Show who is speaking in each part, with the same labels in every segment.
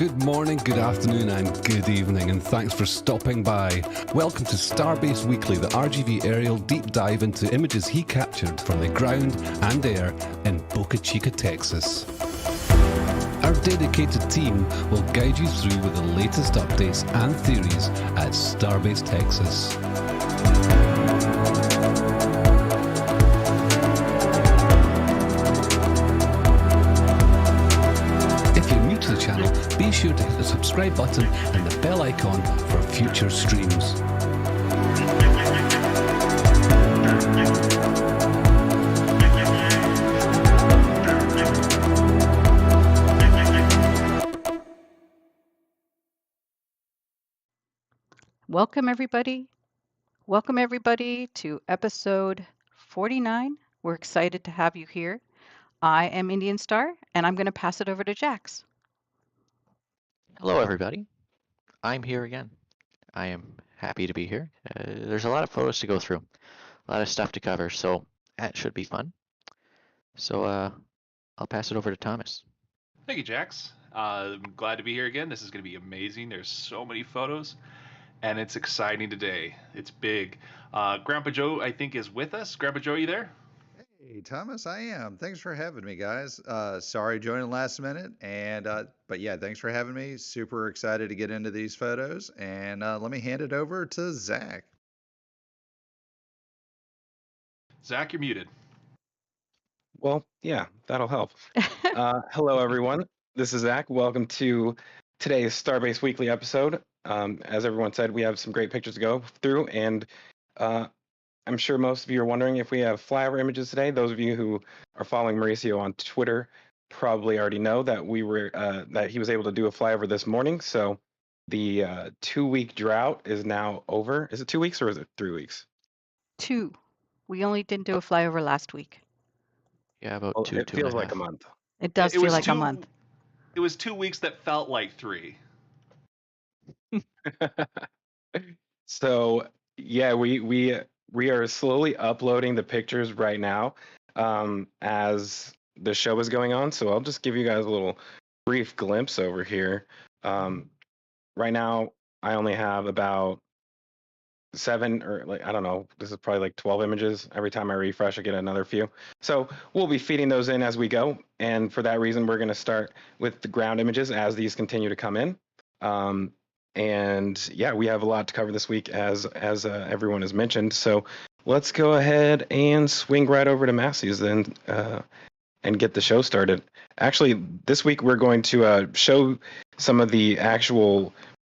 Speaker 1: Good morning, good afternoon, and good evening, and thanks for stopping by. Welcome to Starbase Weekly, the RGV aerial deep dive into images he captured from the ground and air in Boca Chica, Texas. Our dedicated team will guide you through with the latest updates and theories at Starbase, Texas. To the channel, be sure to hit the subscribe button and the bell icon for future streams.
Speaker 2: Welcome everybody. Welcome everybody to episode 49. We're excited to have you here. I am Indian Star and I'm going to pass it over to Jax.
Speaker 3: Hello, everybody. I'm here again. I am happy to be here. There's a lot of photos to go through, a lot of stuff to cover, so that should be fun. So I'll pass it over to Thomas.
Speaker 4: Thank you, Jax. I'm glad to be here again. This is going to be amazing. There's so many photos, and it's exciting today. It's big. Grandpa Joe, I think, is with us. Grandpa Joe, you there?
Speaker 5: Hey, Thomas, I am. Thanks for having me, guys. Sorry joining last minute, but yeah, thanks for having me. Super excited to get into these photos, and let me hand it over to Zach.
Speaker 4: Zach, you're muted.
Speaker 6: Well, yeah, that'll help. Hello, everyone. This is Zach. Welcome to today's Starbase Weekly episode. As everyone said, we have some great pictures to go through, and I'm sure most of you are wondering if we have flyover images today. Those of you who are following Mauricio on Twitter probably already know that that he was able to do a flyover this morning. So the 2-week drought is now over. Is it 2 weeks or is it 3 weeks?
Speaker 2: 2. We only didn't do a flyover last week.
Speaker 3: Yeah, about
Speaker 6: Well,
Speaker 3: two.
Speaker 6: it feels like a month.
Speaker 2: It does feel like a month.
Speaker 4: It was 2 weeks that felt like 3.
Speaker 6: So yeah, we are slowly uploading the pictures right now as the show is going on. So I'll just give you guys a little brief glimpse over here. Right now, I only have about 7 or I don't know. This is probably like 12 images. Every time I refresh, I get another few. So we'll be feeding those in as we go. And for that reason, we're going to start with the ground images as these continue to come in. And yeah, we have a lot to cover this week, as everyone has mentioned. So let's go ahead and swing right over to Massey's then and get the show started. Actually, this week we're going to show some of the actual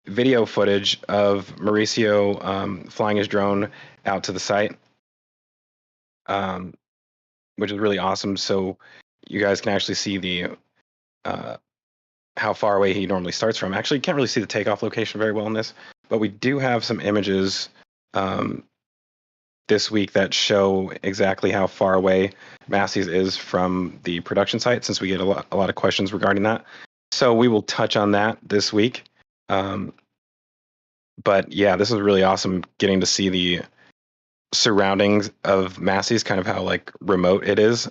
Speaker 6: video footage of Mauricio flying his drone out to the site, which is really awesome. So you guys can actually see the how far away he normally starts from. Actually, you can't really see the takeoff location very well in this, but we do have some images this week that show exactly how far away Massey's is from the production site, since we get a lot of questions regarding that. So we will touch on that this week. But yeah, this is really awesome getting to see the surroundings of Massey's, kind of how like remote it is.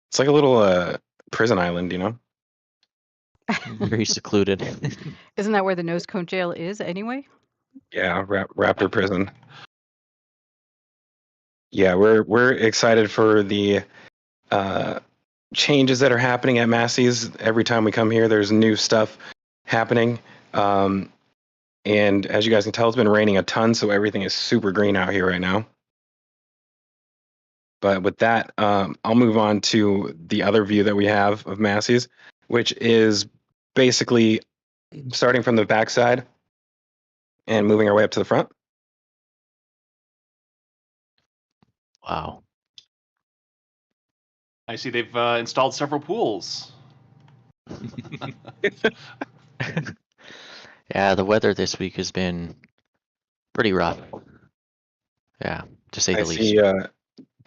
Speaker 6: It's like a little prison island, you know?
Speaker 3: Very secluded.
Speaker 2: Isn't that where the nose cone jail is anyway?
Speaker 6: Yeah, Raptor Prison. Yeah, we're excited for the changes that are happening at Massey's. Every time we come here, there's new stuff happening. And as you guys can tell, it's been raining a ton, so everything is super green out here right now. But with that, I'll move on to the other view that we have of Massey's, which is basically starting from the backside and moving our way up to the front.
Speaker 3: Wow.
Speaker 4: I see they've installed several pools.
Speaker 3: Yeah, the weather this week has been pretty rough. Yeah, to say the least.
Speaker 6: I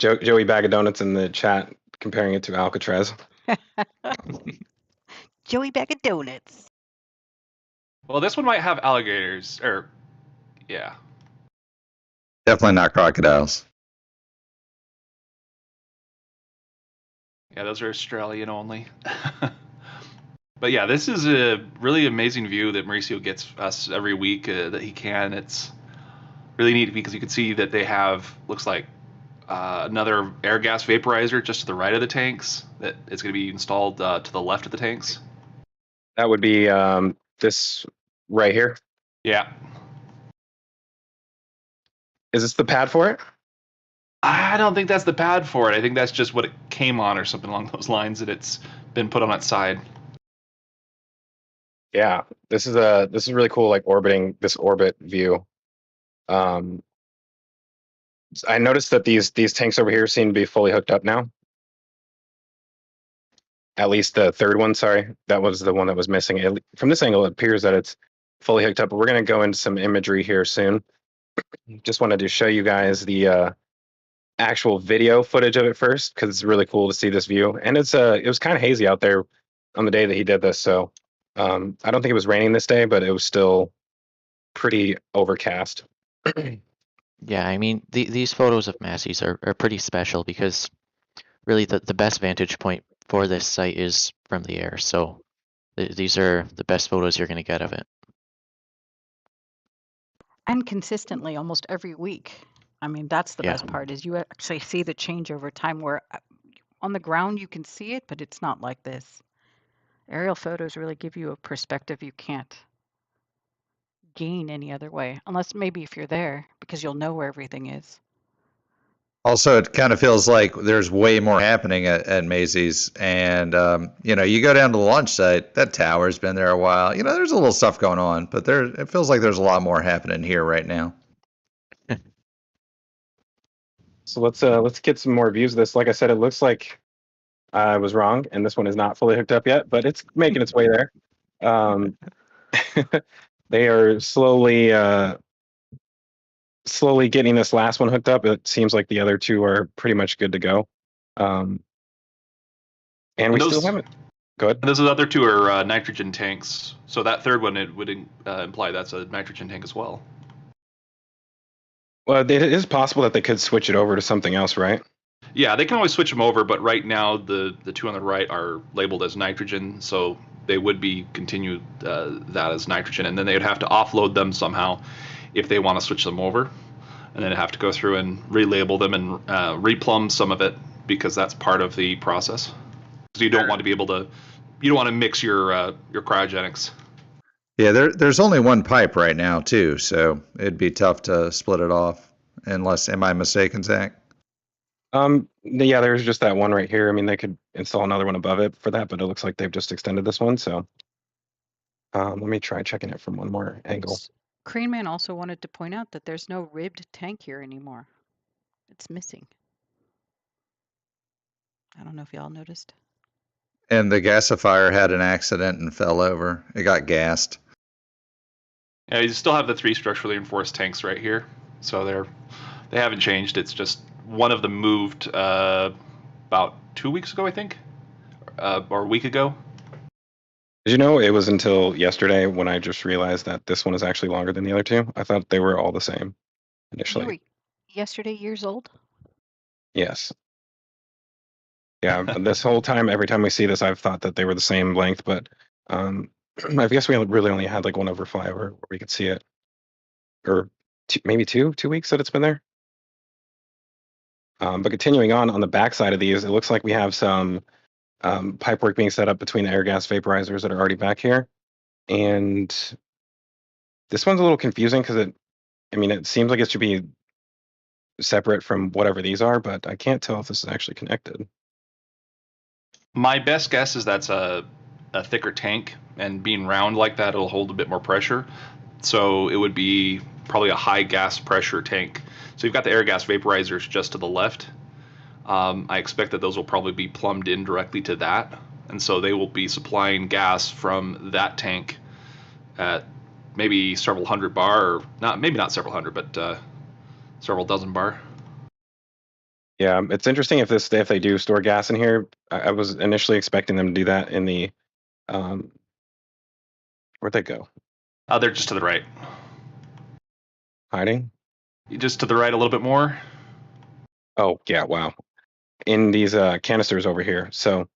Speaker 6: see Joey Bag of Donuts in the chat comparing it to Alcatraz.
Speaker 2: Joey Bag of Donuts.
Speaker 4: Well, this one might have alligators, or yeah.
Speaker 5: Definitely not crocodiles.
Speaker 4: Yeah, those are Australian only. But yeah, this is a really amazing view that Mauricio gets us every week that he can. It's really neat because you can see that they have, looks like, another air gas vaporizer just to the right of the tanks that is going to be installed to the left of the tanks.
Speaker 6: That would be this right here.
Speaker 4: Yeah.
Speaker 6: Is this the pad for it?
Speaker 4: I don't think that's the pad for it. I think that's just what it came on or something along those lines that it's been put on its side.
Speaker 6: Yeah, this is really cool, like orbiting this orbit view. I noticed that these tanks over here seem to be fully hooked up now. At least the third one, sorry, that was the one that was missing. From this angle, it appears that it's fully hooked up. But we're going to go into some imagery here soon. Just wanted to show you guys the actual video footage of it first, because it's really cool to see this view. And it was kind of hazy out there on the day that he did this, so I don't think it was raining this day, but it was still pretty overcast.
Speaker 3: Yeah, I mean, these photos of Massey's are pretty special because really the best vantage point for this site is from the air. So these are the best photos you're going to get of it.
Speaker 2: And consistently almost every week. I mean, that's the
Speaker 3: Yeah.
Speaker 2: best part is you actually see the change over time where on the ground you can see it, but it's not like this. Aerial photos really give you a perspective you can't gain any other way, unless maybe if you're there, because you'll know where everything is.
Speaker 5: Also, it kind of feels like there's way more happening at Macy's. And, you go down to the launch site, that tower's been there a while. There's a little stuff going on, but it feels like there's a lot more happening here right now.
Speaker 6: So let's get some more views of this. Like I said, it looks like I was wrong, and this one is not fully hooked up yet, but it's making its way there. They are slowly getting this last one hooked up. It seems like the other two are pretty much good to go. And we still haven't. Go ahead.
Speaker 4: Those other two are nitrogen tanks. So that third one, it would imply that's a nitrogen tank as well.
Speaker 6: Well, it is possible that they could switch it over to something else, right?
Speaker 4: Yeah, they can always switch them over, but right now the two on the right are labeled as nitrogen, so they would be continued that as nitrogen, and then they would have to offload them somehow if they want to switch them over, and then have to go through and relabel them and replumb some of it because that's part of the process. So you don't want to be able to, you don't want to mix your cryogenics.
Speaker 5: Yeah, there's only one pipe right now too, so it'd be tough to split it off. Unless, am I mistaken, Zach?
Speaker 6: Yeah, there's just that one right here. I mean, they could install another one above it for that, but it looks like they've just extended this one. So let me try checking it from one more angle.
Speaker 2: Crane Man also wanted to point out that there's no ribbed tank here anymore. It's missing. I don't know if y'all noticed.
Speaker 5: And the gasifier had an accident and fell over. It got gassed.
Speaker 4: Yeah, you still have the three structurally reinforced tanks right here, so they haven't changed. It's just one of them moved about 2 weeks ago, I think, or a week ago.
Speaker 6: Did you know it was until yesterday when I just realized that this one is actually longer than the other two? I thought they were all the same initially.
Speaker 2: You were yesterday years old?
Speaker 6: Yes. Yeah, this whole time, every time we see this, I've thought that they were the same length, but I guess we really only had like one over flyover where we could see it, or maybe 2 weeks that it's been there. But continuing on the back side of these, it looks like we have some pipe work being set up between the air gas vaporizers that are already back here. And this one's a little confusing because it seems like it should be separate from whatever these are, but I can't tell if this is actually connected.
Speaker 4: My best guess is that's a thicker tank, and being round like that, it'll hold a bit more pressure. So it would be probably a high gas pressure tank. So you've got the air gas vaporizers just to the left. I expect that those will probably be plumbed in directly to that. And so they will be supplying gas from that tank at maybe several hundred bar, or maybe not several hundred, but several dozen bar.
Speaker 6: Yeah, it's interesting if they do store gas in here. I was initially expecting them to do that in the where'd they go?
Speaker 4: They're just to the right.
Speaker 6: Hiding?
Speaker 4: Just to the right a little bit more.
Speaker 6: Oh yeah, wow. In these canisters over here. So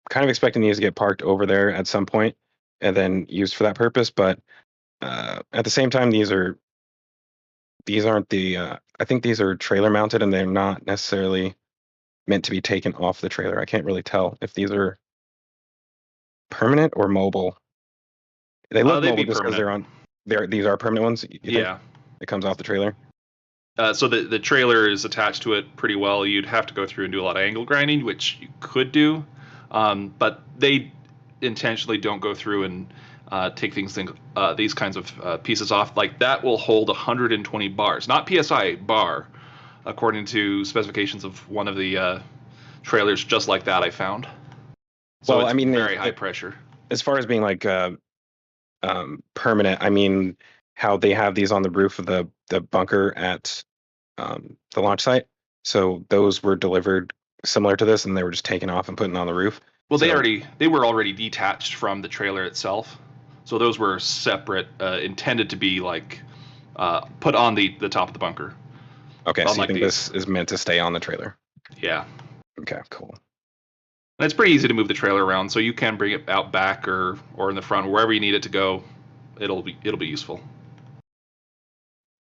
Speaker 6: kind of expecting these to get parked over there at some point and then used for that purpose. But at the same time, these aren't the. I think these are trailer mounted, and they're not necessarily meant to be taken off the trailer. I can't really tell if these are permanent or mobile. They look
Speaker 4: They'd
Speaker 6: mobile
Speaker 4: be
Speaker 6: just because
Speaker 4: permanent.
Speaker 6: these are permanent ones. You think?
Speaker 4: Yeah.
Speaker 6: It comes off the trailer.
Speaker 4: So the trailer is attached to it pretty well. You'd have to go through and do a lot of angle grinding, which you could do, but they intentionally don't go through and take these kinds of pieces off. Like that will hold 120 bars, not PSI bar, according to specifications of one of the trailers just like that I found. So
Speaker 6: Well,
Speaker 4: it's
Speaker 6: I mean,
Speaker 4: very high pressure.
Speaker 6: As far as being like permanent, I mean, how they have these on the roof of the bunker at the launch site. So those were delivered similar to this, and they were just taken off and put on the roof.
Speaker 4: Well, they were already detached from the trailer itself, so those were separate, intended to be like put on the top of the bunker.
Speaker 6: Okay, so you think this is meant to stay on the trailer?
Speaker 4: Yeah.
Speaker 6: Okay, cool.
Speaker 4: And it's pretty easy to move the trailer around, so you can bring it out back or in the front, wherever you need it to go. It'll be useful.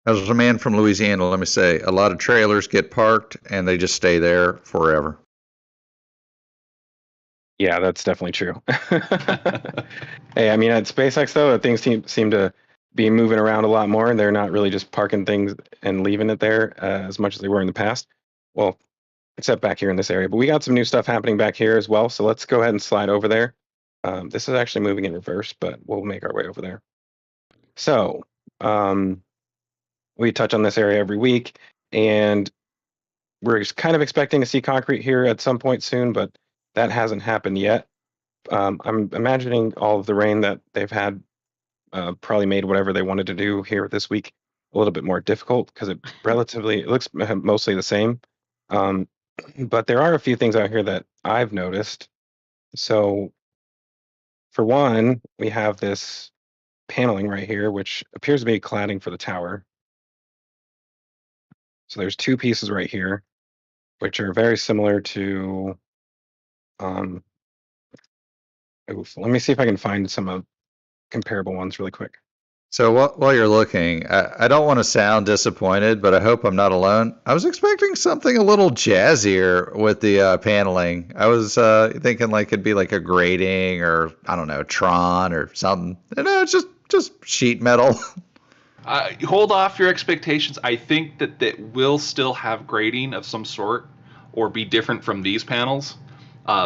Speaker 5: As a man from Louisiana, let me say, a lot of trailers get parked and they just stay there forever.
Speaker 6: Yeah, that's definitely true. Hey, I mean, at SpaceX though, things seem to be moving around a lot more, and they're not really just parking things and leaving it there as much as they were in the past. Well, except back here in this area. But we got some new stuff happening back here as well. So let's go ahead and slide over there. This is actually moving in reverse, but we'll make our way over there. So we touch on this area every week, and we're kind of expecting to see concrete here at some point soon, but that hasn't happened yet. I'm imagining all of the rain that they've had probably made whatever they wanted to do here this week a little bit more difficult, because it looks mostly the same. But there are a few things out here that I've noticed. So for one, we have this paneling right here, which appears to be cladding for the tower. So there's two pieces right here, which are very similar to, let me see if I can find some comparable ones really quick.
Speaker 5: So while you're looking, I don't want to sound disappointed, but I hope I'm not alone. I was expecting something a little jazzier with the paneling. I was thinking like it'd be like a grating or, I don't know, Tron or something. No, it's just sheet metal.
Speaker 4: Hold off your expectations. I think that will still have grading of some sort or be different from these panels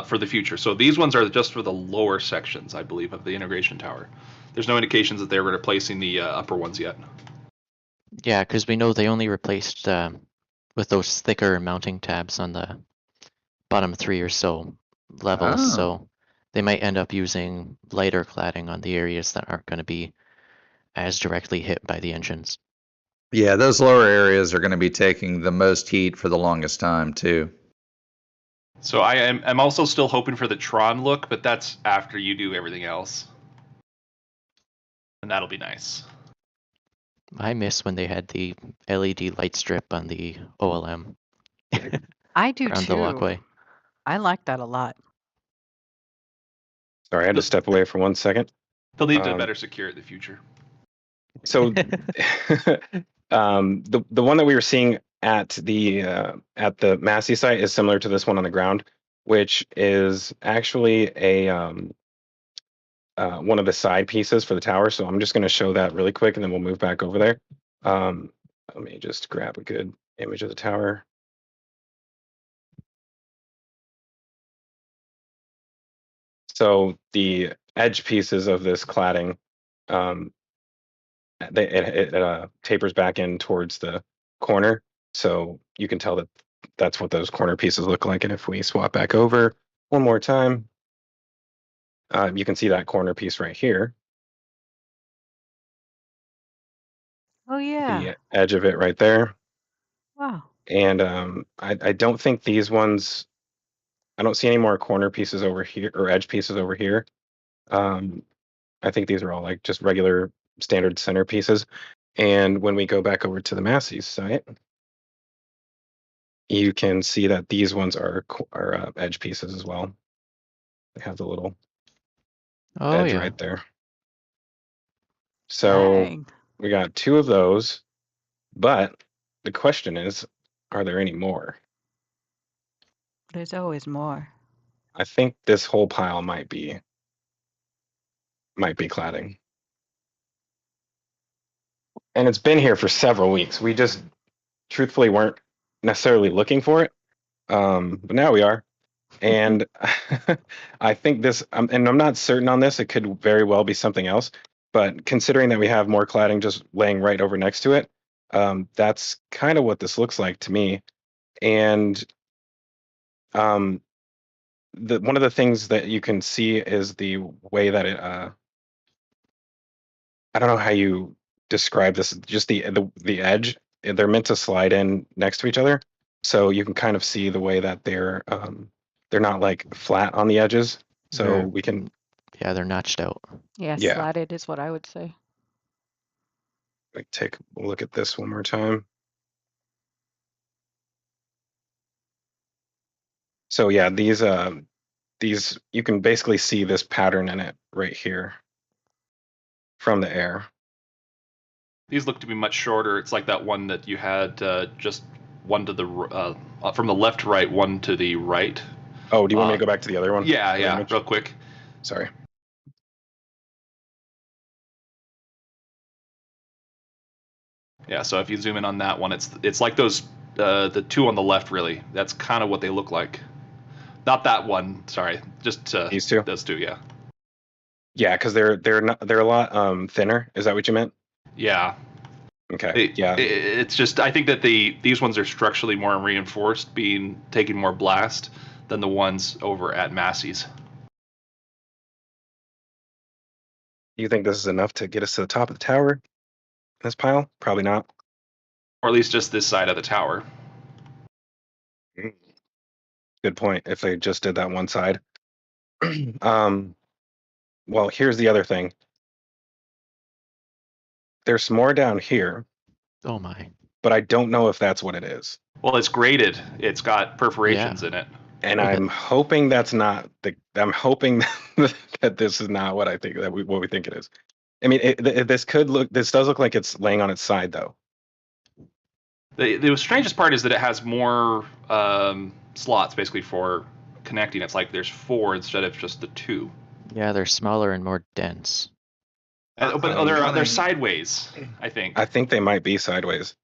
Speaker 4: for the future. So these ones are just for the lower sections, I believe, of the integration tower. There's no indications that they're replacing the upper ones yet.
Speaker 3: Yeah, because we know they only replaced with those thicker mounting tabs on the bottom 3 or so levels.
Speaker 5: Oh.
Speaker 3: So they might end up using lighter cladding on the areas that aren't going to be as directly hit by the engines.
Speaker 5: Yeah, those lower areas are going to be taking the most heat for the longest time, too.
Speaker 4: So I'm also still hoping for the Tron look, but that's after you do everything else. And that'll be nice.
Speaker 3: I miss when they had the LED light strip on the OLM.
Speaker 2: I do
Speaker 3: around
Speaker 2: too.
Speaker 3: the walkway.
Speaker 2: I like that a lot.
Speaker 6: Sorry, I had to step away for 1 second.
Speaker 4: They'll need to better secure it in the future.
Speaker 6: So the one that we were seeing at the Massey site is similar to this one on the ground, which is actually a one of the side pieces for the tower. So I'm just going to show that really quick, and then we'll move back over there. Let me just grab a good image of the tower. So the edge pieces of this cladding, it tapers back in towards the corner. So you can tell that that's what those corner pieces look like. And if we swap back over one more time, you can see that corner piece right here.
Speaker 2: Oh yeah.
Speaker 6: The edge of it right there.
Speaker 2: Wow.
Speaker 6: And I don't think these ones, I don't see any more corner pieces over here or edge pieces over here. I think these are all like just regular standard center pieces. And when we go back over to the Massey site, you can see that these ones are edge pieces as well. They have the little
Speaker 3: Oh
Speaker 6: edge
Speaker 3: yeah.
Speaker 6: right there. So
Speaker 2: Dang.
Speaker 6: we got 2 of those, but the question is, are there any more?
Speaker 2: There's always more.
Speaker 6: I think this whole pile might be cladding. And it's been here for several weeks. We just truthfully weren't necessarily looking for it. But now we are. And I think this, and I'm not certain on this, it could very well be something else. But considering that we have more cladding just laying right over next to it, that's kind of what this looks like to me. And one of the things that you can see is the way that it, I don't know how you describe this, just the edge. They're meant to slide in next to each other, so you can kind of see the way that they're not like flat on the edges. So
Speaker 5: They're-
Speaker 6: we can,
Speaker 3: Yeah, they're notched out.
Speaker 2: Yeah,
Speaker 6: Yeah.
Speaker 2: slatted is what I would say.
Speaker 6: like, take a look at this one more time. So yeah, these you can basically see this pattern in it right here from the air.
Speaker 4: These look to be much shorter. It's like that one that you had, just one to the from the left to right, one to the right.
Speaker 6: Oh, do you want me to go back to the other one?
Speaker 4: Yeah,
Speaker 6: Other
Speaker 4: yeah,
Speaker 6: image?
Speaker 4: real quick.
Speaker 6: Sorry.
Speaker 4: Yeah, so if you zoom in on that one, it's like those the 2 on the left. Really, that's kind of what they look like. Not that one. Sorry, just
Speaker 6: These 2.
Speaker 4: those 2. Yeah.
Speaker 6: Yeah, because they're a lot thinner. Is that what you meant?
Speaker 4: Yeah.
Speaker 6: Okay. Yeah.
Speaker 4: It's just I think that these ones are structurally more reinforced, taking more blast than the ones over at Massey's.
Speaker 6: You think this is enough to get us to the top of the tower? This pile? Probably not.
Speaker 4: Or at least just this side of the tower.
Speaker 6: Good point. If they just did that one side. Well, here's the other thing. There's more down here,
Speaker 3: Oh my.
Speaker 6: but I don't know if that's what it is.
Speaker 4: Well, it's graded. It's got perforations in it.
Speaker 6: And
Speaker 3: Okay.
Speaker 6: I'm hoping that's not I'm hoping that this is not what I think what we think it is. I mean, this does look like it's laying on its side though.
Speaker 4: The strangest part is that it has more slots basically for connecting. It's like there's 4 instead of just the 2.
Speaker 3: Yeah, they're smaller and more dense.
Speaker 4: But they're sideways, I think.
Speaker 6: I think they might be sideways.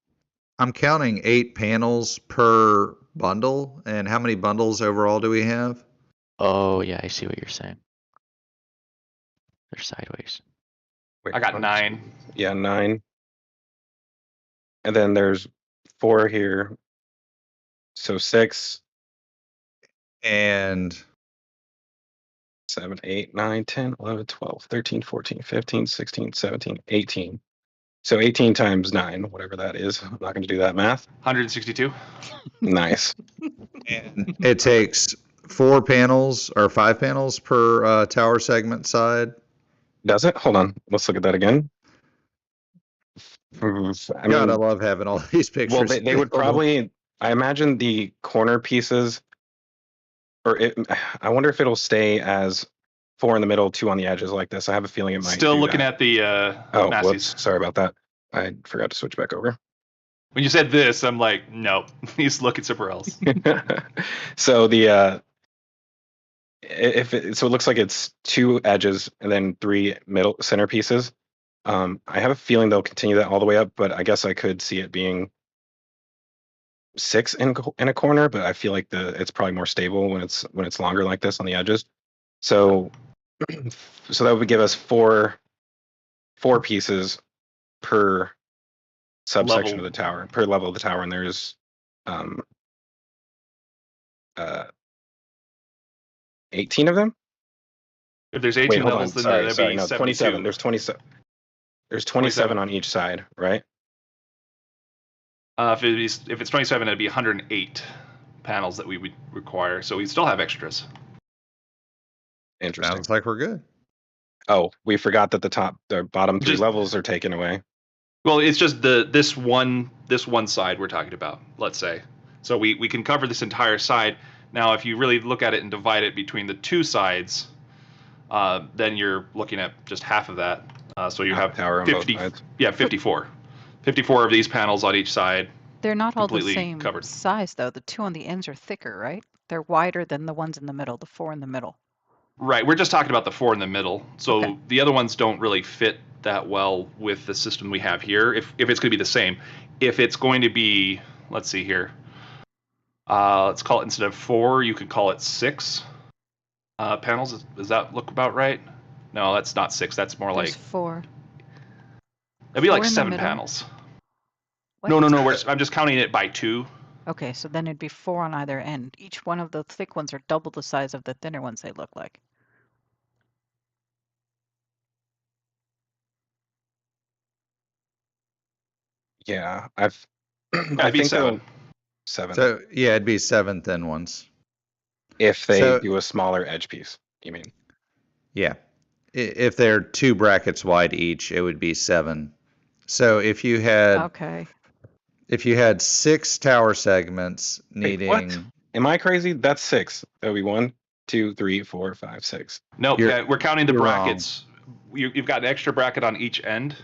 Speaker 5: I'm counting 8 panels per bundle. And how many bundles overall do we have?
Speaker 3: Oh yeah, I see what you're saying. They're sideways.
Speaker 6: Wait,
Speaker 4: I got
Speaker 6: 1,
Speaker 4: 9.
Speaker 6: Yeah, 9. And then there's 4 here. So 6,
Speaker 5: And
Speaker 6: 7, 8, 9, 10, 11, 12, 13, 14, 15, 16, 17, 18. So 18 times 9, whatever that is. I'm not going to do that math.
Speaker 4: 162.
Speaker 6: Nice.
Speaker 5: and it takes 4 panels or 5 panels per tower segment side.
Speaker 6: Does it? Hold on. Let's look at that again. I
Speaker 5: God,
Speaker 6: mean,
Speaker 5: I love having all these pictures.
Speaker 6: well, they would probably, I imagine the corner pieces, I wonder if it'll stay as 4 in the middle, 2 on the edges like this. I have a feeling it might.
Speaker 4: Still looking at the
Speaker 6: Oh,
Speaker 4: Massey's.
Speaker 6: whoops. Sorry about that. I forgot to switch back over.
Speaker 4: When you said this, I'm like, nope. He's looking somewhere else.
Speaker 6: So the so it looks like it's 2 edges and then 3 middle center pieces. I have a feeling they'll continue that all the way up, but I guess I could see it being 6 in a corner, but I feel like it's probably more stable when it's longer like this on the edges. So that would give us 4 pieces per subsection
Speaker 4: Level.
Speaker 6: of the tower, per level of the tower, and there's 18 of them.
Speaker 4: If there's 18
Speaker 6: hold
Speaker 4: levels,
Speaker 6: on.
Speaker 4: then that'd
Speaker 6: Sorry,
Speaker 4: be
Speaker 6: no,
Speaker 4: 72.
Speaker 6: 27. There's 27. There's 27 on each side, right?
Speaker 4: If it's 27, it'd be 108 panels that we would require. So we still have extras.
Speaker 6: Interesting.
Speaker 5: Sounds like we're good.
Speaker 6: Oh, we forgot that the bottom 3
Speaker 4: Just-
Speaker 6: levels are taken away.
Speaker 4: Well, it's just this one side we're talking about. Let's say, so we can cover this entire side. Now, if you really look at it and divide it between the two sides, then you're looking at just half of that. So you have
Speaker 6: tower on
Speaker 4: 50,
Speaker 6: both sides.
Speaker 4: yeah, 54. 54 of these panels on each side.
Speaker 2: They're not all the
Speaker 4: Completely
Speaker 2: same
Speaker 4: covered.
Speaker 2: size, though. The two on the ends are thicker, right? They're wider than the ones in the middle, the four in the middle.
Speaker 4: Right, we're just talking about the 4 in the middle. So
Speaker 2: Okay.
Speaker 4: the other ones don't really fit that well with the system we have here. If it's going to be the same, if it's going to be, let's see here. Let's call it, instead of 4, you could call it 6 panels. Does that look about right? No, that's not 6. That's more
Speaker 2: There's
Speaker 4: like,
Speaker 2: four.
Speaker 4: it'd be
Speaker 2: Four
Speaker 4: like
Speaker 2: in the
Speaker 4: 7
Speaker 2: middle.
Speaker 4: panels.
Speaker 2: What?
Speaker 4: No, I'm just counting it by 2.
Speaker 2: Okay, so then it'd be four on either end. Each one of the thick ones are double the size of the thinner ones they look like.
Speaker 6: Yeah, I've.
Speaker 4: It'd
Speaker 6: I
Speaker 4: be
Speaker 6: think
Speaker 4: 7.
Speaker 6: 7.
Speaker 5: So yeah, it'd be 7 thin ones.
Speaker 6: If they
Speaker 5: So-
Speaker 6: do a smaller edge piece, you mean?
Speaker 5: Yeah. If they're 2 brackets wide each, it would be 7. So if you had
Speaker 2: Okay.
Speaker 5: 6 tower segments
Speaker 6: Wait,
Speaker 5: needing
Speaker 6: what? Am I crazy? That's 6. That would be 1, 2, 3, 4, 5, 6.
Speaker 4: Nope, we're counting the
Speaker 5: you're wrong.
Speaker 4: brackets. You've got an extra bracket on each end.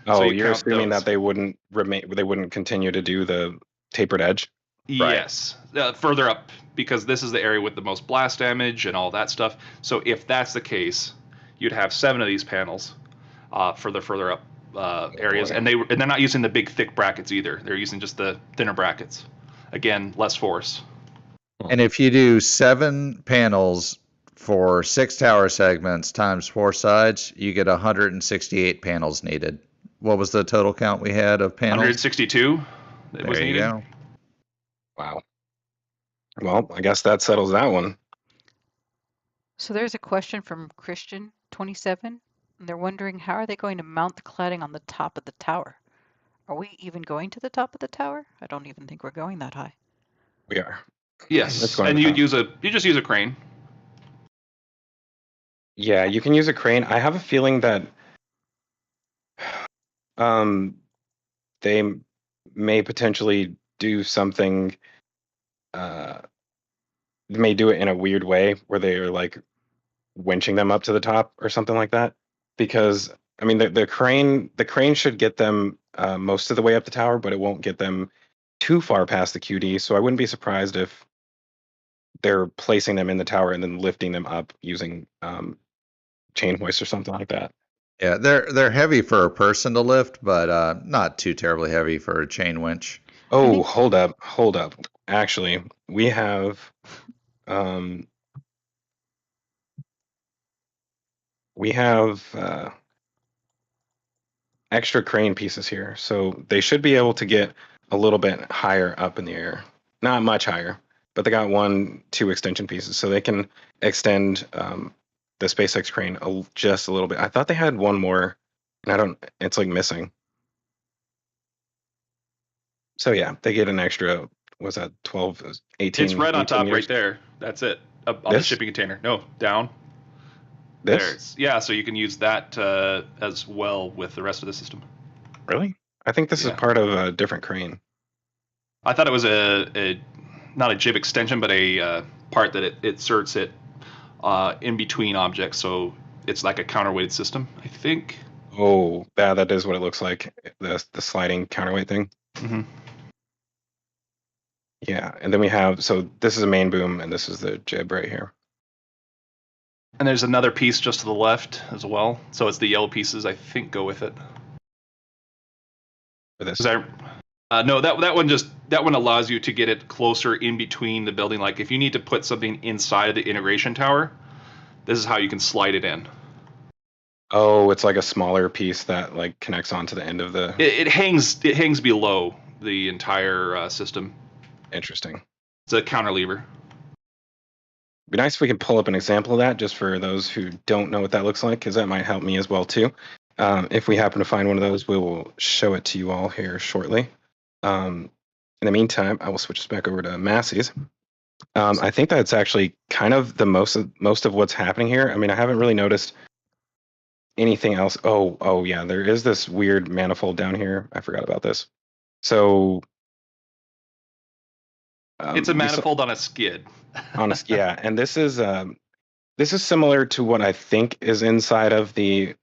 Speaker 6: Oh,
Speaker 4: you
Speaker 6: you're
Speaker 4: count
Speaker 6: assuming
Speaker 4: those.
Speaker 6: that they wouldn't continue to do the tapered edge? Right.
Speaker 4: Yes, further up, because this is the area with the most blast damage and all that stuff. So if that's the case, you'd have 7 of these panels for the further up areas,
Speaker 6: boy.
Speaker 4: and they're not using the big thick brackets either. They're using just the thinner brackets. Again, less force.
Speaker 5: And if you do 7 panels for 6 tower segments times 4 sides, you get 168 panels needed. What was the total count we had of panels?
Speaker 4: 162. It was
Speaker 5: There you
Speaker 4: needed.
Speaker 5: go.
Speaker 6: Wow. Well, I guess that settles that one.
Speaker 2: So there's a question from Christian27, and they're wondering, how are they going to mount the cladding on the top of the tower? Are we even going to the top of the tower? I don't even think we're going that high.
Speaker 6: We are.
Speaker 4: Yes,
Speaker 6: Let's go on
Speaker 4: and
Speaker 6: the
Speaker 4: you
Speaker 6: top.
Speaker 4: just use a crane.
Speaker 6: Yeah, you can use a crane. I have a feeling that they may potentially do something. They may do it in a weird way where they are like winching them up to the top or something like that. Because I mean, the crane should get them most of the way up the tower, but it won't get them too far past the QD. So I wouldn't be surprised if they're placing them in the tower and then lifting them up using chain hoist or something like that.
Speaker 5: Yeah, they're heavy for a person to lift, but not too terribly heavy for a chain winch.
Speaker 6: Oh,
Speaker 2: think-
Speaker 6: hold up. Actually, we have extra crane pieces here, so they should be able to get a little bit higher up in the air. Not much higher, but they got 2 extension pieces, so they can extend the SpaceX crane just a little bit. I thought they had one more, and it's like missing. So yeah, they get an extra, was that 12, 18?
Speaker 4: It's right on
Speaker 6: 18
Speaker 4: top,
Speaker 6: years?
Speaker 4: right there. That's it. Up on the
Speaker 6: This?
Speaker 4: shipping container. No, down. There.
Speaker 6: This?
Speaker 4: Yeah, so you can use that as well with the rest of the system.
Speaker 6: Really? I think this is
Speaker 4: Yeah.
Speaker 6: part of a different crane.
Speaker 4: I thought it was a not a jib extension, but a part that it inserts it in between objects, so it's like a counterweighted system, I think.
Speaker 6: Oh, that is what it looks like. The sliding counterweight thing.
Speaker 4: Mm-hmm.
Speaker 6: Yeah, and then we have, so this is a main boom, and this is the jib right here.
Speaker 4: And there's another piece just to the left as well. So it's the yellow pieces, I think, go with it.
Speaker 6: For this.
Speaker 4: 'Cause no, that one allows you to get it closer in between the building. Like if you need to put something inside of the integration tower, this is how you can slide it in.
Speaker 6: Oh, it's like a smaller piece that like connects onto the end of the.
Speaker 4: It hangs below the entire system.
Speaker 6: Interesting.
Speaker 4: It's a counter lever.
Speaker 6: Be nice if we could pull up an example of that, just for those who don't know what that looks like, because that might help me as well too. If we happen to find one of those, we will show it to you all here shortly. In the meantime, I will switch us back over to Massey's. I think that's actually kind of the most of what's happening here. I mean, I haven't really noticed anything else. Oh yeah, there is this weird manifold down here. I forgot about this. So
Speaker 4: It's a manifold on a skid.
Speaker 6: Yeah, and this is similar to what I think is inside of the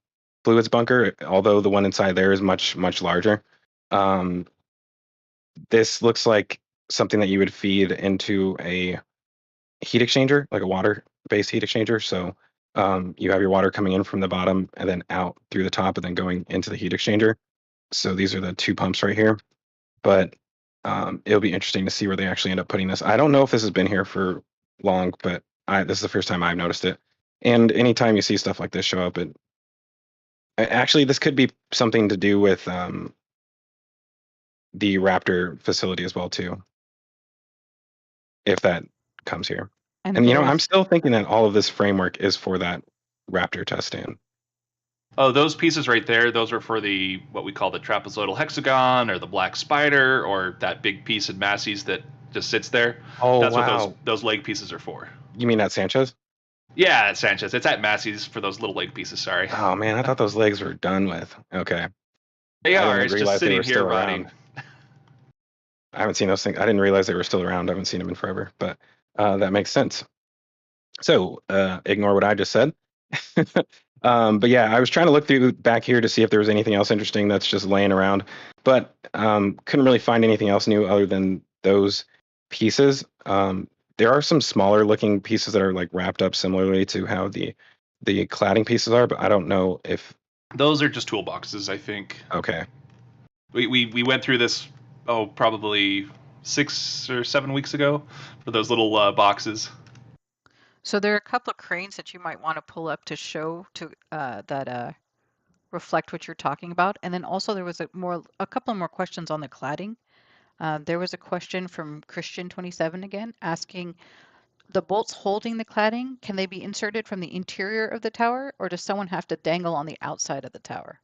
Speaker 6: fluids bunker, although the one inside there is much larger. This looks like something that you would feed into a heat exchanger, like a water-based heat exchanger. So you have your water coming in from the bottom and then out through the top and then going into the heat exchanger. So these are the two pumps right here. But it'll be interesting to see where they actually end up putting this. I don't know if this has been here for long, but this is the first time I've noticed it. And anytime you see stuff like this show up, actually this could be something to do with the Raptor facility as well too, if that comes here. And I'm still thinking that all of this framework is for that Raptor test stand.
Speaker 4: Oh, those pieces right there, those are for what we call the trapezoidal hexagon or the black spider or that big piece in Massey's that just sits there.
Speaker 6: Oh,
Speaker 4: That's
Speaker 6: wow.
Speaker 4: what those leg pieces are for.
Speaker 6: You mean at Sanchez?
Speaker 4: Yeah, at Sanchez. It's at Massey's for those little leg pieces, sorry.
Speaker 6: Oh, man, I thought those legs were done with. Okay.
Speaker 4: They are. It's just sitting here rotting.
Speaker 6: I haven't seen those things. I didn't realize they were still around. I haven't seen them in forever, but that makes sense. So ignore what I just said. But yeah, I was trying to look through back here to see if there was anything else interesting that's just laying around, but couldn't really find anything else new other than those pieces. There are some smaller looking pieces that are like wrapped up similarly to how the cladding pieces are, but I don't know if
Speaker 4: those are just toolboxes, I think.
Speaker 6: Okay.
Speaker 4: We went through this probably 6 or 7 weeks ago for those little boxes.
Speaker 2: So there are a couple of cranes that you might want to pull up to show that reflect what you're talking about. And then also there was a couple more questions on the cladding. There was a question from Christian27 again asking, the bolts holding the cladding, can they be inserted from the interior of the tower, or does someone have to dangle on the outside of the tower?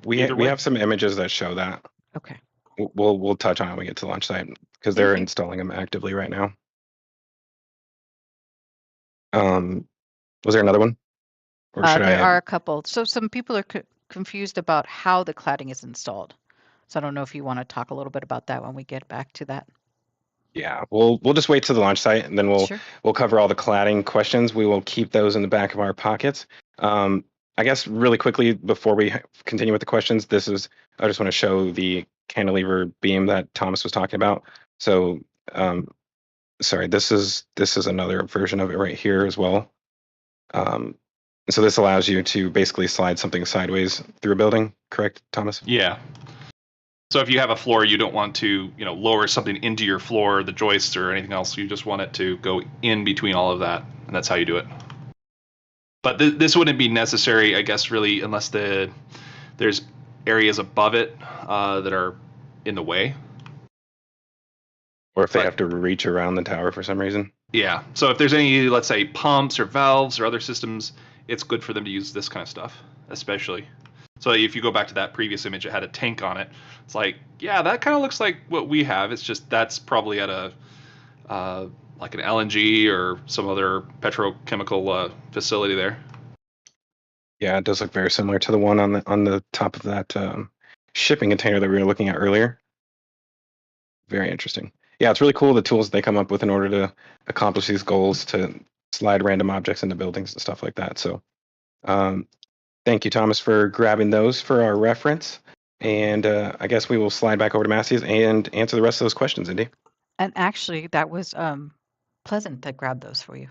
Speaker 6: We have some images that show that.
Speaker 2: Okay.
Speaker 6: We'll touch on it when we get to the launch site because they're installing them actively right now. Was there another one?
Speaker 2: Or there are a couple. So some people are confused about how the cladding is installed. So I don't know if you want to talk a little bit about that when we get back to that.
Speaker 6: Yeah, we'll just wait to the launch site and then we'll cover all the cladding questions. We will keep those in the back of our pockets. I guess really quickly before we continue with the questions, I just want to show the cantilever beam that Thomas was talking about. So sorry, this is another version of it right here as well. So this allows you to basically slide something sideways through a building, correct, Thomas?
Speaker 4: Yeah. So if you have a floor, you don't want to, lower something into your floor, the joists or anything else. You just want it to go in between all of that, and that's how you do it. But this wouldn't be necessary, I guess, really, unless there's areas above it that are in the way.
Speaker 6: Or if they have to reach around the tower for some reason.
Speaker 4: Yeah. So if there's any, let's say, pumps or valves or other systems, it's good for them to use this kind of stuff, especially. So if you go back to that previous image, it had a tank on it. It's like, yeah, that kind of looks like what we have. It's just that's probably at a like an LNG or some other petrochemical facility there.
Speaker 6: Yeah, it does look very similar to the one on the top of that shipping container that we were looking at earlier. Very interesting. Yeah, it's really cool the tools they come up with in order to accomplish these goals, to slide random objects into buildings and stuff like that. So thank you, Thomas, for grabbing those for our reference. And I guess we will slide back over to Massey's and answer the rest of those questions, Indy.
Speaker 2: And actually, that was Pleasant that grabbed those for you.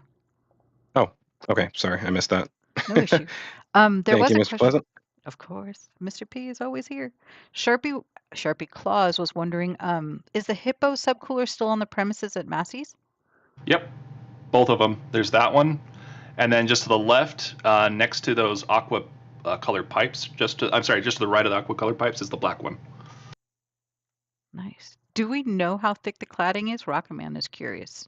Speaker 6: Oh, okay. Sorry, I missed that.
Speaker 2: No issue. There was a
Speaker 6: Mr.
Speaker 2: question.
Speaker 6: Pleasant.
Speaker 2: Of course. Mr. P is always here. Sharpie Claus was wondering, is the Hippo subcooler still on the premises at Massey's?
Speaker 4: Yep. Both of them. There's that one. And then just to the left, next to those aqua colored pipes, just to the right of the aqua colored pipes is the black one.
Speaker 2: Nice. Do we know how thick the cladding is? Rocketman is curious.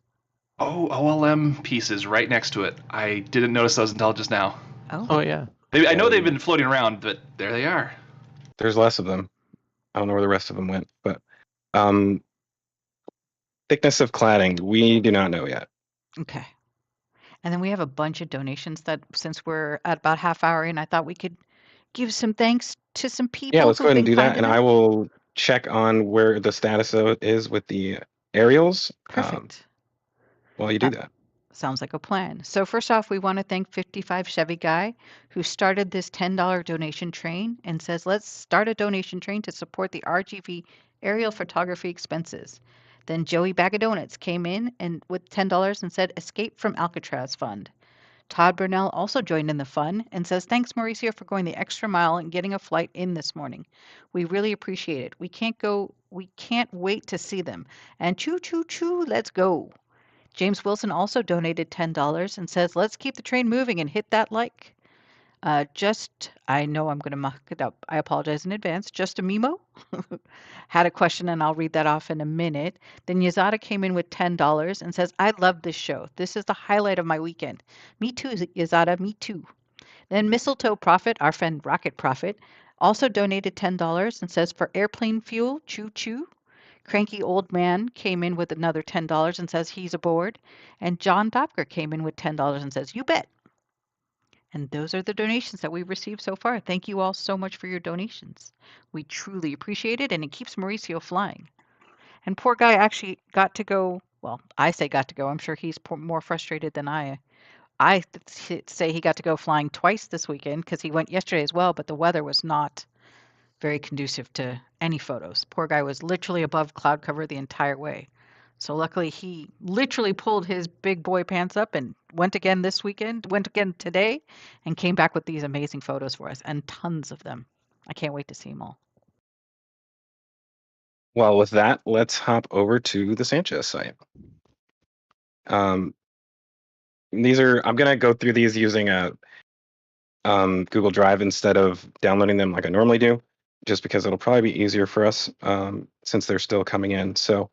Speaker 4: Oh, OLM pieces right next to it. I didn't notice those until just now.
Speaker 3: Oh yeah.
Speaker 4: I know they've been floating around, but there they are.
Speaker 6: There's less of them. I don't know where the rest of them went, but thickness of cladding, we do not know yet.
Speaker 2: Okay. And then we have a bunch of donations that, since we're at about half hour in, I thought we could give some thanks to some people.
Speaker 6: Yeah, let's go ahead and do that. And I will check on where the status of it is with the aerials
Speaker 2: Perfect.
Speaker 6: while you do that.
Speaker 2: Sounds like a plan. So first off, we want to thank 55 Chevy Guy who started this $10 donation train and says, let's start a donation train to support the RGV aerial photography expenses. Then Joey Bag of Donuts came in and with $10 and said, Escape from Alcatraz Fund. Todd Burnell also joined in the fun and says, thanks, Mauricio, for going the extra mile and getting a flight in this morning. We really appreciate it. We can't wait to see them. And choo, choo, choo, let's go. James Wilson also donated $10 and says, let's keep the train moving and hit that like. I know I'm going to muck it up. I apologize in advance. Just a Mimo had a question and I'll read that off in a minute. Then Yazada came in with $10 and says, I love this show. This is the highlight of my weekend. Me too, Yazada, me too. Then Mistletoe Prophet, our friend Rocket Prophet, also donated $10 and says, for airplane fuel, choo choo. Cranky Old Man came in with another $10 and says he's aboard. And John Dopker came in with $10 and says, you bet. And those are the donations that we've received so far. Thank you all so much for your donations. We truly appreciate it, and it keeps Mauricio flying. And poor guy actually got to go. Well, I say got to go. I'm sure he's more frustrated than I. I say he got to go flying twice this weekend because he went yesterday as well, but the weather was not very conducive to any photos. Poor guy was literally above cloud cover the entire way. So luckily he literally pulled his big boy pants up and went again this weekend, went again today, and came back with these amazing photos for us and tons of them. I can't wait to see them all.
Speaker 6: Well, with that, let's hop over to the Sanchez site. I'm gonna go through these using a Google Drive instead of downloading them like I normally do, just because it'll probably be easier for us since they're still coming in. So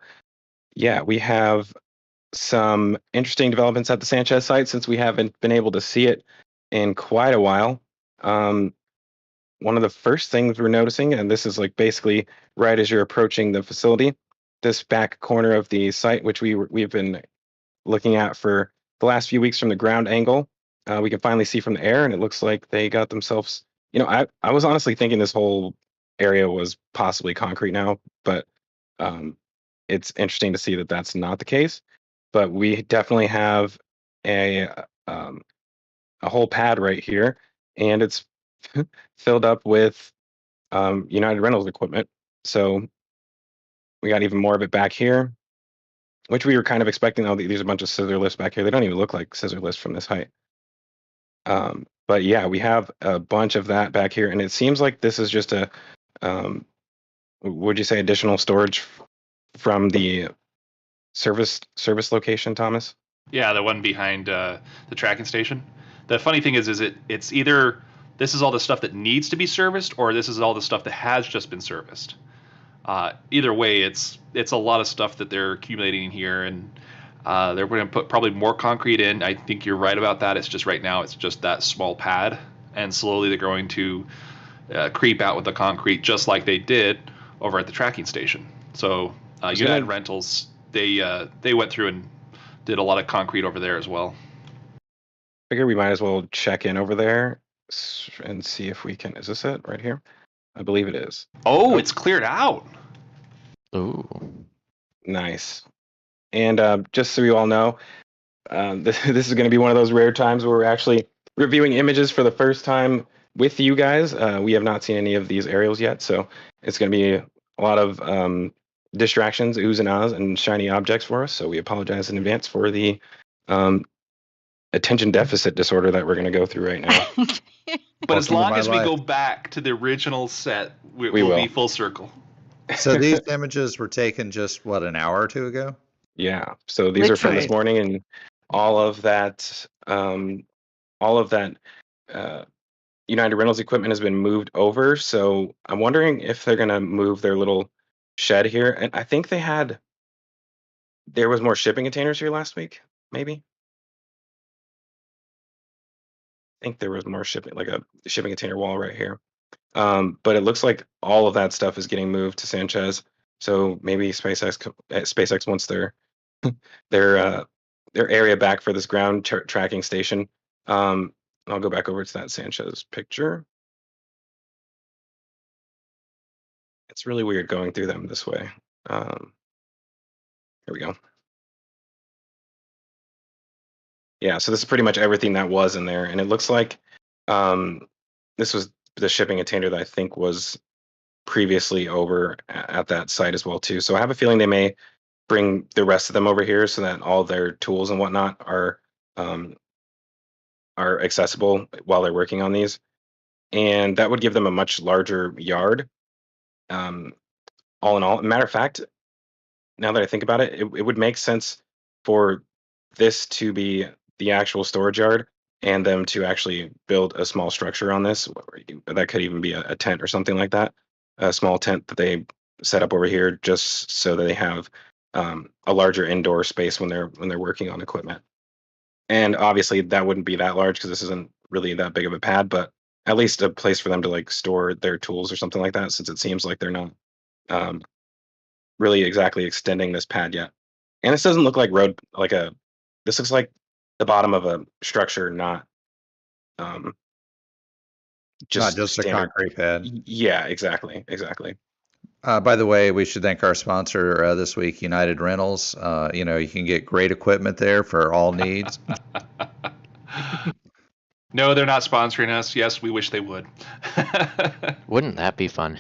Speaker 6: yeah, we have some interesting developments at the Sanchez site since we haven't been able to see it in quite a while. One of the first things we're noticing, and this is like basically right as you're approaching the facility, this back corner of the site, which we've been looking at for the last few weeks from the ground angle, we can finally see from the air, and it looks like they got themselves. I was honestly thinking this whole area was possibly concrete now, but it's interesting to see that that's not the case. But we definitely have a whole pad right here, and it's filled up with United Rentals equipment. So we got even more of it back here, which we were kind of expecting. Oh, there's a bunch of scissor lifts back here. They don't even look like scissor lifts from this height. But yeah, we have a bunch of that back here, and it seems like this is just a, would you say, additional storage from the service location, Thomas?
Speaker 4: Yeah, the one behind the tracking station. The funny thing is it's either this is all the stuff that needs to be serviced, or this is all the stuff that has just been serviced. Either way, it's a lot of stuff that they're accumulating here, and they're going to put probably more concrete in. I think you're right about that. It's just right now it's just that small pad, and slowly they're going to creep out with the concrete, just like they did over at the tracking station. So United Rentals, they went through and did a lot of concrete over there as well.
Speaker 6: Figure we might as well check in over there and see if we can. Is this it right here? I believe it is.
Speaker 4: Oh, it's cleared out.
Speaker 3: Ooh.
Speaker 6: Nice. And just so you all know, this is going to be one of those rare times where we're actually reviewing images for the first time with you guys. We have not seen any of these aerials yet, so it's going to be a lot of distractions, oohs and ahs, and shiny objects for us. So we apologize in advance for the attention deficit disorder that we're going to go through right now.
Speaker 4: But as long as we
Speaker 5: life.
Speaker 4: go back to the original set, we
Speaker 6: will
Speaker 4: will be full circle.
Speaker 5: So these images were taken just what, an hour or two ago?
Speaker 6: Yeah. So these are from this morning, and all of that United Rentals equipment has been moved over. So I'm wondering if they're going to move their little shed here. And I think there was more shipping containers here last week, maybe. I think there was more shipping, like a shipping container wall right here. But it looks like all of that stuff is getting moved to Sanchez. So maybe SpaceX wants their area back for this ground tracking station. I'll go back over to that Sanchez picture. It's really weird going through them this way. Here we go. Yeah, so this is pretty much everything that was in there, and it looks like this was the shipping container that I think was previously over at that site as well too. So I have a feeling they may bring the rest of them over here so that all their tools and whatnot are accessible while they're working on these, and that would give them a much larger yard. Um, all in all, matter of fact, now that I think about it, it would make sense for this to be the actual storage yard and them to actually build a small structure on this. That could even be a tent or something like that, a small tent that they set up over here just so that they have a larger indoor space when they're working on equipment. And obviously that wouldn't be that large because this isn't really that big of a pad, but at least a place for them to like store their tools or something like that, since it seems like they're not um, really exactly extending this pad yet. And this doesn't look like this looks like the bottom of a structure, not um,
Speaker 5: Not
Speaker 6: just
Speaker 5: just a
Speaker 6: standard.
Speaker 5: concrete pad.
Speaker 6: Yeah, exactly.
Speaker 5: By the way, we should thank our sponsor this week, United Rentals. You can get great equipment there for all needs.
Speaker 4: No, they're not sponsoring us. Yes, we wish they would.
Speaker 3: Wouldn't that be fun?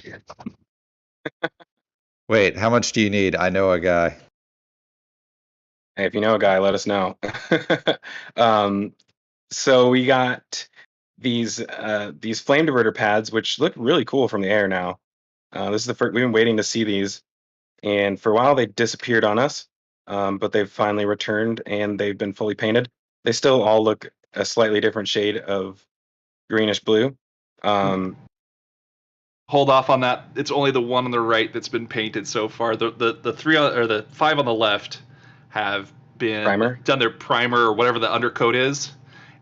Speaker 5: Wait, how much do you need? I know a guy.
Speaker 6: Hey, if you know a guy, let us know. So we got these flame diverter pads, which look really cool from the air now. This is the first we've been waiting to see these, and for a while they disappeared on us, but they've finally returned and they've been fully painted. They still all look a slightly different shade of greenish blue.
Speaker 4: Hold off on that. It's only the one on the right that's been painted so far. The three or the five on the left have been done their primer or whatever the undercoat is,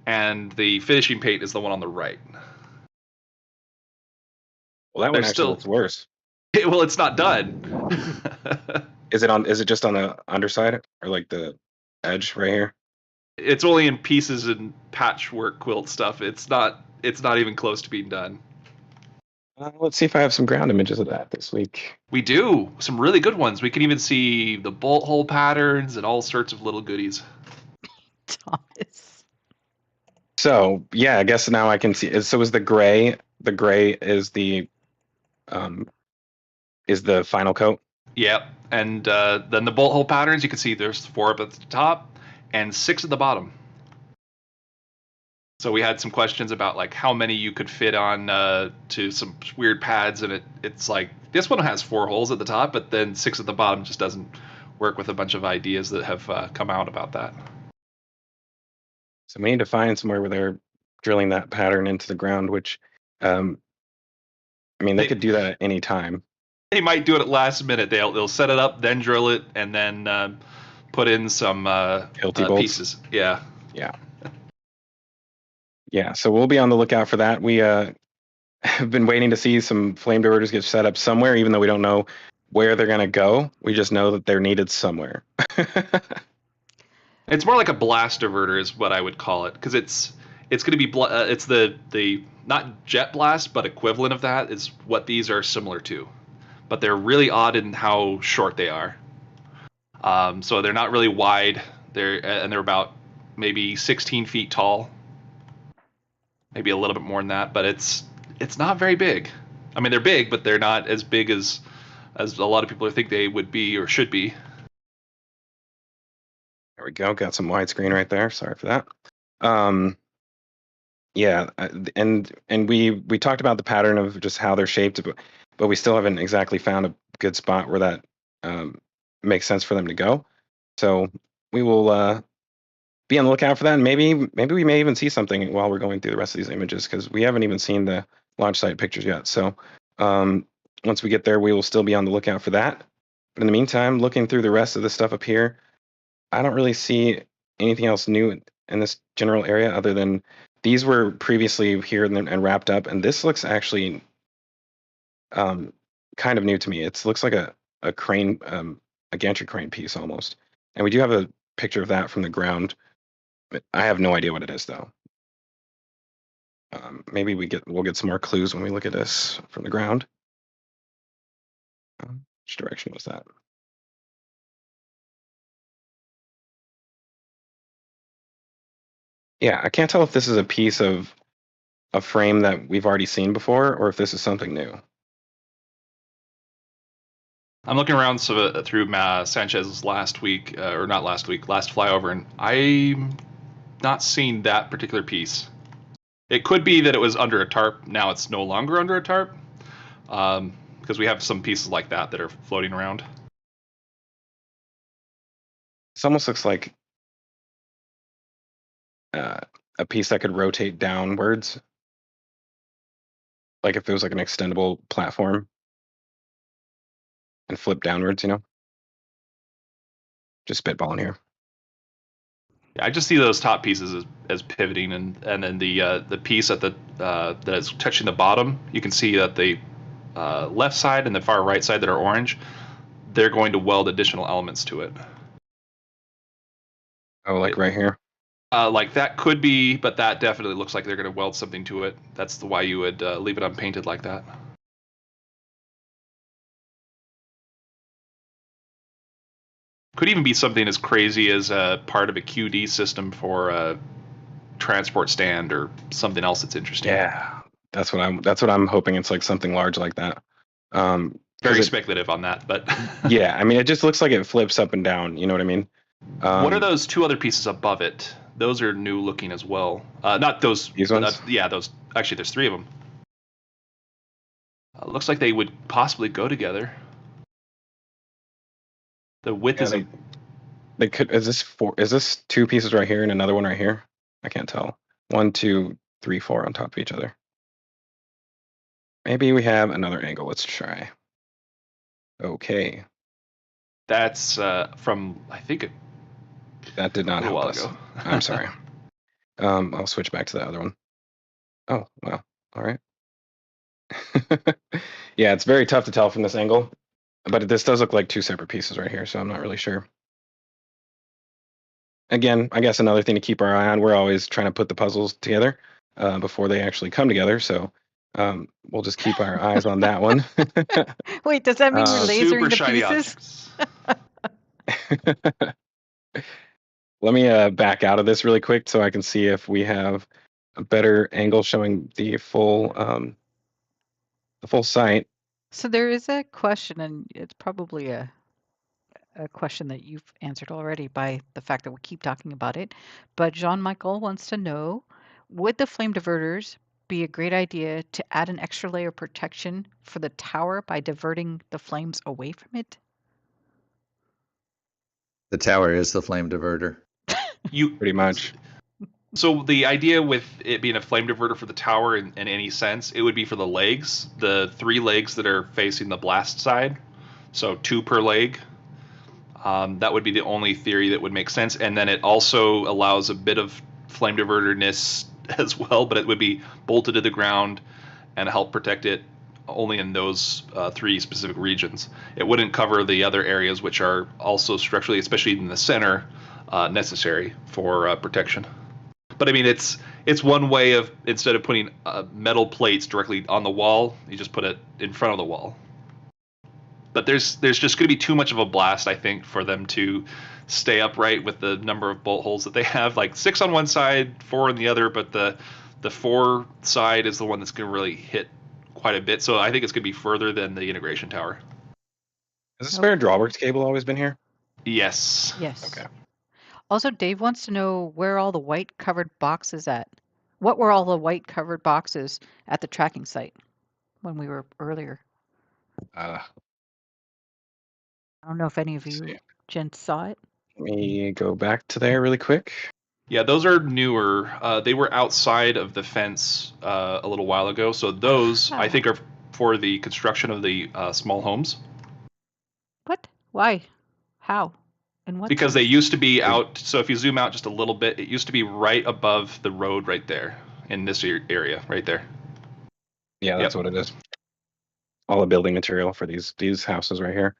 Speaker 4: and the finishing paint is the one on the right.
Speaker 6: Well, that one actually looks worse.
Speaker 4: Well, it's not done.
Speaker 6: Is it just on the underside or like the edge right here?
Speaker 4: It's only in pieces and patchwork quilt stuff. It's not even close to being done.
Speaker 6: Let's see if I have some ground images of that this week.
Speaker 4: We do. Some really good ones. We can even see the bolt hole patterns and all sorts of little goodies.
Speaker 2: Thomas.
Speaker 6: So, yeah, I guess now I can see. So is the gray is the final coat?
Speaker 4: Yep. And then the bolt hole patterns, you can see there's 4 up at the top and 6 at the bottom. So we had some questions about like how many you could fit on to some weird pads, and it's like this one has 4 holes at the top, but then 6 at the bottom just doesn't work with a bunch of ideas that have come out about that.
Speaker 6: So we need to find somewhere where they're drilling that pattern into the ground, which they could do that at any time.
Speaker 4: They might do it at last minute. They'll set it up, then drill it, and then put in some pieces. Yeah.
Speaker 6: Yeah, so we'll be on the lookout for that. We have been waiting to see some flame diverters get set up somewhere, even though we don't know where they're going to go. We just know that they're needed somewhere.
Speaker 4: It's more like a blast diverter is what I would call it, because it's going to be it's the not jet blast, but equivalent of that is what these are similar to, but they're really odd in how short they are. So they're not really wide. They're about maybe 16 feet tall. Maybe a little bit more than that, but it's not very big. I mean, they're big, but they're not as big as a lot of people think they would be or should be.
Speaker 6: There we go. Got some widescreen right there. Sorry for that. Yeah, and we talked about the pattern of just how they're shaped, but we still haven't exactly found a good spot where that makes sense for them to go. So we will be on the lookout for that, and maybe we may even see something while we're going through the rest of these images, because we haven't even seen the launch site pictures yet. So once we get there, we will still be on the lookout for that. But in the meantime, looking through the rest of the stuff up here, I don't really see anything else new in this general area other than these were previously here and wrapped up, and this looks actually kind of new to me. It looks like a crane, a gantry crane piece almost, and we do have a picture of that from the ground. I have no idea what it is though. Maybe we'll get some more clues when we look at this from the ground. Which direction was that? Yeah, I can't tell if this is a piece of a frame that we've already seen before or if this is something new.
Speaker 4: I'm looking around through Sanchez's last week, or not last week, last flyover, and I'm not seeing that particular piece. It could be that it was under a tarp. Now it's no longer under a tarp, because we have some pieces like that that are floating around.
Speaker 6: This almost looks like a piece that could rotate downwards, like if it was like an extendable platform and flip downwards, you know? Just spitballing here.
Speaker 4: Yeah, I just see those top pieces as pivoting, and then the piece at the that is touching the bottom. You can see that the left side and the far right side that are orange, they're going to weld additional elements to it.
Speaker 6: Oh, like right here?
Speaker 4: Like that could be, but that definitely looks like they're going to weld something to it. That's why you would leave it unpainted like that. Could even be something as crazy as part of a QD system for a transport stand or something else that's interesting.
Speaker 6: Yeah, that's what I'm hoping. It's like something large like that.
Speaker 4: Very speculative on that, but
Speaker 6: yeah, I mean, it just looks like it flips up and down. You know what I mean?
Speaker 4: What are those two other pieces above it? Those are new looking as well. Not those.
Speaker 6: These ones?
Speaker 4: Yeah, those. Actually, there's three of them. Looks like they would possibly go together. The width is.
Speaker 6: They could. Is this two pieces right here and another one right here? I can't tell. 1, 2, 3, 4 on top of each other. Maybe we have another angle. Let's try. Okay.
Speaker 4: That's from, I think,
Speaker 6: that did not help us.
Speaker 4: Ago.
Speaker 6: I'm sorry. I'll switch back to the other one. Oh, well, all right. Yeah, it's very tough to tell from this angle, but this does look like two separate pieces right here, so I'm not really sure. Again, I guess another thing to keep our eye on, we're always trying to put the puzzles together before they actually come together, so we'll just keep our eyes on that one.
Speaker 2: Wait, does that mean we're lasering
Speaker 4: super
Speaker 2: the
Speaker 4: shiny
Speaker 2: pieces?
Speaker 6: Let me back out of this really quick so I can see if we have a better angle showing the full site.
Speaker 2: So there is a question, and it's probably a question that you've answered already by the fact that we keep talking about it. But Jean-Michael wants to know, would the flame diverters be a great idea to add an extra layer of protection for the tower by diverting the flames away from it?
Speaker 5: The tower is the flame diverter.
Speaker 6: Pretty much.
Speaker 4: So the idea with it being a flame diverter for the tower in any sense, it would be for the legs, the 3 legs that are facing the blast side. So 2 per leg. That would be the only theory that would make sense. And then it also allows a bit of flame diverterness as well, but it would be bolted to the ground and help protect it only in those 3 specific regions. It wouldn't cover the other areas, which are also structurally, especially in the center, necessary for protection. But I mean, it's one way of, instead of putting metal plates directly on the wall, you just put it in front of the wall. But there's just going to be too much of a blast, I think, for them to stay upright with the number of bolt holes that they have. Like 6 on one side, 4 on the other, but the 4 side is the one that's going to really hit quite a bit. So I think it's going to be further than the integration tower.
Speaker 6: Has the spare drawworks cable always been here?
Speaker 4: Yes.
Speaker 2: Yes.
Speaker 6: Okay.
Speaker 2: Also, Dave wants to know where all the white covered boxes at. What were all the white covered boxes at the tracking site when we were earlier? I don't know if any of you gents saw it.
Speaker 6: Let me go back to there really quick.
Speaker 4: Yeah, those are newer. They were outside of the fence a little while ago. So those, I think, are for the construction of the small homes.
Speaker 2: What? Why? How? And what?
Speaker 4: Because they used to be out. So if you zoom out just a little bit, it used to be right above the road right there in this area right there.
Speaker 6: Yeah, that's what it is. All the building material for these houses right here.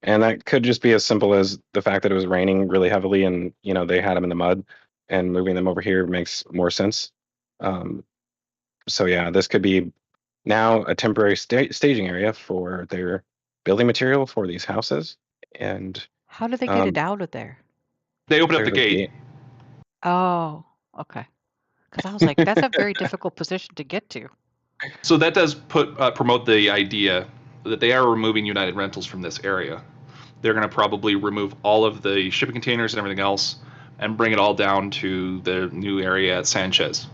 Speaker 6: And that could just be as simple as the fact that it was raining really heavily and, you know, they had them in the mud, and moving them over here makes more sense. So yeah, this could be now a temporary staging area for their building material for these houses. And
Speaker 2: how do they get it out of there?
Speaker 4: They open up the gate.
Speaker 2: Oh, okay. Because I was like, that's a very difficult position to get to.
Speaker 4: So that does promote the idea that they are removing United Rentals from this area. They're going to probably remove all of the shipping containers and everything else and bring it all down to the new area at Sanchez.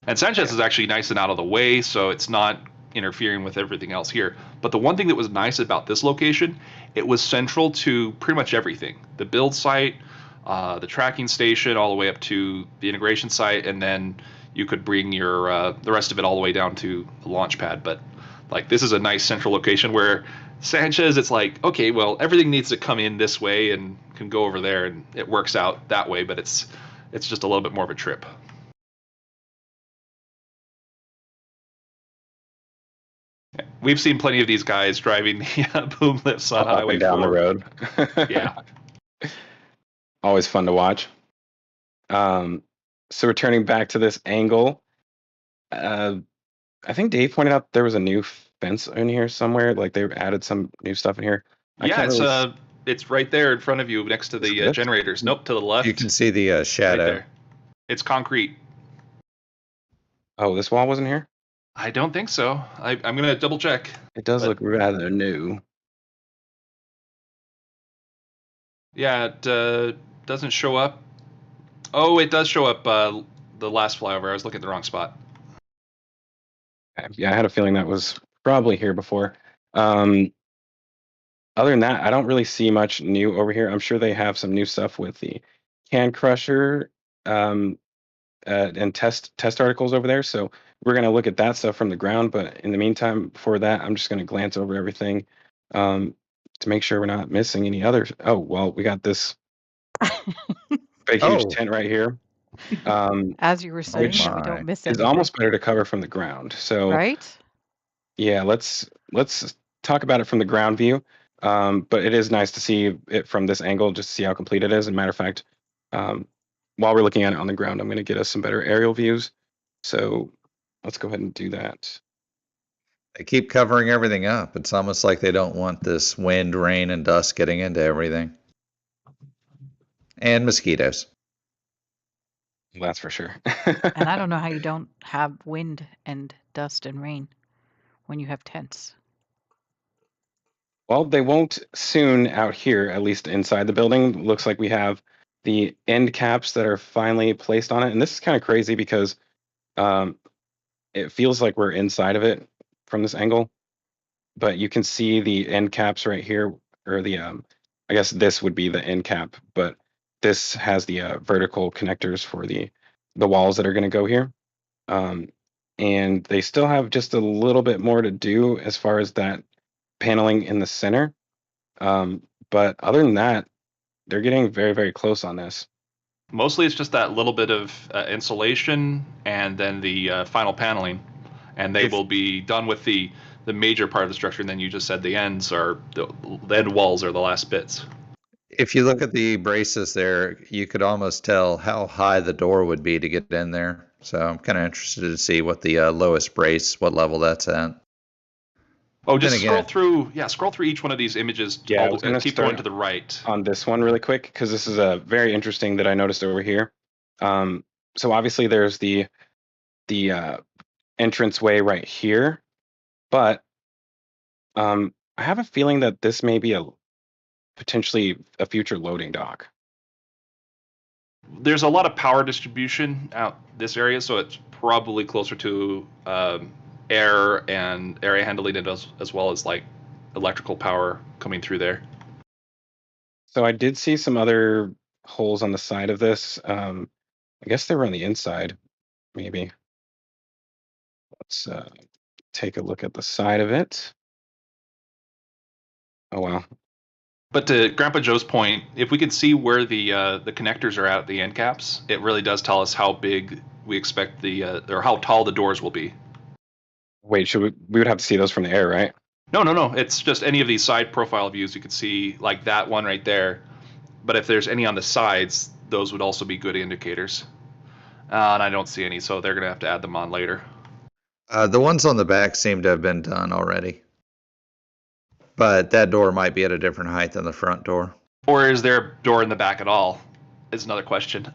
Speaker 4: And Sanchez is actually nice and out of the way, so it's not interfering with everything else here. But the one thing that was nice about this location, it was central to pretty much everything. The build site, the tracking station, all the way up to the integration site, and then you could bring your the rest of it all the way down to the launch pad. But like, this is a nice central location where Sanchez, it's like, okay, well, everything needs to come in this way and can go over there, and it works out that way, but it's just a little bit more of a trip. We've seen plenty of these guys driving the boom lifts on
Speaker 6: up
Speaker 4: Highway
Speaker 6: and down
Speaker 4: 4.
Speaker 6: the road.
Speaker 4: Yeah.
Speaker 6: Always fun to watch. So returning back to this angle, I think Dave pointed out there was a new fence in here somewhere. Like they added some new stuff in here.
Speaker 4: Yeah, it's right there in front of you next to the generators. Nope, to the left.
Speaker 5: You can see the shadow.
Speaker 4: Right there. It's concrete.
Speaker 6: Oh, this wall wasn't here?
Speaker 4: I don't think so. I'm going to double check.
Speaker 6: It does look rather new.
Speaker 4: Yeah, it doesn't show up. Oh, it does show up the last flyover. I was looking at the wrong spot.
Speaker 6: Yeah, I had a feeling that was probably here before. Other than that, I don't really see much new over here. I'm sure they have some new stuff with the can crusher and test articles over there. So we're going to look at that stuff from the ground. But in the meantime, before that, I'm just going to glance over everything to make sure we're not missing any others. Oh, well, we got this big, huge tent right here.
Speaker 2: As you were saying, so we don't miss anything.
Speaker 6: It's almost better to cover from the ground. So
Speaker 2: right?
Speaker 6: Yeah, let's talk about it from the ground view. But it is nice to see it from this angle, just to see how complete it is. As a matter of fact, while we're looking at it on the ground, I'm going to get us some better aerial views. So let's go ahead and do that.
Speaker 5: They keep covering everything up. It's almost like they don't want this wind, rain, and dust getting into everything. And mosquitoes.
Speaker 6: That's for sure.
Speaker 2: And I don't know how you don't have wind and dust and rain when you have tents.
Speaker 6: Well, they won't soon out here, at least inside the building. Looks like we have the end caps that are finally placed on it. And this is kind of crazy because it feels like we're inside of it from this angle. But you can see the end caps right here, or the, I guess this would be the end cap, but this has the vertical connectors for the walls that are going to go here. And they still have just a little bit more to do as far as that paneling in the center. But other than that, they're getting very, very close on this.
Speaker 4: Mostly it's just that little bit of insulation and then the final paneling. And they will be done with the major part of the structure. And then you just said the ends are, the end walls are the last bits.
Speaker 5: If you look at the braces there, you could almost tell how high the door would be to get in there. So I'm kind of interested to see what the lowest brace, what level that's at.
Speaker 4: Oh, just scroll through each one of these images.
Speaker 6: Yeah,
Speaker 4: keep going to the right.
Speaker 6: On this one really quick, because this is a very interesting that I noticed over here. So obviously there's the entranceway right here, but I have a feeling that this may be potentially a future loading dock.
Speaker 4: There's a lot of power distribution out this area, so it's probably closer to air and area handling it as well as like electrical power coming through there.
Speaker 6: So I did see some other holes on the side of this. I guess they were on the inside, maybe. Let's take a look at the side of it. Oh, wow.
Speaker 4: But to Grandpa Joe's point, if we could see where the connectors are at the end caps, it really does tell us how big we expect or how tall the doors will be.
Speaker 6: Wait, we would have to see those from the air, right?
Speaker 4: No. It's just any of these side profile views. You could see like that one right there. But if there's any on the sides, those would also be good indicators. And I don't see any, so they're going to have to add them on later.
Speaker 5: The ones on the back seem to have been done already. But that door might be at a different height than the front door.
Speaker 4: Or is there a door in the back at all? Is another question.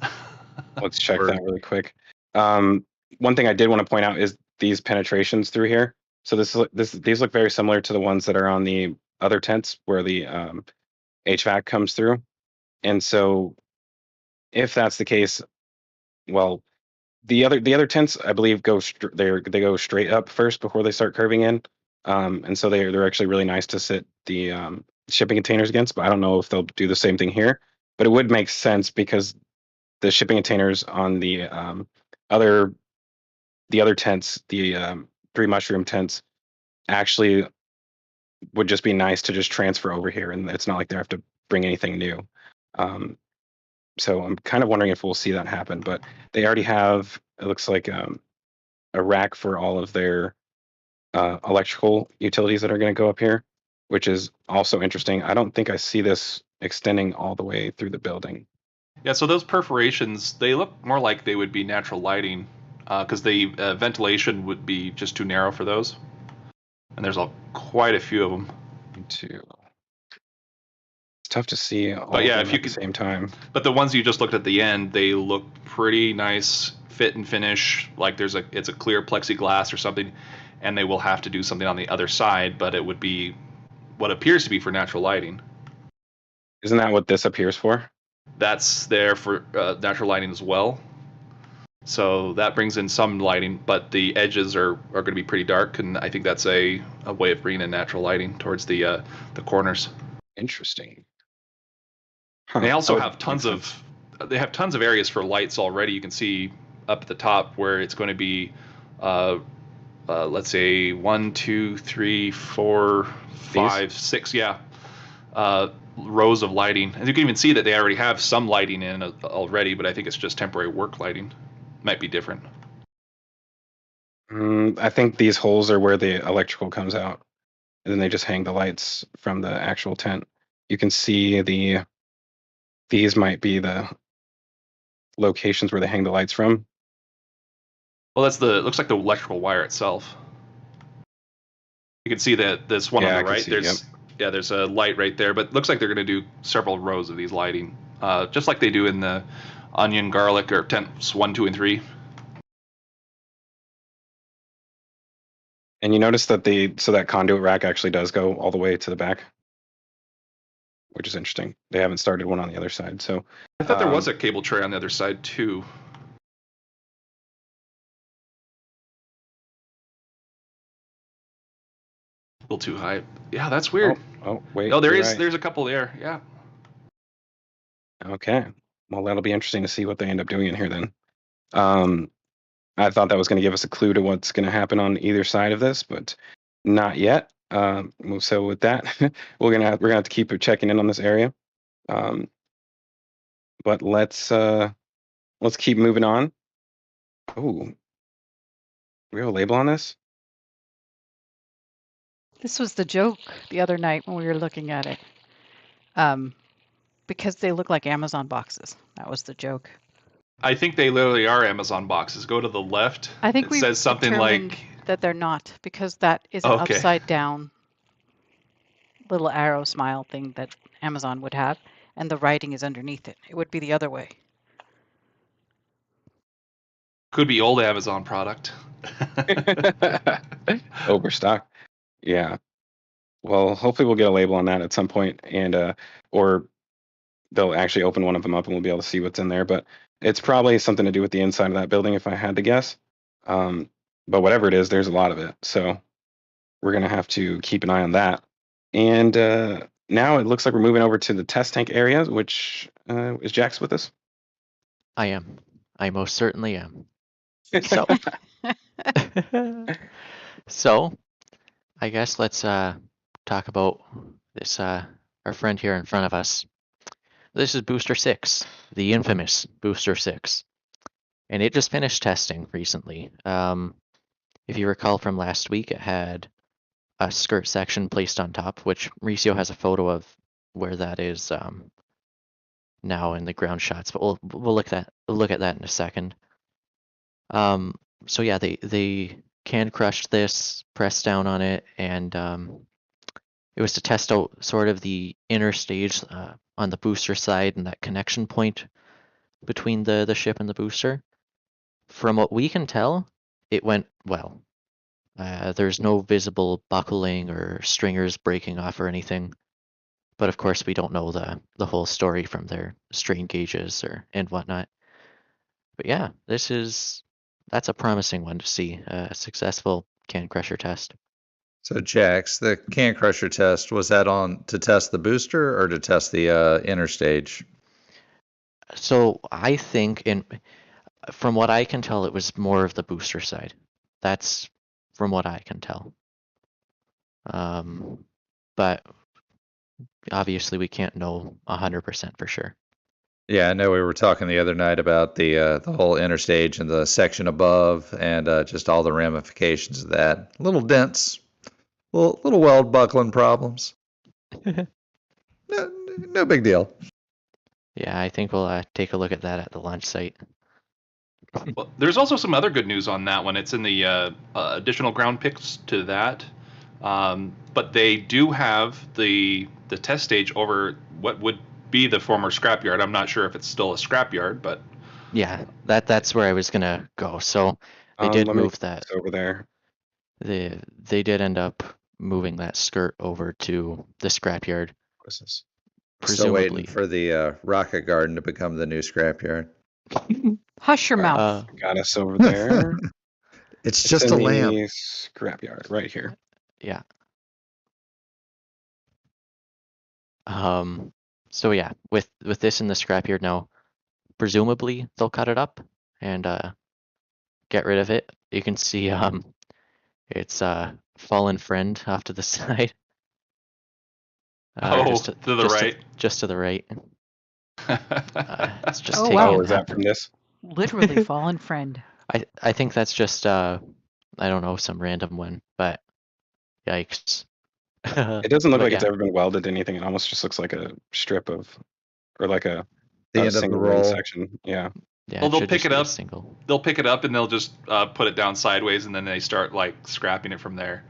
Speaker 6: Let's check that really quick. One thing I did want to point out is these penetrations through here. So these look very similar to the ones that are on the other tents where the HVAC comes through. And so if that's the case, well, the other tents I believe they go straight up first before they start curving in. And so they're actually really nice to sit the shipping containers against, but I don't know if they'll do the same thing here. But it would make sense because the shipping containers on the other tents, the 3 mushroom tents, actually would just be nice to just transfer over here, and it's not like they have to bring anything new. So I'm kind of wondering if we'll see that happen, but they already have, it looks like a rack for all of their electrical utilities that are going to go up here, which is also interesting. I don't think I see this extending all the way through the building.
Speaker 4: Yeah, so those perforations, they look more like they would be natural lighting, because the ventilation would be just too narrow for those. And there's quite a few of them.
Speaker 6: It's tough to see all
Speaker 4: But yeah,
Speaker 6: of
Speaker 4: if
Speaker 6: them
Speaker 4: you
Speaker 6: at the
Speaker 4: could,
Speaker 6: same time.
Speaker 4: But the ones you just looked at the end, they look pretty nice fit and finish. Like it's a clear plexiglass or something, and they will have to do something on the other side, but it would be what appears to be for natural lighting.
Speaker 6: Isn't that what this appears for?
Speaker 4: That's there for natural lighting as well. So that brings in some lighting, but the edges are going to be pretty dark, and I think that's a way of bringing in natural lighting towards the corners.
Speaker 6: Interesting.
Speaker 4: Huh. They also have tons of areas for lights already. You can see up at the top where it's going to be, let's say 1, 2, 3, 4, 5, 6, rows of lighting. And you can even see that they already have some lighting in already, but I think it's just temporary work lighting. Might be different.
Speaker 6: I think these holes are where the electrical comes out, and then they just hang the lights from the actual tent. You can see these might be the locations where they hang the lights from.
Speaker 4: Well, it looks like the electrical wire itself. You can see that this one on the right. There's a light right there, but it looks like they're going to do several rows of these lighting, just like they do in the onion, garlic, or tents 1, 2, and 3.
Speaker 6: And you notice that that conduit rack actually does go all the way to the back, which is interesting. They haven't started one on the other side, so
Speaker 4: I thought there was a cable tray on the other side too. A little too high. Yeah, that's weird.
Speaker 6: Oh wait.
Speaker 4: No, there's a couple there. Yeah.
Speaker 6: Okay. Well, that'll be interesting to see what they end up doing in here then. I thought that was going to give us a clue to what's going to happen on either side of this, but not yet. So with that, we're gonna have to keep checking in on this area. But let's keep moving on. Oh, we have a label on this?
Speaker 2: This was the joke the other night when we were looking at it. Because they look like Amazon boxes. That was the joke.
Speaker 4: I think they literally are Amazon boxes. Go to the left.
Speaker 2: I think
Speaker 4: it says something like
Speaker 2: that they're not, because that is an upside down little arrow smile thing that Amazon would have, and the writing is underneath it. It would be the other way.
Speaker 4: Could be old Amazon product.
Speaker 6: Overstock. Yeah. Well, hopefully we'll get a label on that at some point, and or they'll actually open one of them up and we'll be able to see what's in there. But it's probably something to do with the inside of that building, if I had to guess. But whatever it is, there's a lot of it. So we're going to have to keep an eye on that. And now it looks like we're moving over to the test tank area, which is Jax with us?
Speaker 3: I am. I most certainly am. So, so I guess let's talk about this, our friend here in front of us. This is Booster 6, the infamous Booster 6. And it just finished testing recently. If you recall from last week, it had a skirt section placed on top, which Mauricio has a photo of where that is now in the ground shots, but we'll look at that in a second. So yeah, they can crushed this, pressed down on it, and it was to test out sort of the inner stage on the booster side and that connection point between the ship and the booster From what we can tell, it went well. There's no visible buckling or stringers breaking off or anything. But of course, we don't know the whole story from their strain gauges and whatnot. But yeah, that's a promising one to see, a successful can crusher test.
Speaker 5: So, Jax, the can crusher test, was that on to test the booster or to test the inner stage?
Speaker 3: So I think, from what I can tell, it was more of the booster side. That's from what I can tell. But obviously we can't know 100% for sure.
Speaker 5: Yeah, I know we were talking the other night about the whole inner stage and the section above and just all the ramifications of that. Little dents, little weld buckling problems. No big deal.
Speaker 3: Yeah, I think we'll take a look at that at the launch site.
Speaker 4: Well, there's also some other good news on that one. It's in the additional ground picks to that. But they do have the test stage over what would be the former scrapyard. I'm not sure if it's still a scrapyard, but
Speaker 3: Yeah, that's where I was gonna go. So they did
Speaker 6: Let me
Speaker 3: move that.
Speaker 6: it's over there.
Speaker 3: They did end up moving that skirt over to the scrapyard,
Speaker 6: What's this?
Speaker 5: Still waiting
Speaker 3: presumably.
Speaker 5: for the rocket garden to become the new scrapyard.
Speaker 2: Hush your mouth.
Speaker 6: Got us over there.
Speaker 5: It's
Speaker 6: It's
Speaker 5: just
Speaker 6: in
Speaker 5: a
Speaker 6: the
Speaker 5: lamp.
Speaker 6: scrapyard right here.
Speaker 3: Yeah. So yeah, with this in the scrapyard now, presumably they'll cut it up and get rid of it. You can see it's fallen friend off to the side.
Speaker 4: to the right.
Speaker 3: Just to the right. It's just
Speaker 2: Oh,
Speaker 3: taking
Speaker 2: wow.
Speaker 6: Oh,
Speaker 3: a
Speaker 6: is that
Speaker 3: nap.
Speaker 6: from this?
Speaker 2: Literally fallen friend.
Speaker 3: I think that's just I don't know, some random one, but yikes.
Speaker 6: It doesn't look
Speaker 3: But
Speaker 6: like it's
Speaker 3: yeah.
Speaker 6: ever been welded to anything. It almost just looks like a strip of, or like a
Speaker 5: The end of the
Speaker 6: single ring
Speaker 5: roll.
Speaker 6: section. Yeah.
Speaker 3: Yeah,
Speaker 4: Well,
Speaker 3: it
Speaker 4: they'll
Speaker 3: should
Speaker 4: pick
Speaker 3: just
Speaker 4: it
Speaker 3: be a
Speaker 4: up.
Speaker 3: single.
Speaker 4: They'll pick it up and they'll just put it down sideways, and then they start like scrapping it from there.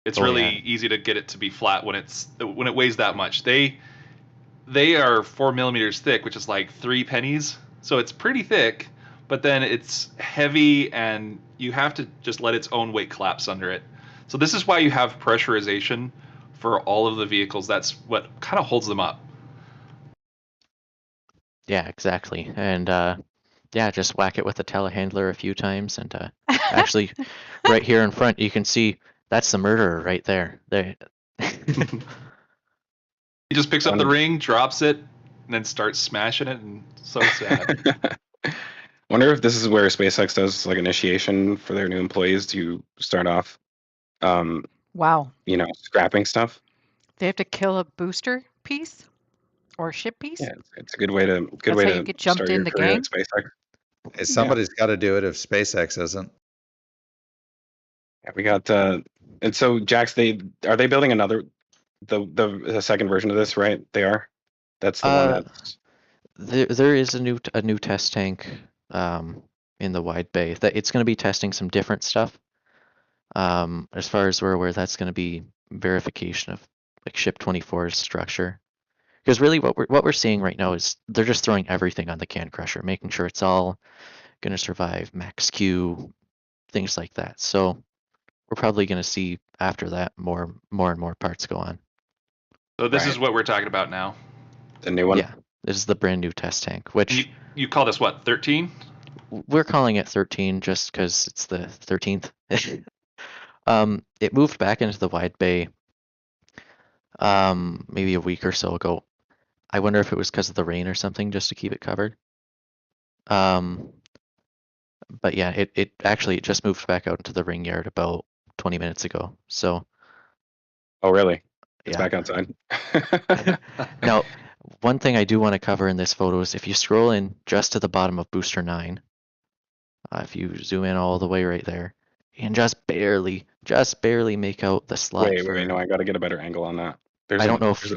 Speaker 4: It's
Speaker 3: Oh,
Speaker 4: really
Speaker 3: yeah.
Speaker 4: easy to get it to be flat when it weighs that much. They are 4 millimeters thick, which is like 3 pennies, so it's pretty thick. But then it's heavy, and you have to just let its own weight collapse under it. So this is why you have pressurization for all of the vehicles. That's what kind of holds them up.
Speaker 3: Yeah, exactly. And yeah, just whack it with a telehandler a few times, and actually, right here in front, you can see that's the murderer right there. There.
Speaker 4: He just picks up the ring, drops it, and then starts smashing it, and so sad.
Speaker 6: Wonder if this is where SpaceX does like initiation for their new employees to start off,
Speaker 2: Wow.
Speaker 6: Scrapping stuff.
Speaker 2: They have to kill a booster piece or a ship piece?
Speaker 6: Yeah, it's a good way to
Speaker 2: That's how you get jumped
Speaker 6: start
Speaker 2: in
Speaker 6: your
Speaker 2: the
Speaker 6: career
Speaker 2: gang?
Speaker 6: at SpaceX.
Speaker 5: Hey, somebody's got to do it if SpaceX isn't.
Speaker 6: Yeah, we got and so Jax, are they building another the second version of this, right? They are. That's the one that's
Speaker 3: there is a new test tank in the wide bay that it's going to be testing some different stuff. As far as we're aware, that's going to be verification of like Ship 24's structure. Because really, what we're seeing right now is they're just throwing everything on the can crusher, making sure it's all going to survive max Q, things like that. So we're probably going to see after that more and more parts go on.
Speaker 4: So this is what we're talking about now.
Speaker 6: the new one.
Speaker 3: Yeah, this is the brand new test tank, which
Speaker 4: You call this what, 13?
Speaker 3: we're calling it 13 just because it's the 13th. It moved back into the wide bay maybe a week or so ago. I wonder if it was because of the rain or something, just to keep it covered. But yeah, it actually just moved back out into the ring yard about 20 minutes ago. So.
Speaker 6: Oh really? It's
Speaker 3: Yeah.
Speaker 6: back outside.
Speaker 3: Now, one thing I do want to cover in this photo is if you scroll in just to the bottom of booster 9, if you zoom in all the way right there, you can just barely make out the slot.
Speaker 6: Wait, no, I got to get a better angle on that.
Speaker 3: I don't know if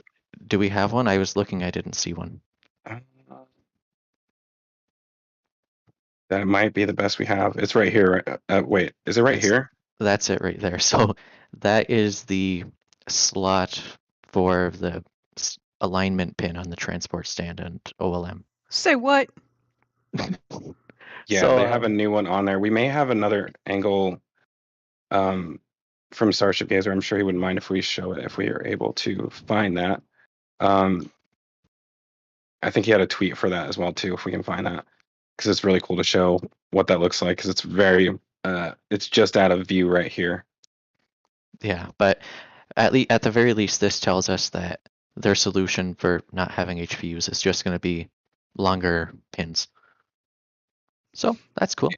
Speaker 3: do we have one? I was looking, I didn't see one.
Speaker 6: That might be the best we have. It's right here. Wait, is it right here?
Speaker 3: That's it right there. So that is the slot for the alignment pin on the transport stand and OLM.
Speaker 2: Say what?
Speaker 6: Yeah,
Speaker 3: So,
Speaker 6: they have a new one on there. We may have another angle from Starship Gazer. I'm sure he wouldn't mind if we show it if we are able to find that. I think he had a tweet for that as well too, if we can find that, because it's really cool to show what that looks like. Because it's very, it's just out of view right here.
Speaker 3: yeah, but at the very least, this tells us that their solution for not having HPUs is just going to be longer pins. So that's cool.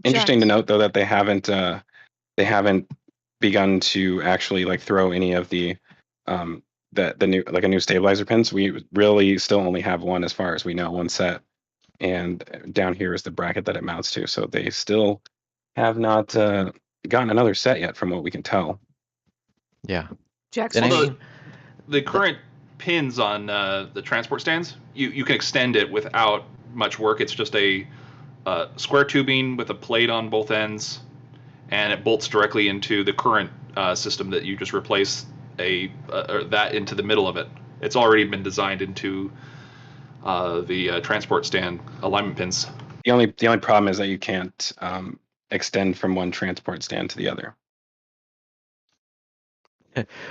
Speaker 6: Interesting to
Speaker 2: Jack,
Speaker 6: note though that they haven't begun to actually like throw any of the new like a new stabilizer pins. We really still only have one as far as we know, one set, and down here is the bracket that it mounts to. So they still have not gotten another set yet, from what we can tell.
Speaker 3: Yeah.
Speaker 2: Jack's
Speaker 3: And I
Speaker 4: Well,
Speaker 3: mean,
Speaker 4: the current pins on the transport stands, you can extend it without much work. It's just a square tubing with a plate on both ends, and it bolts directly into the current system that you just replace that into the middle of it. It's already been designed into the transport stand alignment pins.
Speaker 6: The only problem is that you can't extend from one transport stand to the other.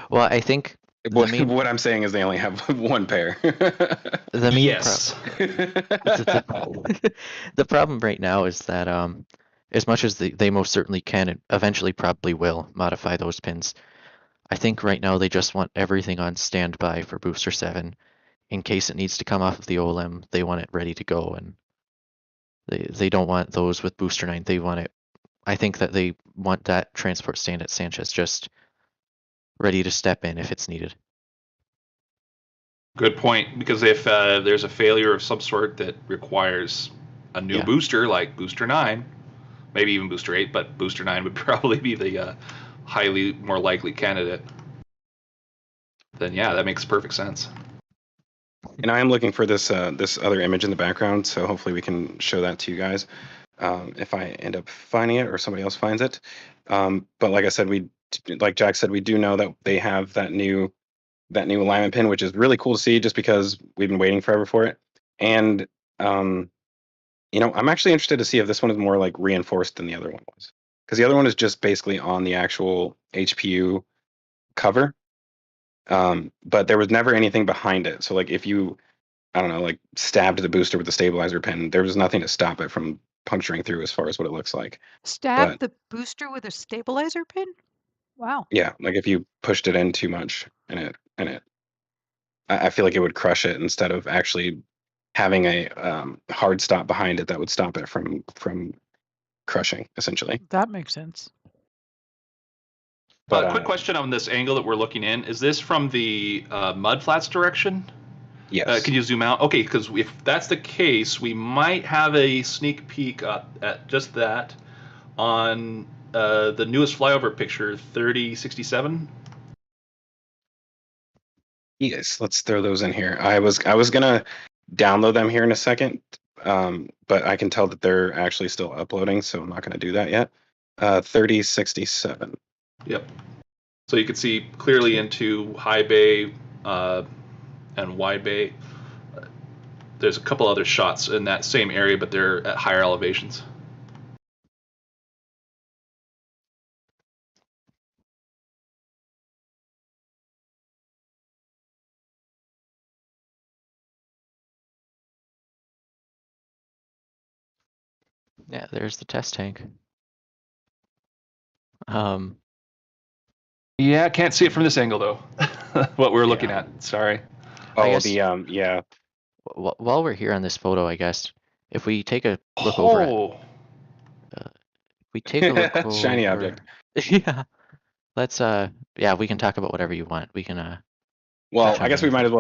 Speaker 3: well, I think
Speaker 6: What I'm saying is they only have one pair.
Speaker 3: the main
Speaker 4: Yes.
Speaker 3: the problem right now is that as much as they most certainly can and eventually probably will modify those pins, I think right now they just want everything on standby for Booster 7 in case it needs to come off of the OLM. They want it ready to go, and they don't want those with Booster 9. They want it. I think that they want that transport stand at Sanchez just ready to step in if it's needed.
Speaker 4: Good point, because if there's a failure of some sort that requires a new
Speaker 3: Yeah.
Speaker 4: booster, like Booster 9, maybe even Booster 8, but Booster 9 would probably be the highly more likely candidate, then yeah, that makes perfect sense.
Speaker 6: And I am looking for this this other image in the background, so hopefully we can show that to you guys if I end up finding it or somebody else finds it. But like I said, like Jack said, we do know that they have that new alignment pin, which is really cool to see, just because we've been waiting forever for it. And I'm actually interested to see if this one is more like reinforced than the other one was, because the other one is just basically on the actual HPU cover. But there was never anything behind it. So like if you, I don't know, like stabbed the booster with the stabilizer pin, there was nothing to stop it from puncturing through as far as what it looks like.
Speaker 2: stabbed the booster with a stabilizer pin? Wow.
Speaker 6: Yeah, like if you pushed it in too much and I feel like it would crush it instead of actually having a hard stop behind it that would stop it from crushing, essentially.
Speaker 2: That makes sense.
Speaker 6: But
Speaker 4: Quick question on this angle that we're looking in. Is this from the mudflats direction?
Speaker 6: yes.
Speaker 4: Can you zoom out? Okay, because if that's the case, we might have a sneak peek at just that on the newest flyover picture, 3067.
Speaker 6: Yes, let's throw those in here. I was gonna download them here in a second, but I can tell that they're actually still uploading, so I'm not gonna do that yet. 3067.
Speaker 4: Yep. So you can see clearly into high bay and wide bay. There's a couple other shots in that same area, but they're at higher elevations.
Speaker 3: Yeah, there's the test tank.
Speaker 4: Yeah, can't see it from this angle though. What we're looking
Speaker 3: Yeah.
Speaker 4: at. Sorry.
Speaker 3: I
Speaker 6: Oh,
Speaker 3: guess-
Speaker 6: yeah.
Speaker 3: While we're here on this photo, I guess if we take a look over at,
Speaker 4: Oh,
Speaker 3: we take a look
Speaker 6: Shiny
Speaker 3: over-
Speaker 6: object.
Speaker 3: Yeah. Let's yeah, we can talk about whatever you want. We can
Speaker 6: Well,
Speaker 3: touch
Speaker 6: I
Speaker 3: on
Speaker 6: guess we might as
Speaker 3: anything.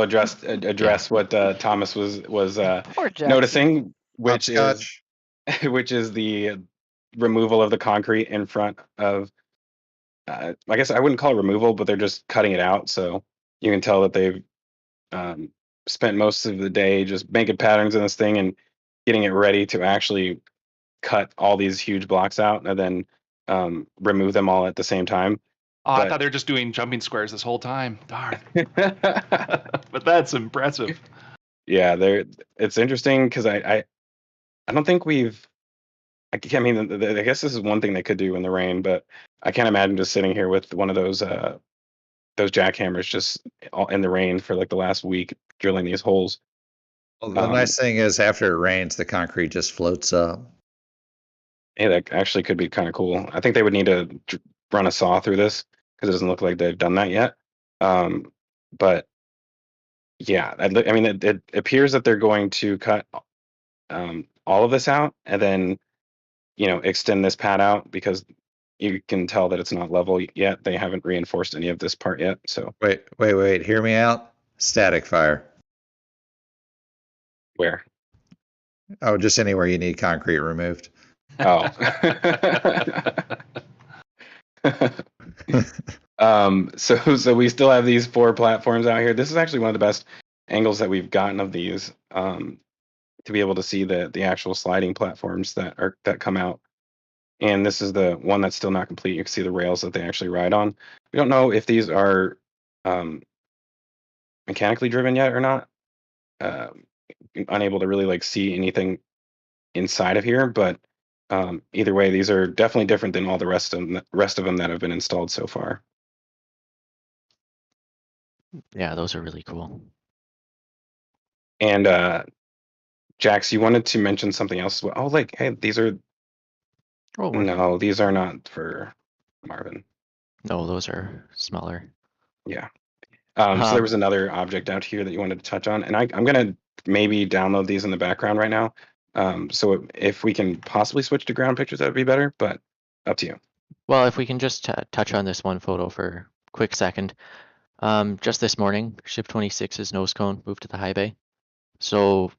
Speaker 6: well address what Thomas was
Speaker 2: Poor Jackson.
Speaker 6: noticing, which is
Speaker 5: Hopscotch.
Speaker 6: which is the removal of the concrete in front of. I guess I wouldn't call it removal, but they're just cutting it out. So you can tell that they've spent most of the day just making patterns in this thing and getting it ready to actually cut all these huge blocks out and then remove them all at the same time.
Speaker 4: I
Speaker 6: But-
Speaker 4: thought they were just doing jumping squares this whole time. Darn. But that's impressive.
Speaker 6: Yeah, it's interesting because I don't think we've I mean, I guess this is one thing they could do in the rain, but I can't imagine just sitting here with one of those jackhammers just all in the rain for like the last week drilling these holes.
Speaker 5: Well, the nice thing is after it rains, the concrete just floats up.
Speaker 6: Hey, that actually could be kind of cool. I think they would need to run a saw through this because it doesn't look like they've done that yet. But yeah, I mean, it appears that they're going to cut all of this out and then, extend this pad out because you can tell that it's not level yet. They haven't reinforced any of this part yet. So
Speaker 5: Wait. Hear me out. Static fire.
Speaker 6: where?
Speaker 5: Oh, just anywhere you need concrete removed.
Speaker 6: Oh. So we still have these 4 platforms out here. This is actually one of the best angles that we've gotten of these, to be able to see the actual sliding platforms that come out. And this is the one that's still not complete. You can see the rails that they actually ride on. We don't know if these are mechanically driven yet or not. Unable to really like see anything inside of here, but either way, these are definitely different than all the rest of them that have been installed so far.
Speaker 3: Yeah, those are really cool.
Speaker 6: And Jax, you wanted to mention something else. Oh, like, hey, these are no, these are not for Marvin.
Speaker 3: No, those are smaller.
Speaker 6: Yeah. So there was another object out here that you wanted to touch on, and I'm gonna maybe download these in the background right now. So if we can possibly switch to ground pictures, that would be better, but up to you.
Speaker 3: Well, if we can just touch on this one photo for a quick second. Just this morning, Ship 26's nose cone moved to the high bay. So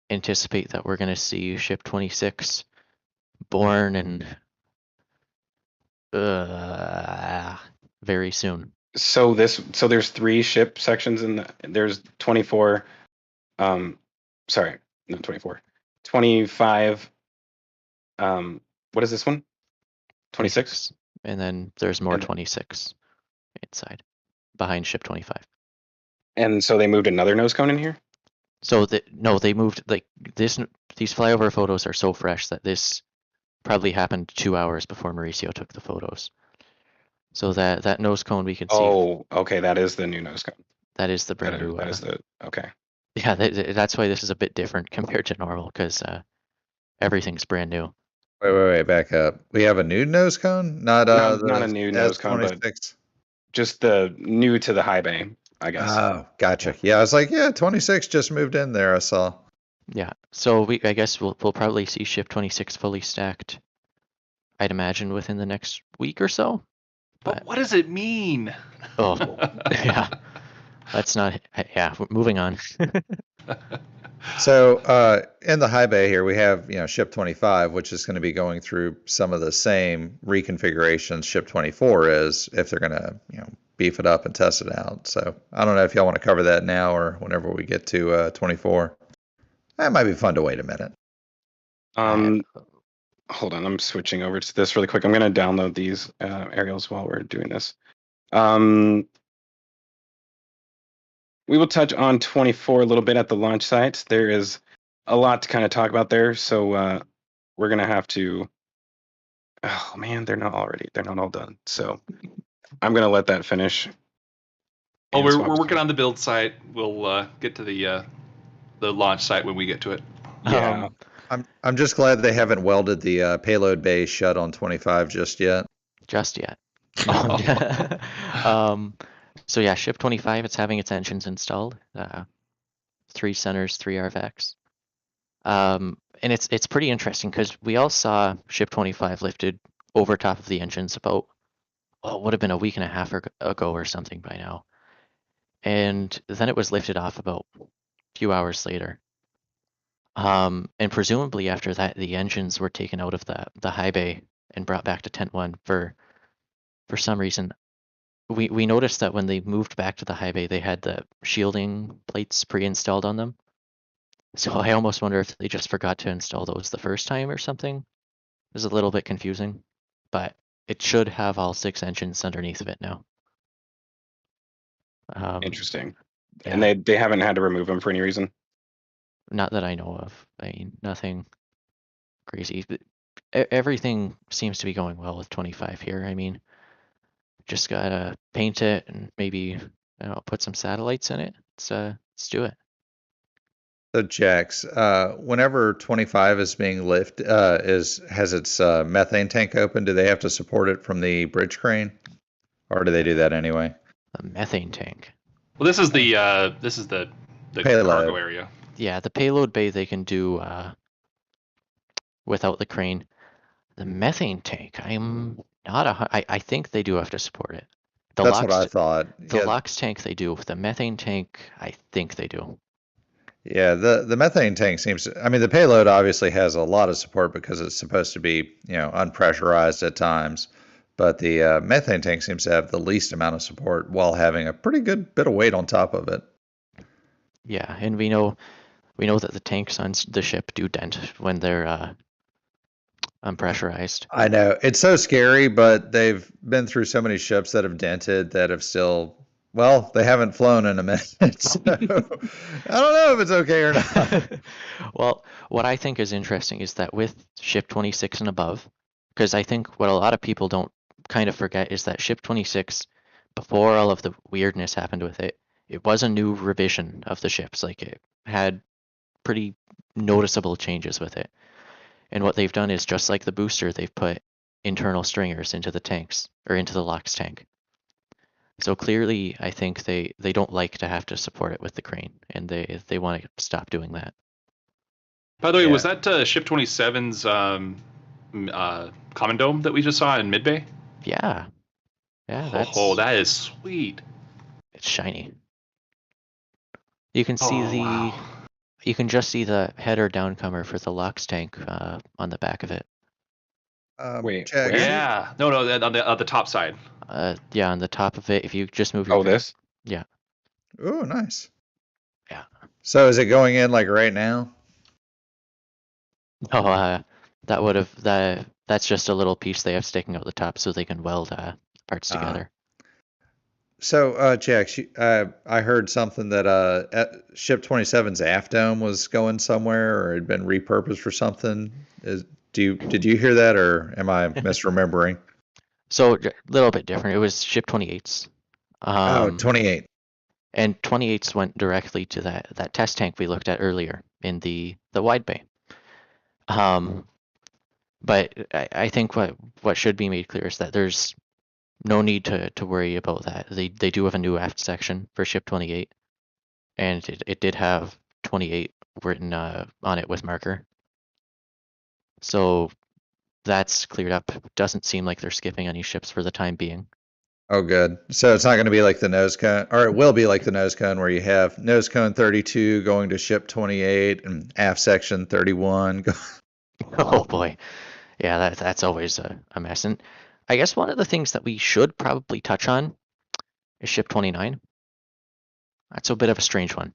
Speaker 3: anticipate that we're going to see Ship 26 born and very soon.
Speaker 6: So there's 3 ship sections there's 24. Sorry, not 24. 25. What is this one? 26.
Speaker 3: And then there's more 26 inside, behind Ship 25.
Speaker 6: And so they moved another nose cone in here?
Speaker 3: So they moved like this. These flyover photos are so fresh that this probably happened 2 hours before Mauricio took the photos. So that nose cone we can see.
Speaker 6: Oh, okay, that is the new nose cone.
Speaker 3: That is the brand new.
Speaker 6: That is the okay.
Speaker 3: Yeah, that's why this is a bit different compared to normal because everything's brand new.
Speaker 5: Wait, back up. We have a new nose cone, not
Speaker 6: a new nose cone, but just the new to the high bay, I guess.
Speaker 5: Oh, gotcha. Yeah, I was like, yeah, 26 just moved in there. I saw.
Speaker 3: Yeah, so I guess we'll probably see Ship 26 fully stacked. I'd imagine within the next week or so.
Speaker 4: But what does it mean?
Speaker 3: Oh, yeah. Let's not. Yeah, moving on.
Speaker 5: So in the high bay here, we have Ship 25, which is going to be going through some of the same reconfigurations Ship 24 is, if they're going to beef it up and test it out. So I don't know if y'all want to cover that now or whenever we get to 24. That might be fun to wait a minute.
Speaker 6: Hold on, I'm switching over to this really quick. I'm going to download these aerials while we're doing this. We will touch on 24 a little bit at the launch site. There is a lot to kind of talk about there, so we're going to have to. Oh man, they're not all done. So I'm going to let that finish.
Speaker 4: Oh, we're working on the build site. We'll get to the launch site when we get to it.
Speaker 6: Yeah.
Speaker 5: I'm just glad they haven't welded the payload bay shut on 25 just yet.
Speaker 3: So yeah, Ship 25, it's having its engines installed. 3 centers, 3 RVACs. And it's pretty interesting because we all saw Ship 25 lifted over top of the engines about, it would have been a week and a half ago or something by now. And then it was lifted off about a few hours later. And presumably after that, the engines were taken out of the high bay and brought back to Tent 1 for some reason. We noticed that when they moved back to the high bay, they had the shielding plates pre-installed on them. So I almost wonder if they just forgot to install those the first time or something. It was a little bit confusing, but it should have all 6 engines underneath of it now.
Speaker 6: Interesting.
Speaker 3: Yeah.
Speaker 6: And they haven't had to remove them for any reason?
Speaker 3: Not that I know of. I mean, nothing crazy. everything seems to be going well with 25 here. I mean, just gotta paint it and maybe, I don't know, put some satellites in it. Let's do it.
Speaker 5: So Jax, whenever 25 is being has its methane tank open, do they have to support it from the bridge crane, or do they do that anyway?
Speaker 3: A methane tank.
Speaker 4: Well, this is the
Speaker 5: Payload.
Speaker 4: cargo area.
Speaker 3: Yeah, the payload bay they can do without the crane. The methane tank, I think they do have to support it.
Speaker 5: That's what I thought.
Speaker 3: The LOX tank they do. The methane tank, I think they do.
Speaker 5: Yeah, the methane tank I mean, the payload obviously has a lot of support because it's supposed to be, unpressurized at times. But the methane tank seems to have the least amount of support while having a pretty good bit of weight on top of it.
Speaker 3: Yeah, and we know that the tanks on the ship do dent when they're unpressurized.
Speaker 5: I know. It's so scary, but they've been through so many ships that have dented that have still, well, they haven't flown in a minute. So I don't know if it's okay or not.
Speaker 3: Well, what I think is interesting is that with ship 26 and above, because I think what a lot of people don't kind of forget is that ship 26, before all of the weirdness happened with it, it was a new revision of the ships. Like it had pretty noticeable changes with it. And what they've done is just like the booster, they've put internal stringers into the tanks or into the LOX tank. So clearly, I think they don't like to have to support it with the crane, and they want to stop doing that.
Speaker 4: By the way, was that ship 27's common dome that we just saw in Midbay?
Speaker 3: Yeah.
Speaker 4: That is sweet.
Speaker 3: It's shiny. You can see
Speaker 4: wow.
Speaker 3: You can just see the header downcomer for the LOX tank on the back of it.
Speaker 6: Wait,
Speaker 5: Jack,
Speaker 6: where?
Speaker 4: Yeah, no, on the top side.
Speaker 3: Yeah, on the top of it. If you just move your
Speaker 6: Oh, this?
Speaker 3: Yeah.
Speaker 5: Oh, nice.
Speaker 3: Yeah.
Speaker 5: So is it going in like right now?
Speaker 3: Oh, that's just a little piece they have sticking out the top so they can weld parts together.
Speaker 5: So, Jack, I heard something that Ship 27's aft dome was going somewhere or had been repurposed for something. Did you hear that, or am I misremembering?
Speaker 3: So a little bit different. It was ship 28s.
Speaker 5: 28.
Speaker 3: And 28s went directly to that test tank we looked at earlier in the wide bay. But I think what should be made clear is that there's no need to worry about that. They do have a new aft section for ship 28, and it did have 28 written on it with marker. So that's cleared up. Doesn't seem like they're skipping any ships for the time being.
Speaker 5: Oh, good. So it's not going to be like the nose cone, or it will be like the nose cone where you have nose cone 32 going to ship 28 and aft section 31.
Speaker 3: Oh boy. Yeah, that's always a mess. And I guess one of the things that we should probably touch on is ship 29. That's a bit of a strange one.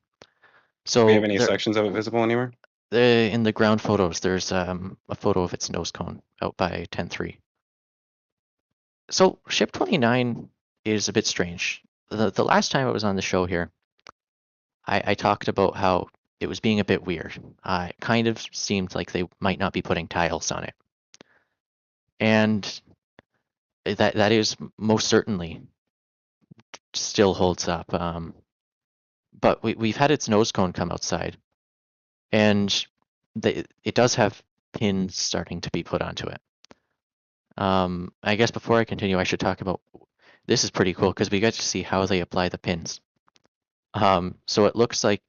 Speaker 3: So
Speaker 6: Do we have any sections of it visible anywhere?
Speaker 3: In the ground photos, there's a photo of its nose cone out by 10-3. So ship 29 is a bit strange. The last time I was on the show here, I talked about how it was being a bit weird. It kind of seemed like they might not be putting tiles on it. And that is most certainly still holds up. But we've had its nose cone come outside, and it does have pins starting to be put onto it. I guess before I continue, I should talk about, this is pretty cool because we get to see how they apply the pins. So it looks like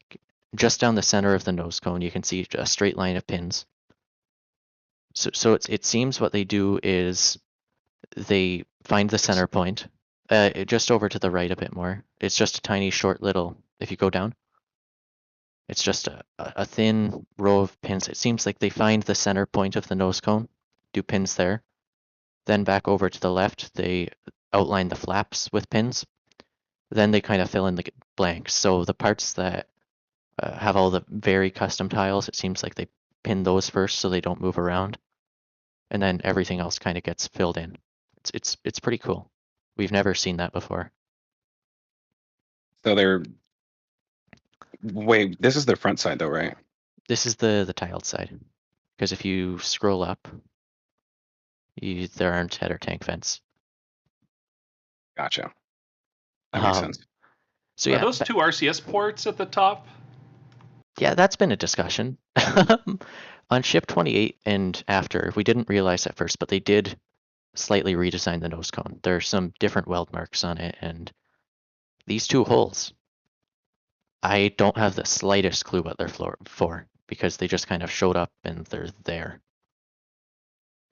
Speaker 3: just down the center of the nose cone, you can see a straight line of pins. So it seems what they do is they find the center point, just over to the right a bit more. It's just a tiny short little, if you go down, it's just a thin row of pins. It seems like they find the center point of the nose cone, do pins there. Then back over to the left, they outline the flaps with pins. Then they kind of fill in the blanks. So the parts that have all the very custom tiles, it seems like they pin those first so they don't move around. And then everything else kind of gets filled in. It's pretty cool. We've never seen that before.
Speaker 6: So wait, this is the front side though, right?
Speaker 3: This is the tiled side. Because if you scroll up, There aren't header tank vents.
Speaker 6: Gotcha. That makes sense.
Speaker 3: So
Speaker 4: Are
Speaker 3: yeah,
Speaker 4: those two RCS ports at the top?
Speaker 3: yeah, that's been a discussion. On ship 28 and after, we didn't realize at first, but they did slightly redesign the nose cone. There are some different weld marks on it, and these two holes, I don't have the slightest clue what they're for, because they just kind of showed up and they're there.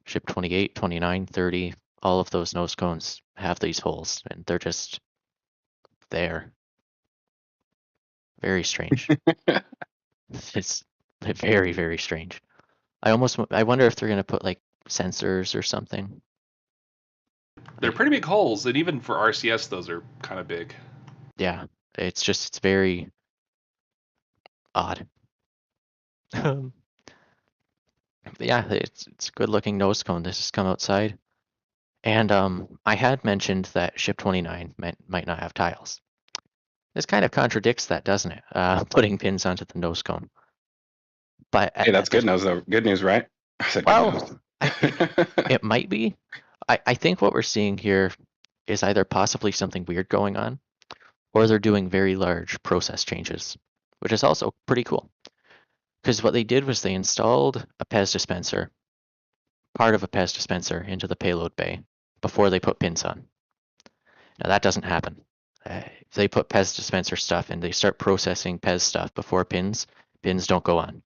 Speaker 3: Ship 28, 29, 30, all of those nose cones have these holes, and they're just there. Very strange. It's very, very strange. I wonder if they're gonna put like sensors or something.
Speaker 4: They're pretty big holes, and even for RCS, those are kind of big.
Speaker 3: Yeah, it's very odd. But yeah, it's a good looking nose cone. This has come outside, and I had mentioned that ship 29 might not have tiles. This kind of contradicts that, doesn't it? Putting pins onto the nose cone. But
Speaker 6: Hey, that's good news, though. Good news, right? I said good news.
Speaker 3: Well, it might be. I think what we're seeing here is either possibly something weird going on, or they're doing very large process changes, which is also pretty cool. Because what they did was they installed a PEZ dispenser, part of a PEZ dispenser, into the payload bay before they put pins on. Now that doesn't happen. If they put PEZ dispenser stuff and they start processing PEZ stuff before pins don't go on.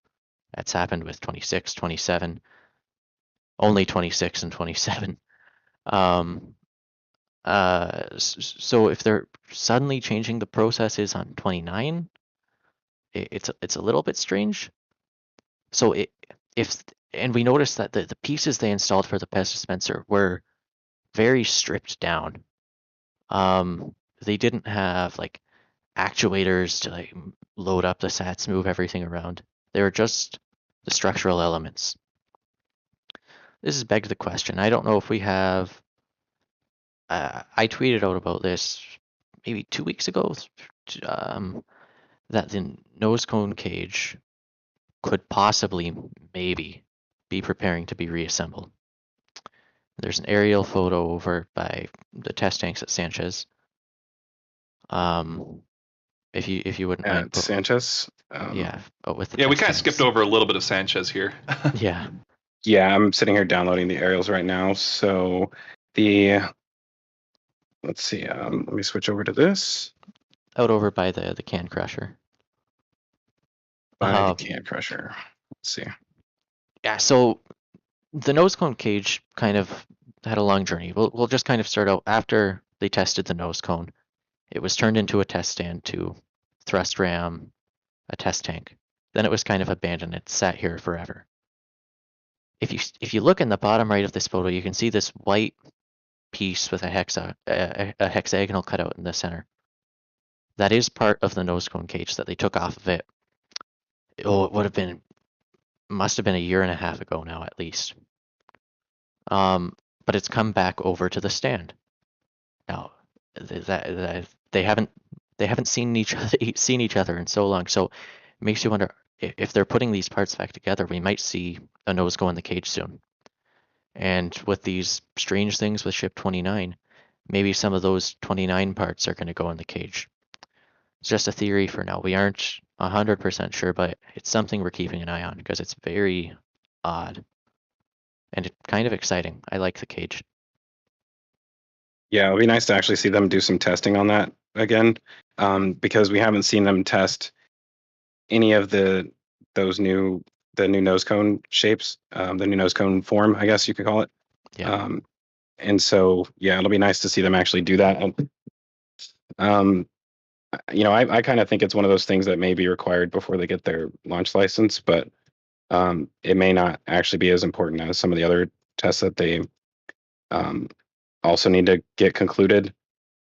Speaker 3: That's happened with 26, 27, only 26 and 27. So if they're suddenly changing the processes on 29, it's a little bit strange. So and we noticed that the pieces they installed for the PEZ dispenser were very stripped down. They didn't have like actuators to like load up the sats, move everything around. They were just the structural elements. This has begged the question. I don't know if we have. I tweeted out about this maybe 2 weeks ago, that the nose cone cage could possibly, maybe, be preparing to be reassembled. There's an aerial photo over by the test tanks at Sanchez. If you wouldn't mind.
Speaker 6: Sanchez.
Speaker 3: Yeah, with the
Speaker 4: Yeah, we
Speaker 3: test
Speaker 4: kind of
Speaker 3: tanks.
Speaker 4: skipped over a little bit of Sanchez here.
Speaker 3: Yeah.
Speaker 6: Yeah, I'm sitting here downloading the aerials right now. So let's see. Let me switch over to this.
Speaker 3: Out over by the can crusher.
Speaker 6: By the can crusher. Let's see.
Speaker 3: Yeah, so the nose cone cage kind of had a long journey. We'll just kind of start out after they tested the nose cone. It was turned into a test stand to thrust ram a test tank. Then it was kind of abandoned. It sat here forever. If you look in the bottom right of this photo, you can see this white piece with a hexagonal cutout in the center. That is part of the nose cone cage that they took off of it. Oh, it must have been a year and a half ago now, at least. But it's come back over to the stand. Now, they haven't seen each other in so long, so it makes you wonder if they're putting these parts back together. We might see a nose go in the cage soon. And with these strange things with ship 29, maybe some of those 29 parts are going to go in the cage. It's just a theory for now. We aren't 100% sure, but it's something we're keeping an eye on because it's very odd and it's kind of exciting. I like the cage.
Speaker 6: Yeah, it'll be nice to actually see them do some testing on that again, because we haven't seen them test any of the new nose cone shapes, the new nose cone form, I guess you could call it.
Speaker 3: Yeah.
Speaker 6: And so, yeah, it'll be nice to see them actually do that. I kind of think it's one of those things that may be required before they get their launch license, but it may not actually be as important as some of the other tests that they also need to get concluded.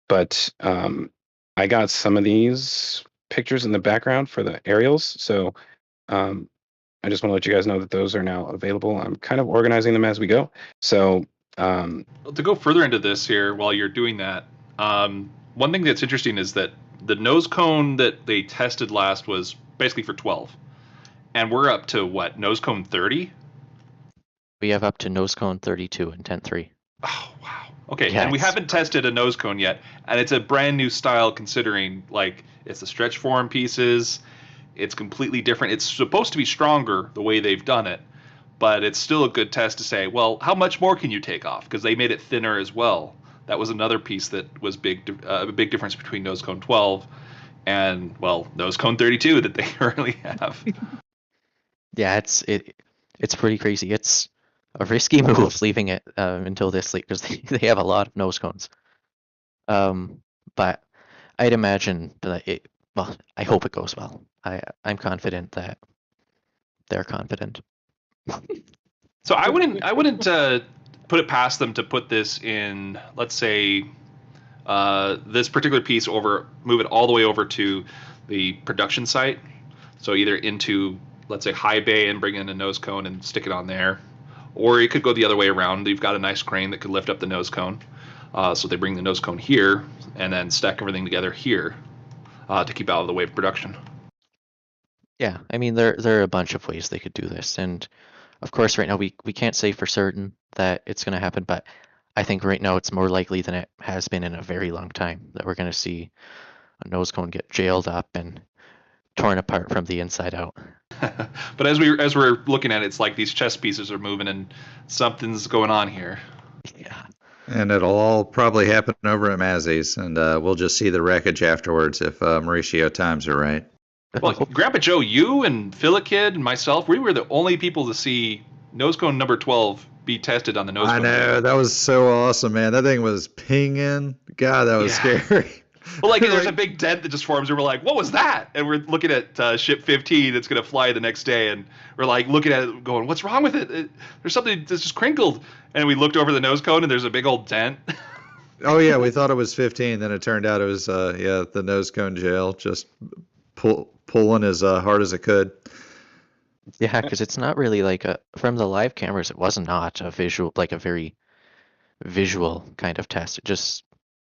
Speaker 6: But I got some of these pictures in the background for the aerials, so I just want to let you guys know that those are now available. I'm kind of organizing them as we go. So
Speaker 4: to go further into this here, while you're doing that, one thing that's interesting is that the nose cone that they tested last was basically for 12, and we're up to what, nose cone 30?
Speaker 3: We have up to nose cone 32 in Tent 3.
Speaker 4: Oh wow. Okay,
Speaker 3: Yeah,
Speaker 4: and we
Speaker 3: it's-
Speaker 4: haven't tested a nose cone yet, and it's a brand new style considering like it's the stretch form pieces. It's completely different. It's supposed to be stronger the way they've done it, but it's still a good test to say, well, how much more can you take off? Because they made it thinner as well. That was another piece that was a big difference between nose cone 12 and well, nose cone 32 that they currently have.
Speaker 3: Yeah, it's pretty crazy. It's a risky move leaving it until this late because they have a lot of nose cones. But I'd imagine that it. Well, I hope it goes well. I'm confident that they're confident.
Speaker 4: So I wouldn't put it past them to put this in, let's say, this particular piece over, move it all the way over to the production site. So either into, let's say, high bay and bring in a nose cone and stick it on there, or it could go the other way around. You've got a nice crane that could lift up the nose cone. So they bring the nose cone here and then stack everything together here to keep out of the way of production.
Speaker 3: Yeah, I mean there are a bunch of ways they could do this, and of course right now we can't say for certain that it's going to happen, but I think right now it's more likely than it has been in a very long time that we're going to see a nose cone get jailed up and torn apart from the inside out.
Speaker 4: But as we're looking at it, it's like these chess pieces are moving and something's going on here.
Speaker 3: Yeah.
Speaker 5: And it'll all probably happen over at Massey's, and we'll just see the wreckage afterwards if Mauricio times are right.
Speaker 4: Well, Grandpa Joe, you and Philakid and myself, we were the only people to see nose cone number 12 be tested on the nose cone.
Speaker 5: I know, that was so awesome, man. That thing was pinging. God, that was scary.
Speaker 4: Well, like there's a big dent that just forms, and we're like, "What was that?" And we're looking at ship 15 that's going to fly the next day, and we're like looking at it, going, "What's wrong with it? There's something that's just crinkled." And we looked over the nose cone, and there's a big old dent.
Speaker 5: Oh yeah, we thought it was 15, then it turned out it was the nose cone jail, just pulling as hard as it could.
Speaker 3: Yeah, because it's not really like from the live cameras, it was not a visual, like a very visual kind of test. It just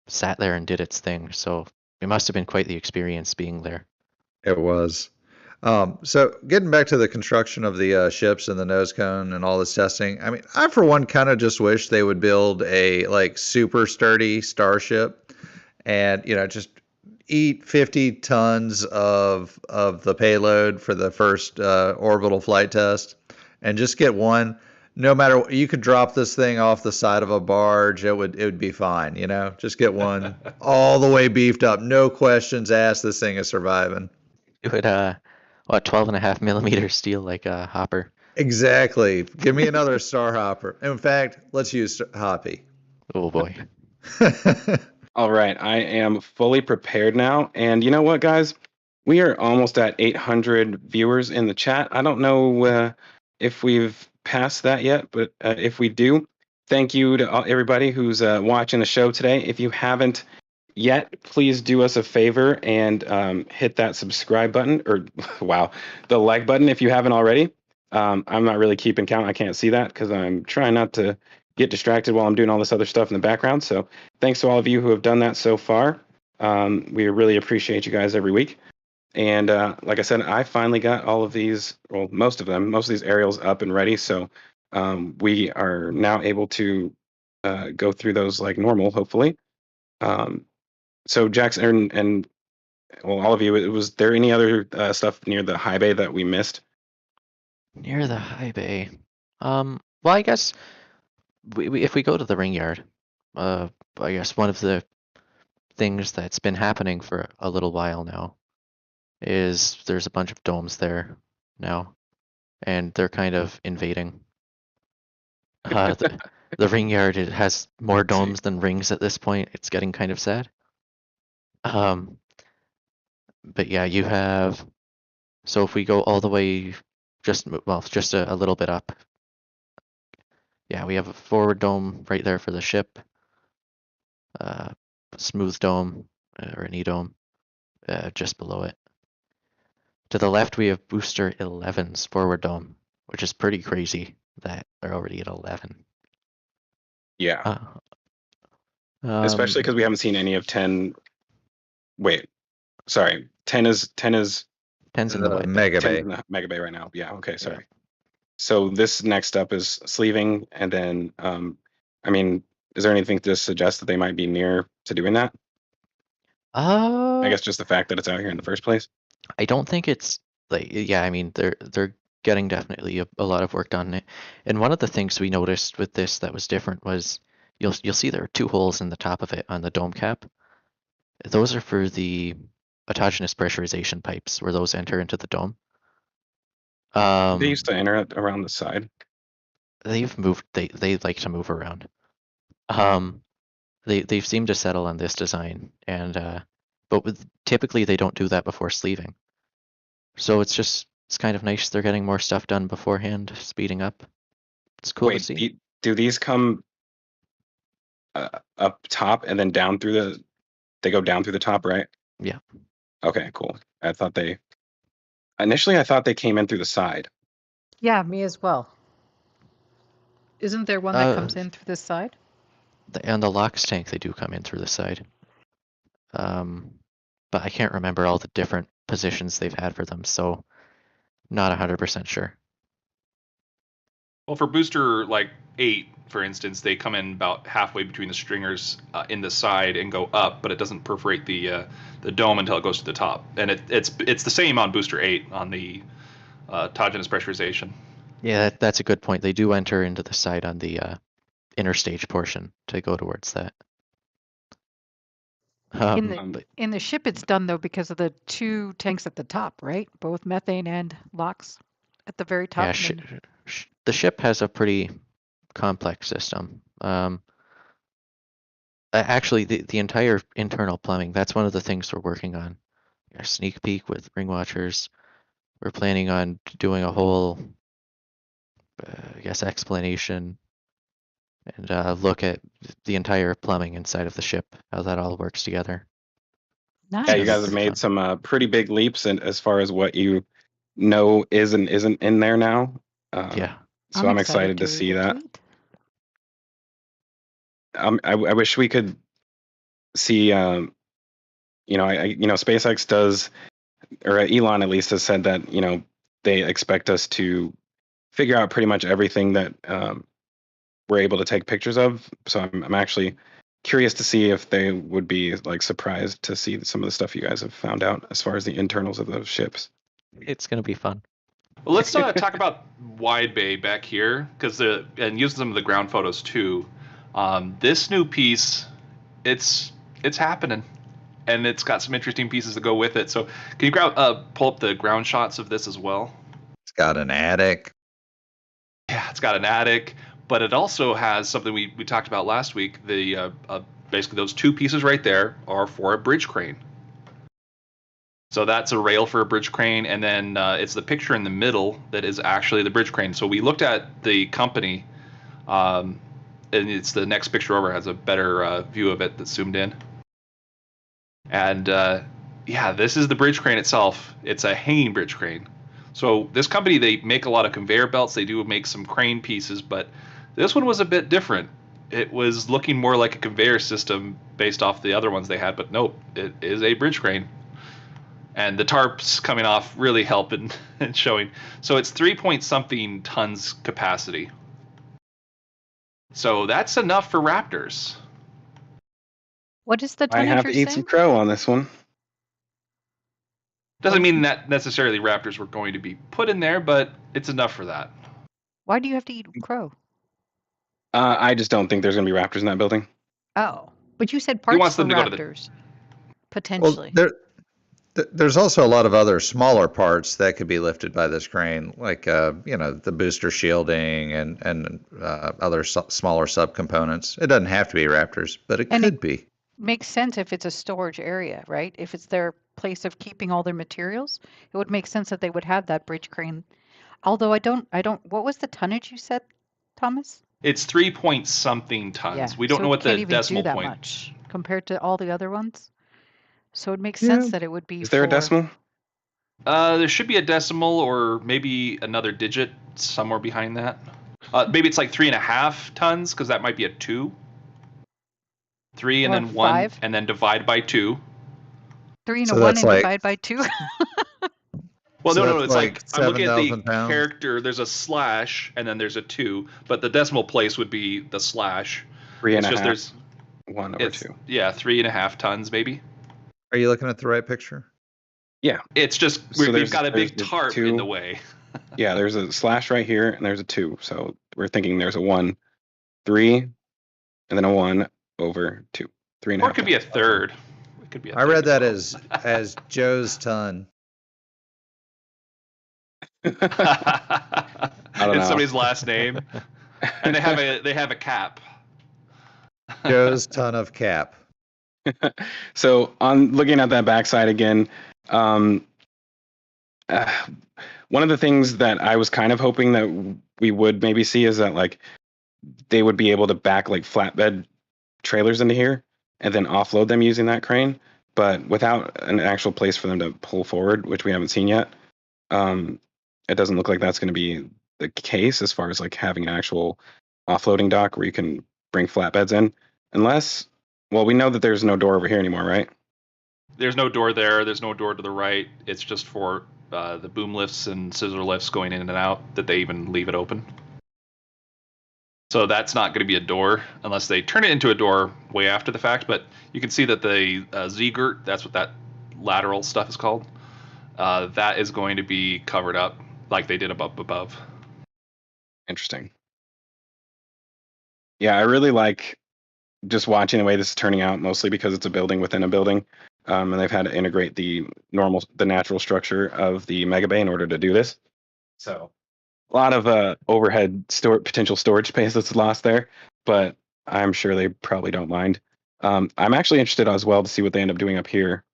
Speaker 3: sat there and did its thing. So it must have been quite the experience being there.
Speaker 5: It was. So getting back to the construction of the ships and the nose cone and all this testing, I mean, I for one kind of just wish they would build a like super sturdy starship, and just eat 50 tons of the payload for the first orbital flight test, and just get one. No matter what, you could drop this thing off the side of a barge, it would be fine. Just get one all the way beefed up, no questions asked. This thing is surviving.
Speaker 3: It would 12.5 millimeter steel like a hopper.
Speaker 5: Exactly. Give me another Star Hopper. In fact, let's use Hoppy.
Speaker 3: Oh boy.
Speaker 6: All right, I am fully prepared now. And you know what, guys? We are almost at 800 viewers in the chat. I don't know if we've passed that yet, but if we do, thank you to everybody who's watching the show today. If you haven't yet, please do us a favor and hit that subscribe button, or wow, the like button if you haven't already. I'm not really keeping count. I can't see that because I'm trying not to get distracted while I'm doing all this other stuff in the background. So thanks to all of you who have done that so far. We really appreciate you guys every week. And like I said, I finally got all of these, well, most of these aerials up and ready. So we are now able to go through those like normal, hopefully. So Jackson and well, all of you, was there any other stuff near the high bay that we missed?
Speaker 3: Near the high bay. Well, I guess if we go to the ring yard, I guess one of the things that's been happening for a little while now is there's a bunch of domes there now, and they're kind of invading. The ring yard, it has more domes than rings at this point. It's getting kind of sad. But yeah, you have. So if we go all the way, just a little bit up. Yeah, we have a forward dome right there for the ship. Smooth dome or an E-dome just below it. To the left, we have booster 11's forward dome, which is pretty crazy that they're already at 11.
Speaker 6: Yeah. Especially because we haven't seen any of 10. Wait, sorry. 10 is
Speaker 3: 10's in the white
Speaker 5: Mega Bay.
Speaker 6: in the Mega Bay right now. Yeah. Okay. Sorry. So this next step is sleeving, and then, I mean, is there anything to suggest that they might be near to doing that? I guess just the fact that it's out here in the first place.
Speaker 3: I don't think it's like, yeah, I mean, they're getting definitely a lot of work done. And one of the things we noticed with this that was different was you'll see there are 2 holes in the top of it on the dome cap. Those are for the autogenous pressurization pipes where those enter into the dome.
Speaker 6: They used to enter it around the side.
Speaker 3: They've moved. They like to move around. They've seemed to settle on this design, and but typically they don't do that before sleeving. So it's kind of nice. They're getting more stuff done beforehand, speeding up. It's cool to
Speaker 6: Wait,
Speaker 3: see.
Speaker 6: do these come up top and then down through the? They go down through the top, right?
Speaker 3: Yeah.
Speaker 6: Okay, cool. Initially I thought they came in through the side.
Speaker 2: Yeah, me as well. Isn't there one that comes in through this side?
Speaker 3: And the LOX tank, they do come in through the side. But I can't remember all the different positions they've had for them, so not 100% sure.
Speaker 4: Well, for booster like 8, for instance, they come in about halfway between the stringers in the side and go up, but it doesn't perforate the dome until it goes to the top. And it's the same on booster 8 on the autogenous pressurization.
Speaker 3: Yeah, that's a good point. They do enter into the side on the inner stage portion to go towards that.
Speaker 2: In the ship, it's done though because of the 2 tanks at the top, right? Both methane and LOX at the very top.
Speaker 3: Yeah, the ship has a pretty complex system. Actually, the entire internal plumbing, that's one of the things we're working on. A sneak peek with ring watchers. We're planning on doing a whole, I guess, explanation and look at the entire plumbing inside of the ship, how that all works together.
Speaker 2: Nice.
Speaker 6: Yeah, you guys have made some pretty big leaps as far as what you know is and isn't in there now.
Speaker 3: Yeah.
Speaker 6: So I'm excited to see that. I wish we could see, SpaceX does, or Elon at least has said that, they expect us to figure out pretty much everything that we're able to take pictures of. So I'm actually curious to see if they would be like surprised to see some of the stuff you guys have found out as far as the internals of those ships.
Speaker 3: It's going to be fun.
Speaker 4: Well, let's talk about wide bay back here, and using some of the ground photos too. This new piece, it's happening, and it's got some interesting pieces to go with it. So, can you pull up the ground shots of this as well?
Speaker 5: It's got an attic.
Speaker 4: Yeah, it's got an attic, but it also has something we talked about last week. The basically those 2 pieces right there are for a bridge crane. So that's a rail for a bridge crane, and then it's the picture in the middle that is actually the bridge crane. So we looked at the company, and it's the next picture over has a better view of it that's zoomed in. And yeah, this is the bridge crane itself. It's a hanging bridge crane. So this company, they make a lot of conveyor belts. They do make some crane pieces, but this one was a bit different. It was looking more like a conveyor system based off the other ones they had, but nope, it is a bridge crane. And the tarps coming off really help in showing. So it's 3-point-something tons capacity. So that's enough for Raptors.
Speaker 2: What is the
Speaker 6: I
Speaker 2: tonnage
Speaker 6: have to eat some crow on this one.
Speaker 4: Doesn't mean that necessarily Raptors were going to be put in there, but it's enough for that.
Speaker 2: Why do you have to eat crow?
Speaker 6: I just don't think there's going to be Raptors in that building.
Speaker 2: Oh, but you said parts for Raptors, potentially.
Speaker 5: Well, there's also a lot of other smaller parts that could be lifted by this crane, like the booster shielding and other smaller subcomponents. It doesn't have to be Raptors, but it could be.
Speaker 2: Makes sense if it's a storage area, right? If it's their place of keeping all their materials, it would make sense that they would have that bridge crane. Although I don't. What was the tonnage you said, Thomas?
Speaker 4: It's 3-point-something tons.
Speaker 2: Yeah,
Speaker 4: We don't know what the decimal
Speaker 2: point. That
Speaker 4: point
Speaker 2: much compared to all the other ones. So it makes sense that it would be.
Speaker 6: Is there a decimal?
Speaker 4: There should be a decimal or maybe another digit somewhere behind that. Maybe it's like 3.5 tons because that might be a 2. 3 and
Speaker 2: or
Speaker 4: then 1
Speaker 2: 5.
Speaker 4: and then divide by 2.
Speaker 2: 3 and a 1 and divide by 2.
Speaker 4: Well,
Speaker 5: So
Speaker 4: no,
Speaker 5: that's
Speaker 4: it's like I'm looking at the
Speaker 5: 7,000 pounds.
Speaker 4: character. There's a slash, and then there's a 2, but the decimal place would be the slash.
Speaker 6: Three and
Speaker 4: It's
Speaker 6: a
Speaker 4: just
Speaker 6: half.
Speaker 4: there's
Speaker 6: 1/2.
Speaker 4: yeah, 3.5 tons maybe.
Speaker 5: Are you looking at the right picture?
Speaker 6: Yeah.
Speaker 4: It's just
Speaker 6: So
Speaker 4: we've got a
Speaker 6: there's
Speaker 4: big
Speaker 6: the
Speaker 4: tarp in the
Speaker 6: 2.
Speaker 4: way.
Speaker 6: Yeah, there's a slash right here, and there's a 2. So we're thinking there's a 1, 3, and then a 1/2. 3.5.
Speaker 4: Or it could be a third. It could be a
Speaker 5: I read
Speaker 4: third
Speaker 5: that
Speaker 4: as
Speaker 5: as Joe's ton.
Speaker 4: well.
Speaker 6: don't know.
Speaker 4: It's somebody's last name, and they have a cap.
Speaker 5: Joe's ton of cap.
Speaker 6: So on looking at that backside again, one of the things that I was kind of hoping that we would maybe see is that like they would be able to back like flatbed trailers into here and then offload them using that crane, but without an actual place for them to pull forward, which we haven't seen yet. It doesn't look like that's going to be the case as far as like having an actual offloading dock where you can bring flatbeds in, unless, well, we know that there's no door over here anymore, right?
Speaker 4: There's no door there. There's no door to the right. It's just for the boom lifts and scissor lifts going in and out that they even leave it open. So that's not going to be a door unless they turn it into a door way after the fact. But you can see that the Z-girt, that's what that lateral stuff is called, that is going to be covered up like they did above.
Speaker 6: Interesting. Yeah, I really like just watching the way this is turning out, mostly because it's a building within a building. And they've had to integrate the natural structure of the mega bay in order to do this. So a lot of overhead potential storage space that's lost there, but I'm sure they probably don't mind. I'm actually interested as well to see what they end up doing up here.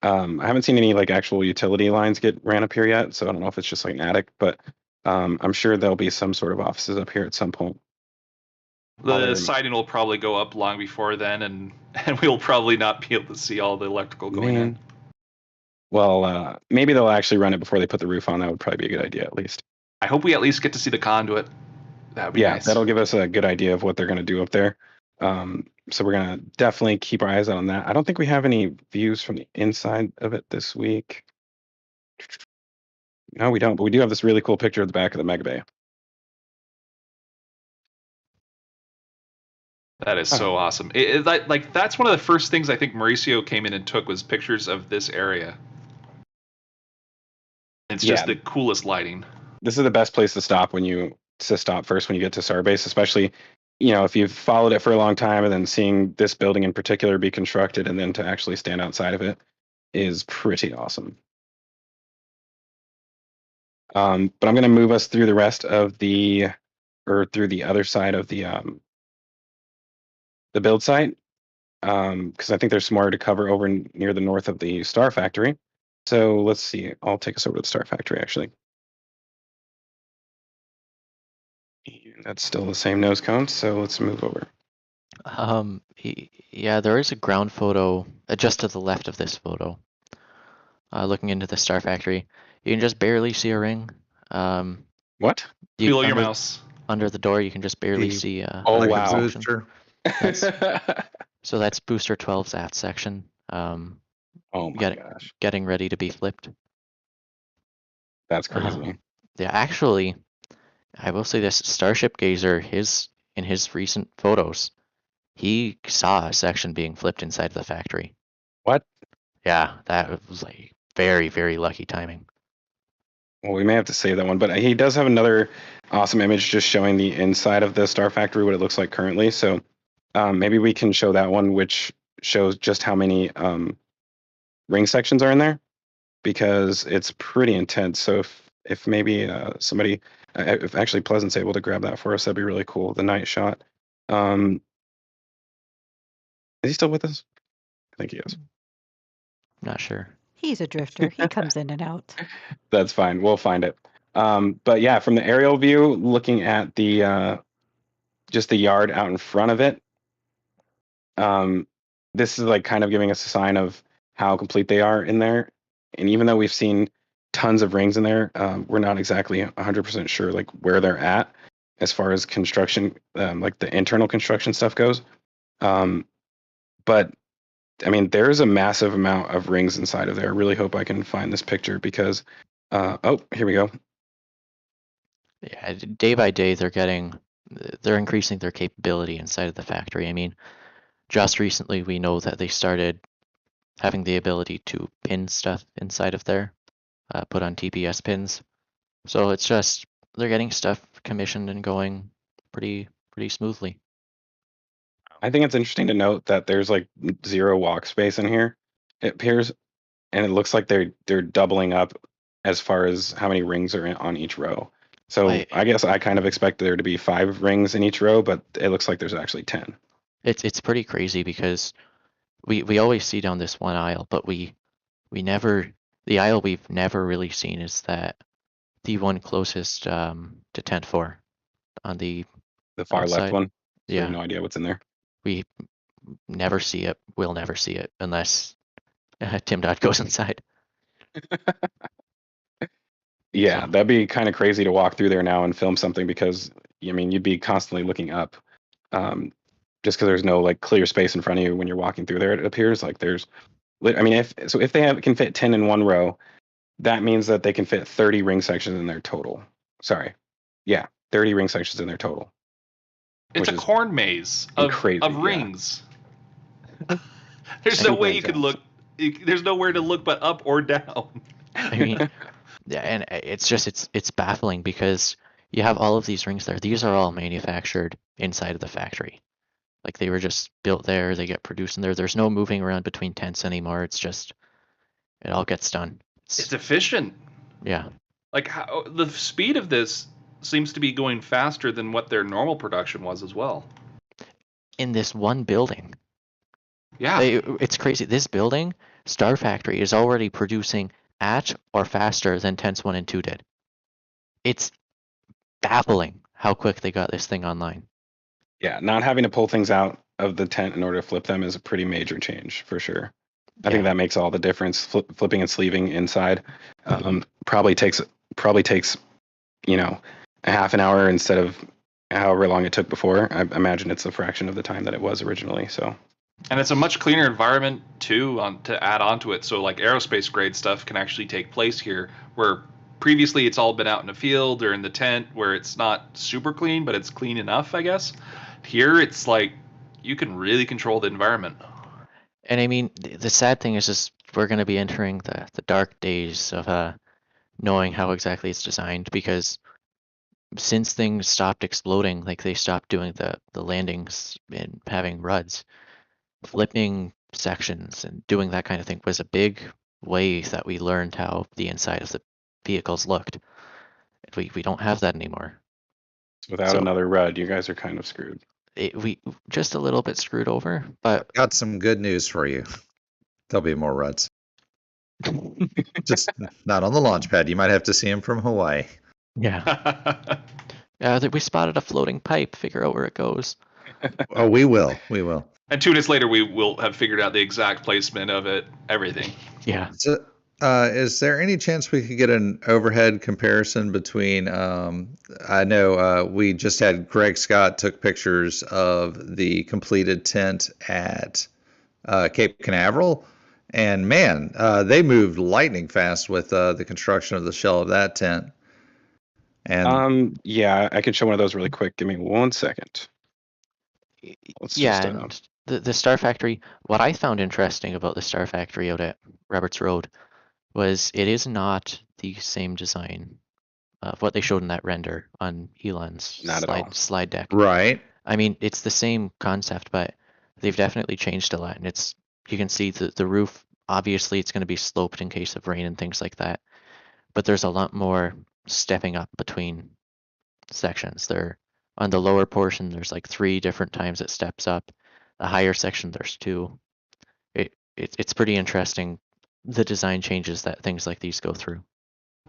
Speaker 6: I haven't seen any like actual utility lines get ran up here yet, so I don't know if it's just like an attic, but I'm sure there'll be some sort of offices up here at some point.
Speaker 4: The siding will probably go up long before then, and we'll probably not be able to see all the electrical going in.
Speaker 6: Well, maybe they'll actually run it before they put the roof on. That would probably be a good idea, at least.
Speaker 4: I hope we at least get to see the conduit. That would be nice.
Speaker 6: That'll give us a good idea of what they're going to do up there. So we're going to definitely keep our eyes out on that. I don't think we have any views from the inside of it this week. No, we don't, but we do have this really cool picture of the back of the mega bay.
Speaker 4: That is so awesome. Like that's one of the first things I think Mauricio came in and took was pictures of this area. It's just the coolest lighting.
Speaker 6: This is the best place to stop first when you get to Starbase, especially, if you've followed it for a long time and then seeing this building in particular be constructed and then to actually stand outside of it is pretty awesome. But I'm going to move us through the rest of through the other side of the build site, because I think there's some more to cover over near the north of the Star Factory. So let's see. I'll take us over to the Star Factory, actually. And that's still the same nose cone, so let's move over.
Speaker 3: Yeah, there is a ground photo just to the left of this photo. Looking into the Star Factory, you can just barely see a ring.
Speaker 6: What?
Speaker 4: Below your mouse.
Speaker 3: Under the door, you can just barely see.
Speaker 6: Oh, wow.
Speaker 5: Booster.
Speaker 3: So that's Booster 12's at section.
Speaker 6: Oh my gosh.
Speaker 3: Getting ready to be flipped.
Speaker 6: That's crazy.
Speaker 3: Yeah, actually, I will say this: Starship Gazer, in his recent photos, he saw a section being flipped inside the factory.
Speaker 6: What?
Speaker 3: Yeah, that was like very, very lucky timing.
Speaker 6: Well, we may have to save that one, but he does have another awesome image just showing the inside of the Star Factory, what it looks like currently. So maybe we can show that one, which shows just how many ring sections are in there, because it's pretty intense. So if maybe somebody, if actually Pleasant's able to grab that for us, that'd be really cool. The night shot. Is he still with us? I think he is.
Speaker 3: Not sure.
Speaker 2: He's a drifter. He comes in and out.
Speaker 6: That's fine. We'll find it. But yeah, from the aerial view, looking at the just the yard out in front of it, this is like kind of giving us a sign of how complete they are in there. And even though we've seen tons of rings in there, we're not exactly 100% sure like where they're at as far as construction, like the internal construction stuff goes. But I mean, there's a massive amount of rings inside of there. I really hope I can find this picture because, oh, here we go.
Speaker 3: Yeah, day by day they're increasing their capability inside of the factory. I mean, just recently we know that they started having the ability to pin stuff inside of there, put on TPS pins. So it's just they're getting stuff commissioned and going pretty smoothly.
Speaker 6: I think it's interesting to note that there's like 0 walk space in here. It appears, and it looks like they're doubling up as far as how many rings are on each row. So I guess I kind of expect there to be 5 rings in each row, but it looks like there's actually 10.
Speaker 3: It's pretty crazy because we always see down this one aisle, but we never, the aisle we've never really seen is that the one closest to tent 4 on the
Speaker 6: far
Speaker 3: outside.
Speaker 6: left one. So
Speaker 3: Yeah.
Speaker 6: We have no idea what's in there.
Speaker 3: We never see it. We'll never see it unless Tim Dodd goes inside.
Speaker 6: Yeah,
Speaker 3: So-
Speaker 6: that'd be kind of crazy to walk through there now and film something because I mean you'd be constantly looking up, just because there's no like clear space in front of you when you're walking through there. It appears like there's, I mean, if they can fit 10 in one row, that means that they can fit 30 ring sections in their total. Sorry, yeah, 30 ring sections in their total.
Speaker 4: It's a
Speaker 6: which is
Speaker 4: corn maze of
Speaker 6: crazy, yeah.
Speaker 4: rings. There's no way you could look. There's nowhere to look but up or down.
Speaker 3: I mean, yeah, and it's baffling because you have all of these rings there. These are all manufactured inside of the factory. Like they were just built there. They get produced in there. There's no moving around between tents anymore. It's just it all gets done.
Speaker 4: It's efficient.
Speaker 3: Yeah.
Speaker 4: Like how the speed of this seems to be going faster than what their normal production was as well.
Speaker 3: In this one building.
Speaker 4: Yeah.
Speaker 3: It's crazy. This building, Star Factory, is already producing at or faster than Tents 1 and 2 did. It's baffling how quick they got this thing online.
Speaker 6: Yeah, not having to pull things out of the tent in order to flip them is a pretty major change for sure. I think that makes all the difference. Flipping and sleeving inside probably takes a half an hour instead of however long it took before. I imagine it's a fraction of the time that it was originally. So.
Speaker 4: And it's a much cleaner environment too, to add onto it. So like aerospace grade stuff can actually take place here, where previously it's all been out in the field or in the tent where it's not super clean, but it's clean enough, I guess. Here it's like you can really control the environment.
Speaker 3: And I mean, the sad thing is just we're going to be entering the dark days of knowing how exactly it's designed, because since things stopped exploding, like they stopped doing the landings and having RUDs, flipping sections and doing that kind of thing was a big way that we learned how the inside of the vehicles looked. We don't have that anymore.
Speaker 6: Without another RUD, you guys are kind of screwed.
Speaker 3: We just a little bit screwed over, but
Speaker 5: Got some good news for you. There'll be more RUDs. Just not on the launch pad. You might have to see them from Hawaii.
Speaker 3: Yeah. We spotted a floating pipe. Figure out where it goes.
Speaker 5: Oh, we will. We will.
Speaker 4: And 2 minutes later, we will have figured out the exact placement of it, everything.
Speaker 3: Yeah.
Speaker 5: So, is there any chance we could get an overhead comparison between? I know we just had Greg Scott took pictures of the completed tent at Cape Canaveral, and man, they moved lightning fast with the construction of the shell of that tent. And
Speaker 6: yeah, I can show one of those really quick. Give me 1 second.
Speaker 3: And the Star Factory, what I found interesting about the Star Factory out at Roberts Road was it is not the same design of what they showed in that render on Elon's slide deck.
Speaker 5: Right.
Speaker 3: I mean, it's the same concept, but they've definitely changed a lot. And you can see the roof, obviously it's going to be sloped in case of rain and things like that. But there's a lot more stepping up between sections. On the lower portion, there's like 3 different times it steps up. The higher section, there's 2. It's pretty interesting, the design changes that things like these go through.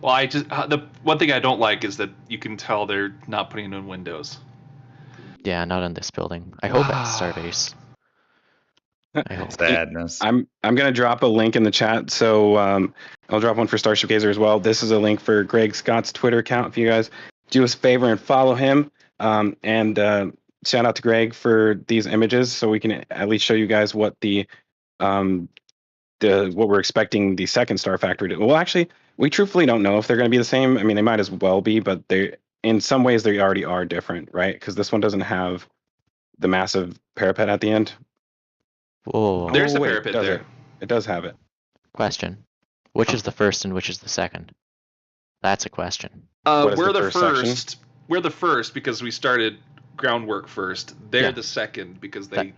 Speaker 4: Well, the one thing I don't like is that you can tell they're not putting in windows.
Speaker 3: Yeah, not in this building. I hope at Starbase. I hope.
Speaker 5: Sadness.
Speaker 6: I'm gonna drop a link in the chat, so I'll drop one for Starship Gazer as well. This is a link for Greg Scott's Twitter account. If you guys do us a favor and follow him, and shout out to Greg for these images, so we can at least show you guys what the what we're expecting the second Star Factory to. Well, actually, we truthfully don't know if they're going to be the same. I mean, they might as well be, but in some ways they already are different, right? Because this one doesn't have the massive parapet at the end.
Speaker 3: Whoa.
Speaker 4: There's a
Speaker 6: wait,
Speaker 4: parapet
Speaker 6: does
Speaker 4: there.
Speaker 6: It does have it.
Speaker 3: Question. Which is the first and which is the second? That's a question.
Speaker 6: What is
Speaker 4: We're
Speaker 6: the
Speaker 4: the
Speaker 6: first
Speaker 4: first.
Speaker 6: section?
Speaker 4: We're the first because we started groundwork first. They're
Speaker 3: Yeah.
Speaker 4: the second because they're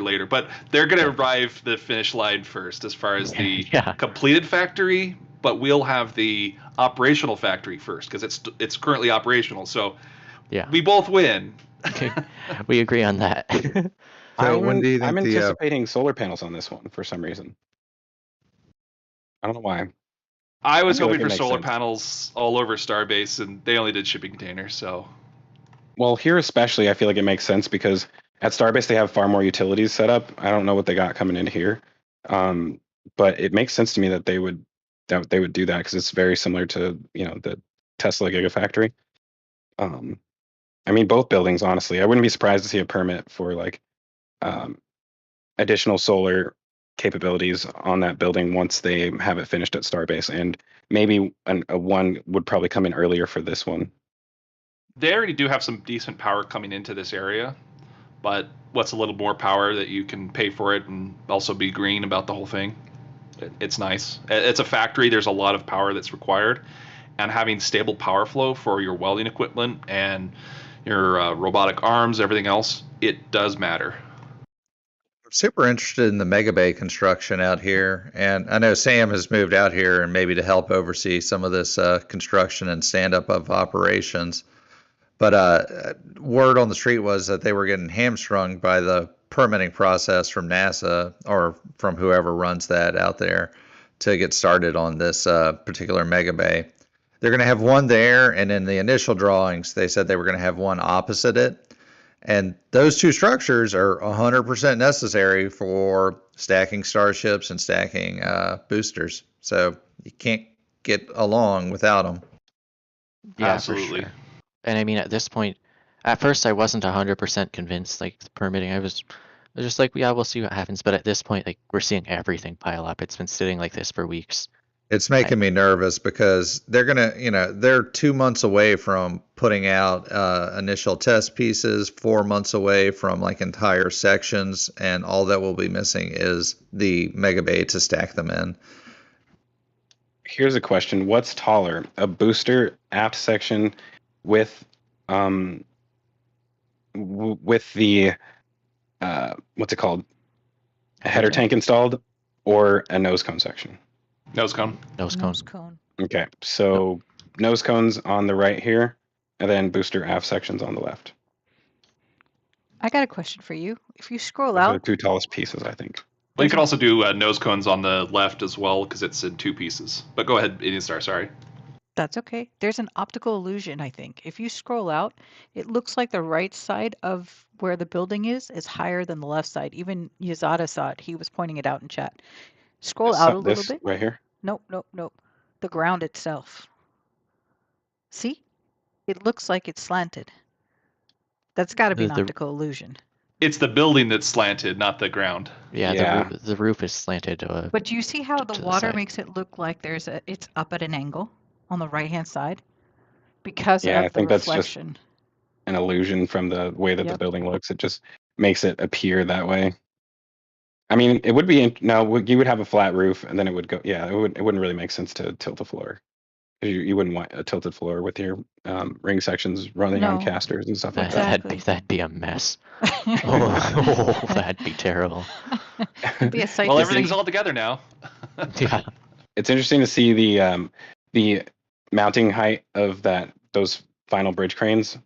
Speaker 4: later. But they're going to arrive the finish line first as far as the
Speaker 3: Yeah.
Speaker 4: completed factory. But we'll have the operational factory first because it's currently operational. So
Speaker 3: Yeah.
Speaker 4: we both win.
Speaker 3: Okay. We agree on that.
Speaker 5: So when do you
Speaker 6: I'm
Speaker 5: think the
Speaker 6: anticipating solar panels on this one for some reason. I don't know why.
Speaker 4: I was
Speaker 6: I feel like
Speaker 4: hoping
Speaker 6: it
Speaker 4: for
Speaker 6: makes
Speaker 4: solar
Speaker 6: sense.
Speaker 4: panels all over Starbase, and they only did shipping containers. So
Speaker 6: Well, here especially, I feel like it makes sense because at Starbase they have far more utilities set up. I don't know what they got coming into here, but it makes sense to me that they would do that because it's very similar to the Tesla Gigafactory. I mean, both buildings, honestly, I wouldn't be surprised to see a permit for like additional solar capabilities on that building once they have it finished at Starbase, and maybe a one would probably come in earlier for this one.
Speaker 4: they already do have some decent power coming into this area. But what's a little more power that you can pay for it and also be green about the whole thing? It's nice. It's a factory. There's a lot of power that's required, and having stable power flow for your welding equipment and your robotic arms, everything else, it does matter.
Speaker 5: super interested in the Mega Bay construction out here, and I know Sam has moved out here and maybe to help oversee some of this construction and stand up of operations. But word on the street was that they were getting hamstrung by the permitting process from NASA or from whoever runs that out there to get started on this particular Mega Bay. They're going to have one there, and in the initial drawings, they said they were going to have one opposite it. And those two structures are 100% necessary for stacking starships and stacking boosters. So you can't get along without them.
Speaker 3: Yeah,
Speaker 4: Absolutely.
Speaker 3: for sure. And I mean, at this point, at first I wasn't 100% convinced, like the permitting. I was just like, yeah, we'll see what happens. But at this point, like we're seeing everything pile up. It's been sitting like this for weeks.
Speaker 5: It's making me nervous because they're gonna, they're 2 months away from putting out initial test pieces, 4 months away from like entire sections, and all that will be missing is the Mega Bay to stack them in.
Speaker 6: Here's a question: what's taller, a booster aft section with with the what's it called, a header tank installed, or a nose cone section?
Speaker 4: Nose cone.
Speaker 3: Nose cone.
Speaker 2: Nose cone.
Speaker 6: Okay, so nose cones on the right here, and then booster aft sections on the left.
Speaker 2: I got a question for you. If you scroll
Speaker 6: Those are the
Speaker 2: out,
Speaker 6: two tallest pieces, I think.
Speaker 4: Well, you could also do nose cones on the left as well because it's in 2 pieces. But go ahead, Indian Star. Sorry.
Speaker 2: that's okay. There's an optical illusion, I think. If you scroll out, it looks like the right side of where the building is higher than the left side. Even Yazada saw it. He was pointing it out in chat. Scroll out a little
Speaker 6: This
Speaker 2: bit.
Speaker 6: right here.
Speaker 2: Nope, nope, nope. The ground itself. See? It looks like it's slanted. That's got to be an
Speaker 3: The-
Speaker 2: optical illusion.
Speaker 4: It's the building that's slanted, not the ground.
Speaker 3: Yeah,
Speaker 6: Yeah.
Speaker 3: the roof is slanted.
Speaker 2: But do you see how the
Speaker 3: to the
Speaker 2: water
Speaker 3: side.
Speaker 2: makes it look like it's up at an angle on the right-hand side? Because
Speaker 6: Yeah,
Speaker 2: of
Speaker 6: I
Speaker 2: the
Speaker 6: think that's just
Speaker 2: reflection.
Speaker 6: an illusion from the way that the
Speaker 2: Yep.
Speaker 6: building looks. It just makes it appear that way. I mean, it would be no. You would have a flat roof, and then it would go. Yeah, it wouldn't really make sense to tilt the floor. You wouldn't want a tilted floor with your ring sections running on
Speaker 2: No.
Speaker 6: casters and stuff like
Speaker 2: Exactly.
Speaker 3: That'd be a mess. Oh, that'd be terrible.
Speaker 2: It'd be a sight
Speaker 4: Well,
Speaker 2: to
Speaker 4: everything's
Speaker 2: see.
Speaker 4: all together now.
Speaker 3: Yeah.
Speaker 6: It's interesting to see the mounting height of those final bridge cranes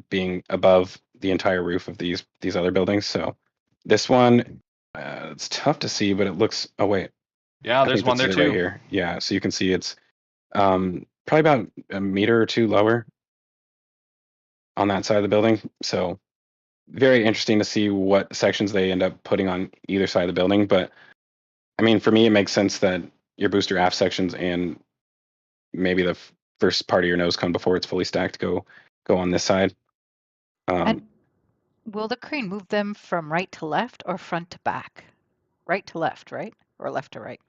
Speaker 6: being above the entire roof of these other buildings. So this one, it's tough to see, but it looks. Oh wait,
Speaker 4: Yeah,
Speaker 6: I
Speaker 4: there's
Speaker 6: think
Speaker 4: one
Speaker 6: that's
Speaker 4: there
Speaker 6: it
Speaker 4: too.
Speaker 6: right here. Yeah, so you can see it's probably about a meter or two lower on that side of the building. So very interesting to see what sections they end up putting on either side of the building. But I mean, for me, it makes sense that your booster aft sections and maybe the first part of your nose cone before it's fully stacked go on this side.
Speaker 2: And will the crane move them from right to left or front to back? right to left, right? Or left to right?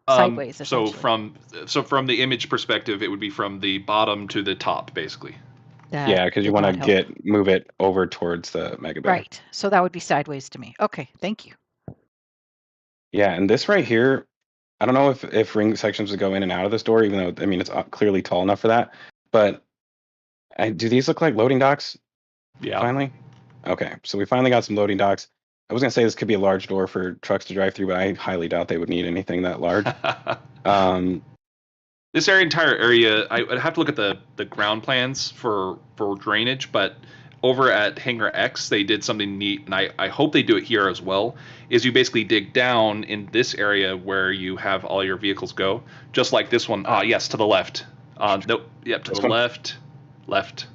Speaker 2: Sideways,
Speaker 4: So
Speaker 2: essentially.
Speaker 4: from the image perspective, it would be from the bottom to the top, basically.
Speaker 2: That
Speaker 6: Yeah, because you
Speaker 2: did
Speaker 6: want
Speaker 2: not
Speaker 6: to
Speaker 2: help.
Speaker 6: move it over towards the mega bay.
Speaker 2: Right. So that would be sideways to me. Okay, thank you.
Speaker 6: Yeah, and this right here, I don't know if ring sections would go in and out of this door, even though, I mean, it's clearly tall enough for that. But do these look like loading docks
Speaker 4: Yeah.
Speaker 6: finally? Okay, so we finally got some loading docks. I was going to say this could be a large door for trucks to drive through, but I highly doubt they would need anything that large.
Speaker 4: This entire area, I would have to look at the ground plans for drainage, but over at Hangar X, they did something neat, and I hope they do it here as well, is you basically dig down in this area where you have all your vehicles go, just like this one. Yes, to the left. Nope, yep, to
Speaker 6: This
Speaker 4: the
Speaker 6: one?
Speaker 4: left.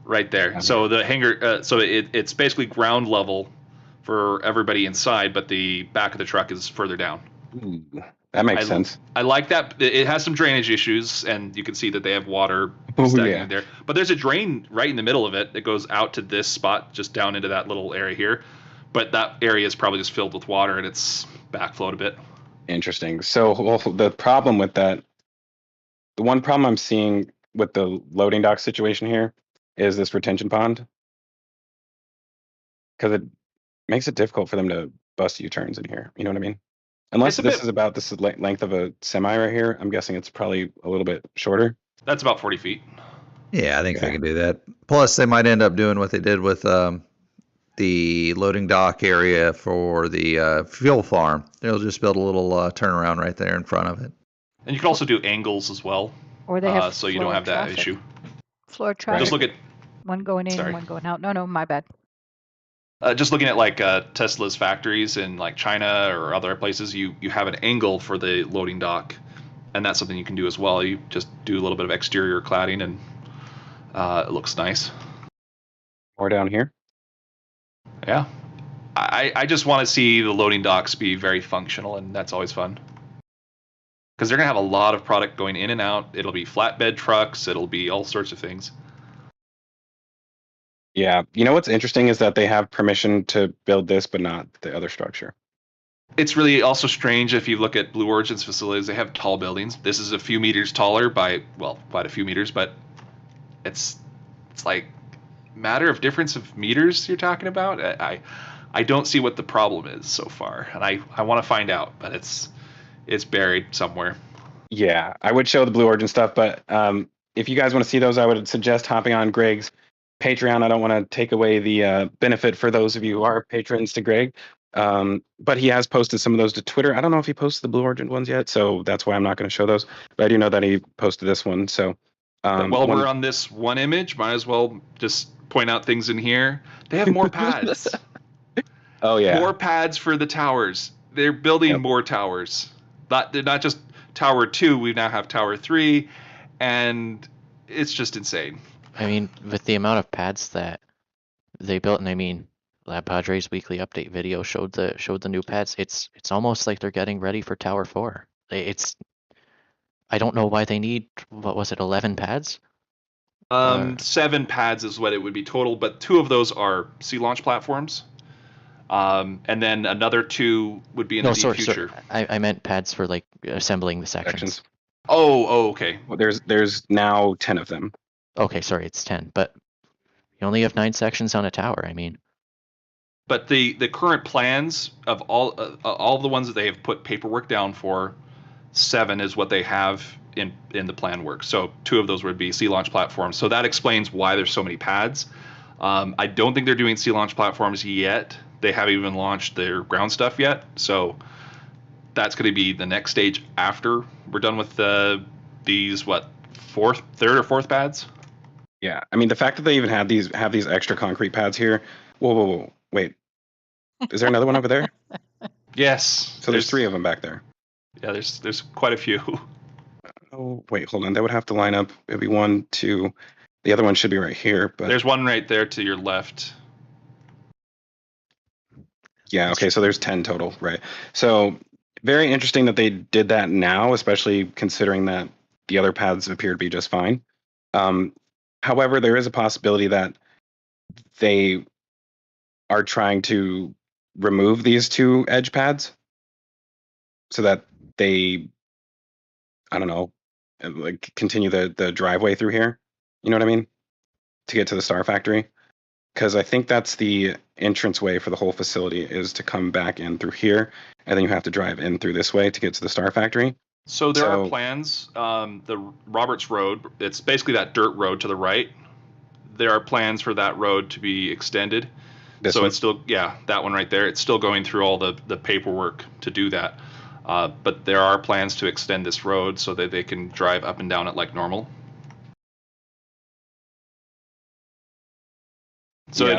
Speaker 4: Right there.
Speaker 6: Down
Speaker 4: So the hangar, so it's basically ground level for everybody inside, but the back of the truck is further down.
Speaker 6: Ooh, that makes sense.
Speaker 4: I like that. It has some drainage issues, and you can see that they have water
Speaker 6: Oh,
Speaker 4: stagnating
Speaker 6: yeah.
Speaker 4: there. But there's a drain right in the middle of it that goes out to this spot, just down into that little area here. But that area is probably just filled with water, and it's backflowed a bit.
Speaker 6: Interesting. So the problem with that, the one problem I'm seeing with the loading dock situation here is this retention pond. Because it makes it difficult for them to bust U-turns in here. You know what I mean? Unless this is about the length of a semi right here, I'm guessing it's probably a little bit shorter.
Speaker 4: That's about 40 feet.
Speaker 5: Yeah, I think they can do that. Plus, they might end up doing what they did with the loading dock area for the fuel farm. They'll just build a little turnaround right there in front of it.
Speaker 4: And you can also do angles as well.
Speaker 2: Or they have
Speaker 4: so you don't have that issue.
Speaker 2: Floor traffic.
Speaker 4: Just look at
Speaker 2: one going in, one going out. No, my bad.
Speaker 4: just looking at like Tesla's factories in like China or other places, you have an angle for the loading dock, and that's something you can do as well. You just do a little bit of exterior cladding, and it looks nice.
Speaker 6: Or down here.
Speaker 4: Yeah, I just want to see the loading docks be very functional, and that's always fun. Because they're gonna have a lot of product going in and out. It'll be flatbed trucks. It'll be all sorts of things.
Speaker 6: Yeah, you know what's interesting is that they have permission to build this, but not the other structure.
Speaker 4: It's really also strange if you look at Blue Origin's facilities. They have tall buildings. This is a few meters taller by, well, quite a few meters, but it's like matter of difference of meters you're talking about. I don't see what the problem is so far, and I want to find out, but it's buried somewhere.
Speaker 6: Yeah, I would show the Blue Origin stuff, but if you guys want to see those, I would suggest hopping on Greg's Patreon. I don't want to take away the benefit for those of you who are patrons to Greg, but he has posted some of those to Twitter. I don't know if he posted the Blue Origin ones yet, so that's why I'm not going to show those. But I do know that he posted this one. So,
Speaker 4: we're on this one image, might as well just point out things in here. They have more pads.
Speaker 6: Oh yeah,
Speaker 4: more pads for the towers. They're building more towers. They're not just Tower 2. We now have Tower 3, and it's just insane.
Speaker 3: I mean, with the amount of pads that they built, and I mean, Lab Padre's weekly update video showed the new pads. It's almost like they're getting ready for Tower 4. I don't know why they need, what was it, 11 pads?
Speaker 4: 7 pads is what it would be total, but 2 of those are sea launch platforms. And then another 2 would be in the future.
Speaker 3: Sorry. I meant pads for like assembling the sections.
Speaker 4: Oh, okay.
Speaker 6: Well, there's now 10 of them.
Speaker 3: Okay, sorry, it's 10, but you only have 9 sections on a tower. I mean,
Speaker 4: but the current plans of all the ones that they have put paperwork down for, 7 is what they have in the plan work. So 2 of those would be sea launch platforms. So that explains why there's so many pads. I don't think they're doing sea launch platforms yet. They haven't even launched their ground stuff yet. So that's going to be the next stage after we're done with these third or fourth pads.
Speaker 6: Yeah, I mean the fact that they even have these extra concrete pads here. Whoa, wait. Is there another one over there?
Speaker 4: Yes.
Speaker 6: So there's 3 of them back there.
Speaker 4: Yeah, there's quite a few.
Speaker 6: Oh wait, hold on. That would have to line up. It'd be 1, 2. The other one should be right here. But
Speaker 4: there's one right there to your left.
Speaker 6: Yeah. Okay. So there's 10 total, right? So very interesting that they did that now, especially considering that the other paths appear to be just fine. However, there is a possibility that they are trying to remove these 2 edge pads so that they, I don't know, like continue the driveway through here. You know what I mean? To get to the Star Factory. Because I think that's the entranceway for the whole facility, is to come back in through here, and then you have to drive in through this way to get to the Star Factory.
Speaker 4: So there are plans. The Roberts Road, it's basically that dirt road to the right. There are plans for that road to be extended. So it's still, yeah, that one right there. It's still going through all the paperwork to do that. But there are plans to extend this road so that they can drive up and down it like normal. So
Speaker 6: Yeah,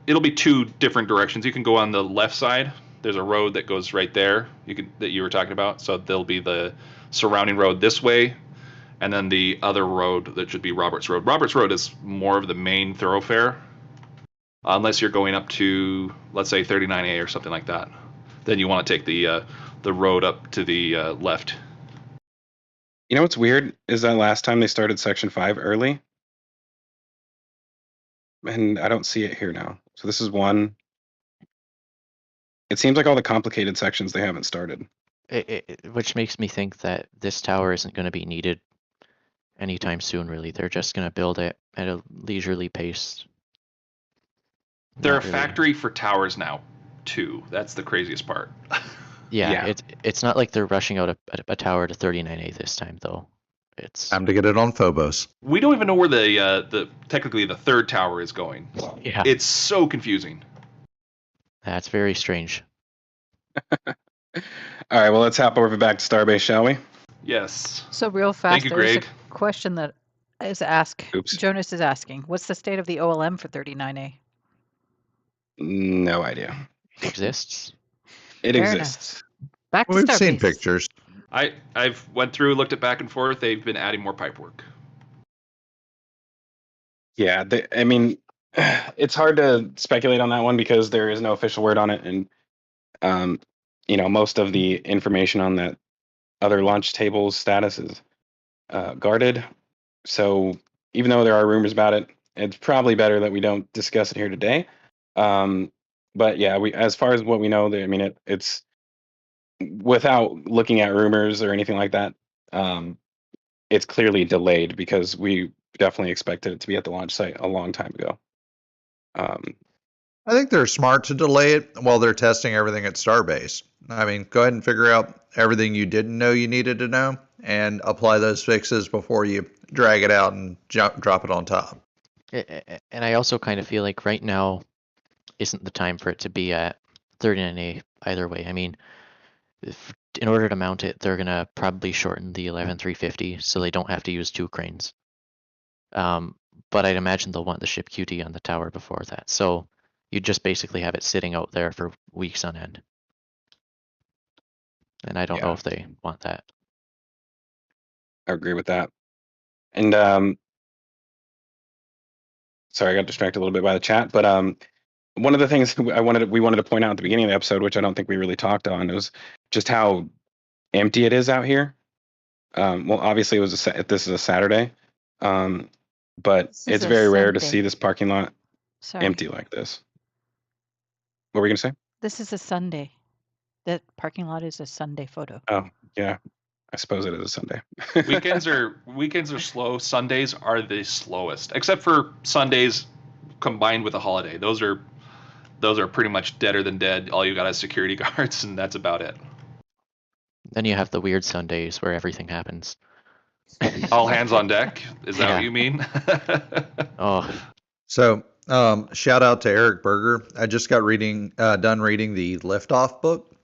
Speaker 4: it'll be 2 different directions. You can go on the left side. There's a road that goes right there. That you were talking about. So there'll be the surrounding road this way, and then the other road that should be Roberts Road. Roberts Road is more of the main thoroughfare, unless you're going up to, let's say, 39A or something like that. Then you want to take the road up to the left.
Speaker 6: You know what's weird is that last time they started Section 5 early, and I don't see it here now. So this is 1. It seems like all the complicated sections they haven't started.
Speaker 3: Which makes me think that this tower isn't going to be needed anytime soon, really. They're just going to build it at a leisurely pace.
Speaker 4: They're a factory for towers now, too. That's the craziest part.
Speaker 3: Yeah. It's not like they're rushing out a tower to 39A this time, though. It's
Speaker 5: Time to get it on Phobos.
Speaker 4: We don't even know where the technically the 3rd tower is going.
Speaker 3: Yeah.
Speaker 4: It's so confusing.
Speaker 3: That's very strange.
Speaker 6: All right, well, let's hop over back to Starbase, shall we?
Speaker 4: Yes.
Speaker 2: So real fast,
Speaker 4: Thank you,
Speaker 2: there's
Speaker 4: Greg.
Speaker 2: a question that is asked.
Speaker 6: Oops.
Speaker 2: Jonas is asking, what's the state of the OLM for 39A?
Speaker 6: No idea.
Speaker 3: It exists.
Speaker 6: It
Speaker 2: Fair
Speaker 6: exists.
Speaker 2: Back to
Speaker 5: We've seen
Speaker 2: Starbase.
Speaker 5: pictures.
Speaker 4: I've went through, looked at back and forth. They've been adding more pipework.
Speaker 6: Yeah, I mean, it's hard to speculate on that one because there is no official word on it, and most of the information on that other launch table's status is guarded. So even though there are rumors about it, it's probably better that we don't discuss it here today. But yeah, as far as what we know, it's without looking at rumors or anything like that. It's clearly delayed because we definitely expected it to be at the launch site a long time ago.
Speaker 5: I think they're smart to delay it while they're testing everything at Starbase. I mean, go ahead and figure out everything you didn't know you needed to know and apply those fixes before you drag it out and drop it on top.
Speaker 3: And I also kind of feel like right now isn't the time for it to be at 39A either way. I mean, in order to mount it, they're going to probably shorten the 11350 so they don't have to use 2 cranes. But I'd imagine they'll want the ship QT on the tower before that. So you just basically have it sitting out there for weeks on end. And I don't know if they want that.
Speaker 6: I agree with that. And sorry, I got distracted a little bit by the chat, but one of the things we wanted to point out at the beginning of the episode, which I don't think we really talked on, was just how empty it is out here. Well, obviously this is a Saturday, but it's very rare to see this parking lot empty like this. What were we gonna say?
Speaker 2: This is a Sunday. That parking lot is a Sunday photo.
Speaker 6: Oh, yeah. I suppose it is a Sunday.
Speaker 4: Weekends are slow. Sundays are the slowest, except for Sundays combined with a holiday. Those are pretty much deader than dead. All you got is security guards, and that's about it.
Speaker 3: Then you have the weird Sundays where everything happens.
Speaker 4: All hands on deck. Is that what you mean?
Speaker 3: Oh.
Speaker 5: So, shout out to Eric Berger. I just got done reading the Liftoff book.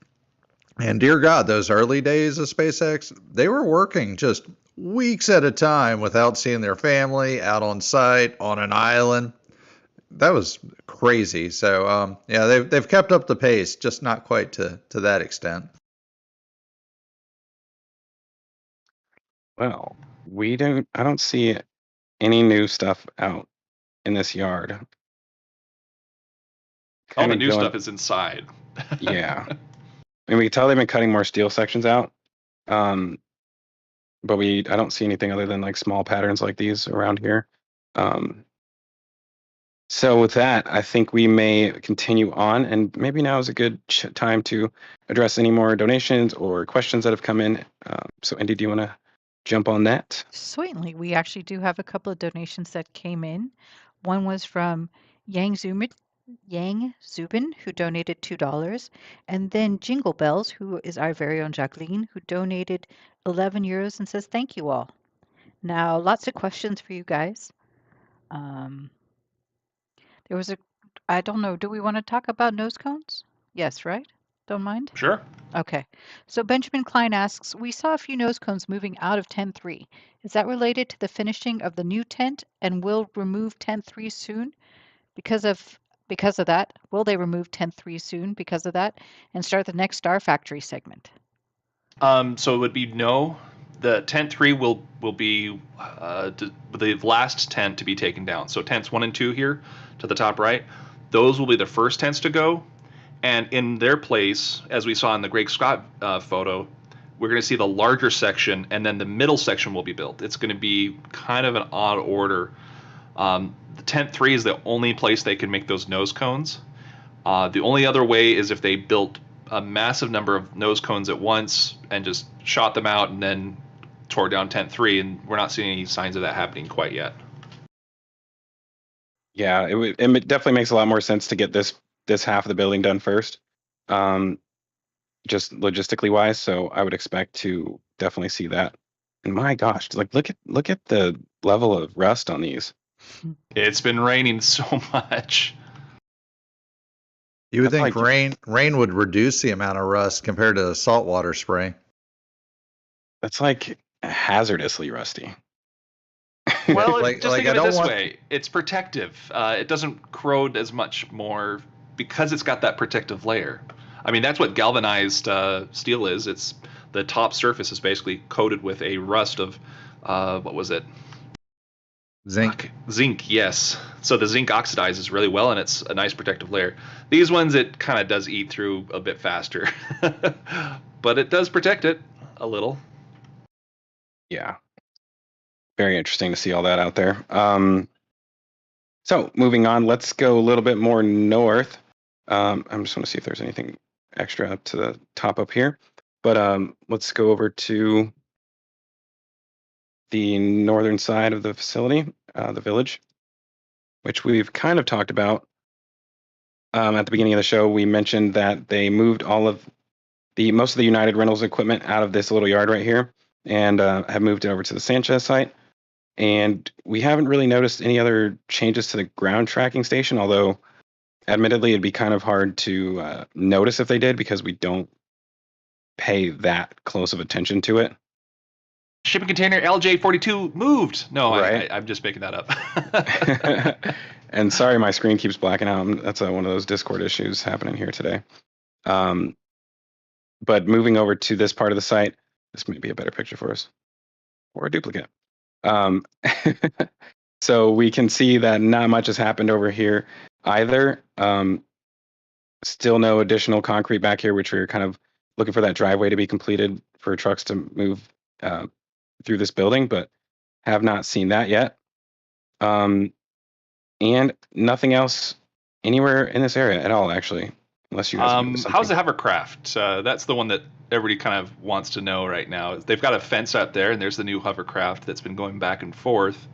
Speaker 5: And dear God, those early days of SpaceX, they were working just weeks at a time without seeing their family, out on site, on an island. That was crazy. So, yeah, they've kept up the pace, just not quite to that extent.
Speaker 6: Well, I don't see any new stuff out in this yard.
Speaker 4: All the new stuff is inside.
Speaker 6: Yeah. I mean, we can tell they've been cutting more steel sections out. But I don't see anything other than like small patterns like these around here. So with that, I think we may continue on, and maybe now is a good time to address any more donations or questions that have come in. So Andy, do you want to jump on that?
Speaker 2: Certainly, we actually do have a couple of donations that came in. One was from Yang Zubin, who donated $2, and then Jingle Bells, who is our very own Jacqueline, who donated 11 euros and says thank you all. Now, lots of questions for you guys. There was I don't know, do we want to talk about nose cones? Yes, right? Don't mind?
Speaker 4: Sure.
Speaker 2: Okay. So Benjamin Klein asks, we saw a few nose cones moving out of tent 3. Is that related to the finishing of the new tent and will remove tent 3 soon? Because of that, will they remove tent 3 soon because of that and start the next Star Factory segment?
Speaker 4: So it would be no. The tent 3 will be the last tent to be taken down. So tents 1 and 2 here to the top right, those will be the first tents to go. And in their place, as we saw in the Greg Scott photo, we're going to see the larger section, and then the middle section will be built. It's going to be kind of an odd order. The tent 3 is the only place they can make those nose cones. The only other way is if they built a massive number of nose cones at once and just shot them out and then tore down tent 3, and we're not seeing any signs of that happening quite yet.
Speaker 6: Yeah, it definitely makes a lot more sense to get this half of the building done first, just logistically wise. So I would expect to definitely see that. And my gosh, like look at the level of rust on these.
Speaker 4: It's been raining so much.
Speaker 5: You would think rain would reduce the amount of rust compared to saltwater spray.
Speaker 6: That's like hazardously rusty.
Speaker 4: Well, think of it this way. It's protective. It doesn't corrode as much more because it's got that protective layer. I mean, that's what galvanized steel is. It's the top surface is basically coated with a rust of, what was it?
Speaker 5: Zinc.
Speaker 4: Zinc, yes. So the zinc oxidizes really well, and it's a nice protective layer. These ones, it kind of does eat through a bit faster. But it does protect it a little.
Speaker 6: Yeah. Very interesting to see all that out there. So moving on, let's go a little bit more north. I'm just want to see if there's anything extra up to the top up here. But let's go over to the northern side of the facility, the village, which we've kind of talked about. At the beginning of the show, we mentioned that they moved most of the United Rentals equipment out of this little yard right here and have moved it over to the Sanchez site. And we haven't really noticed any other changes to the ground tracking station, although admittedly it'd be kind of hard to notice if they did because we don't pay that close of attention to it.
Speaker 4: Shipping container LJ42 moved. No,
Speaker 6: right.
Speaker 4: I'm just making that up.
Speaker 6: And sorry, my screen keeps blacking out. That's one of those Discord issues happening here today. But moving over to this part of the site, this may be a better picture for us, or a duplicate. So we can see that not much has happened over here either. Still no additional concrete back here, which we're kind of looking for that driveway to be completed for trucks to move through this building, but have not seen that yet. And nothing else anywhere in this area at all, actually, unless you guys
Speaker 4: how's the hovercraft? That's the one that everybody kind of wants to know right now. They've got a fence out there, and there's the new hovercraft that's been going back and forth.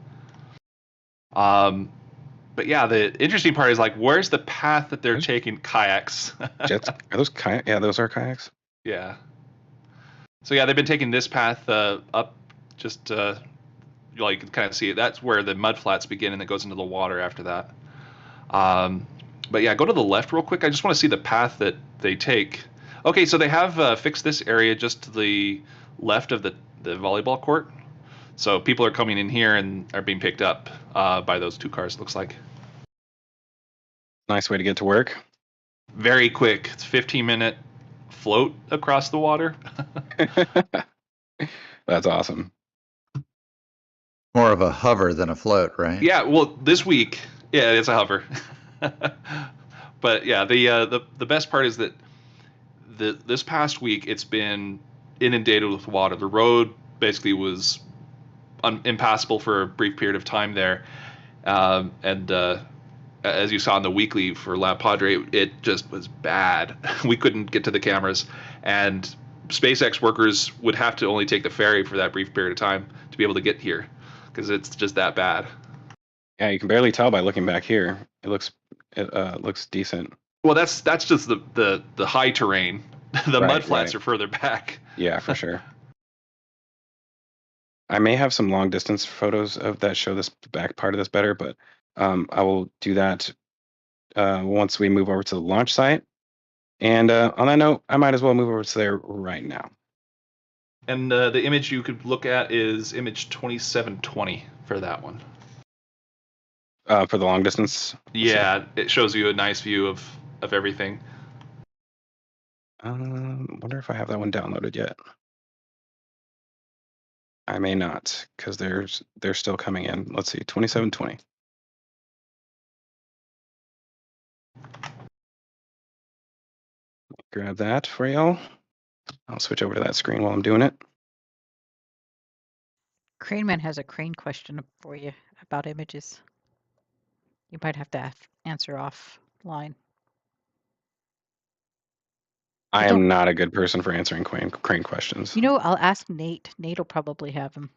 Speaker 4: But yeah, the interesting part is like, where's the path that they're taking kayaks?
Speaker 6: Jets? Are those kayaks? Yeah, those are kayaks.
Speaker 4: Yeah. So yeah, they've been taking this path up, just you can kind of see it. That's where the mud flats begin, and it goes into the water after that. But yeah, go to the left real quick. I just want to see the path that they take. Okay, so they have fixed this area just to the left of the volleyball court. So people are coming in here and are being picked up by those two cars, it looks like.
Speaker 6: Nice way to get to work.
Speaker 4: Very quick. It's a 15-minute float across the water.
Speaker 6: That's awesome.
Speaker 5: More of a hover than a float, right?
Speaker 4: Yeah, well, this week, yeah, it's a hover. But yeah, the best part is that this past week it's been inundated with water. The road basically was impassable for a brief period of time there, and as you saw in the weekly for La Padre, it just was bad. We couldn't get to the cameras, and SpaceX workers would have to only take the ferry for that brief period of time to be able to get here, because it's just that bad.
Speaker 6: Yeah, you can barely tell by looking back here. It looks decent.
Speaker 4: Well, that's just the high terrain. The mud flats
Speaker 6: Right.
Speaker 4: are further back.
Speaker 6: Yeah, for sure. I may have some long distance photos of that show this back part of this better, but I will do that once we move over to the launch site. And on that note, I might as well move over to there right now.
Speaker 4: And the image you could look at is image 2720 for that one.
Speaker 6: For the long distance.
Speaker 4: Yeah, it shows you a nice view of everything.
Speaker 6: Wonder if I have that one downloaded yet. I may not, because they're still coming in. Let's see, 2720. Grab that for y'all. I'll switch over to that screen while I'm doing it.
Speaker 2: Crane Man has a crane question for you about images. You might have to answer offline.
Speaker 6: I am not a good person for answering crane questions.
Speaker 2: You know, I'll ask Nate. Nate will probably have them.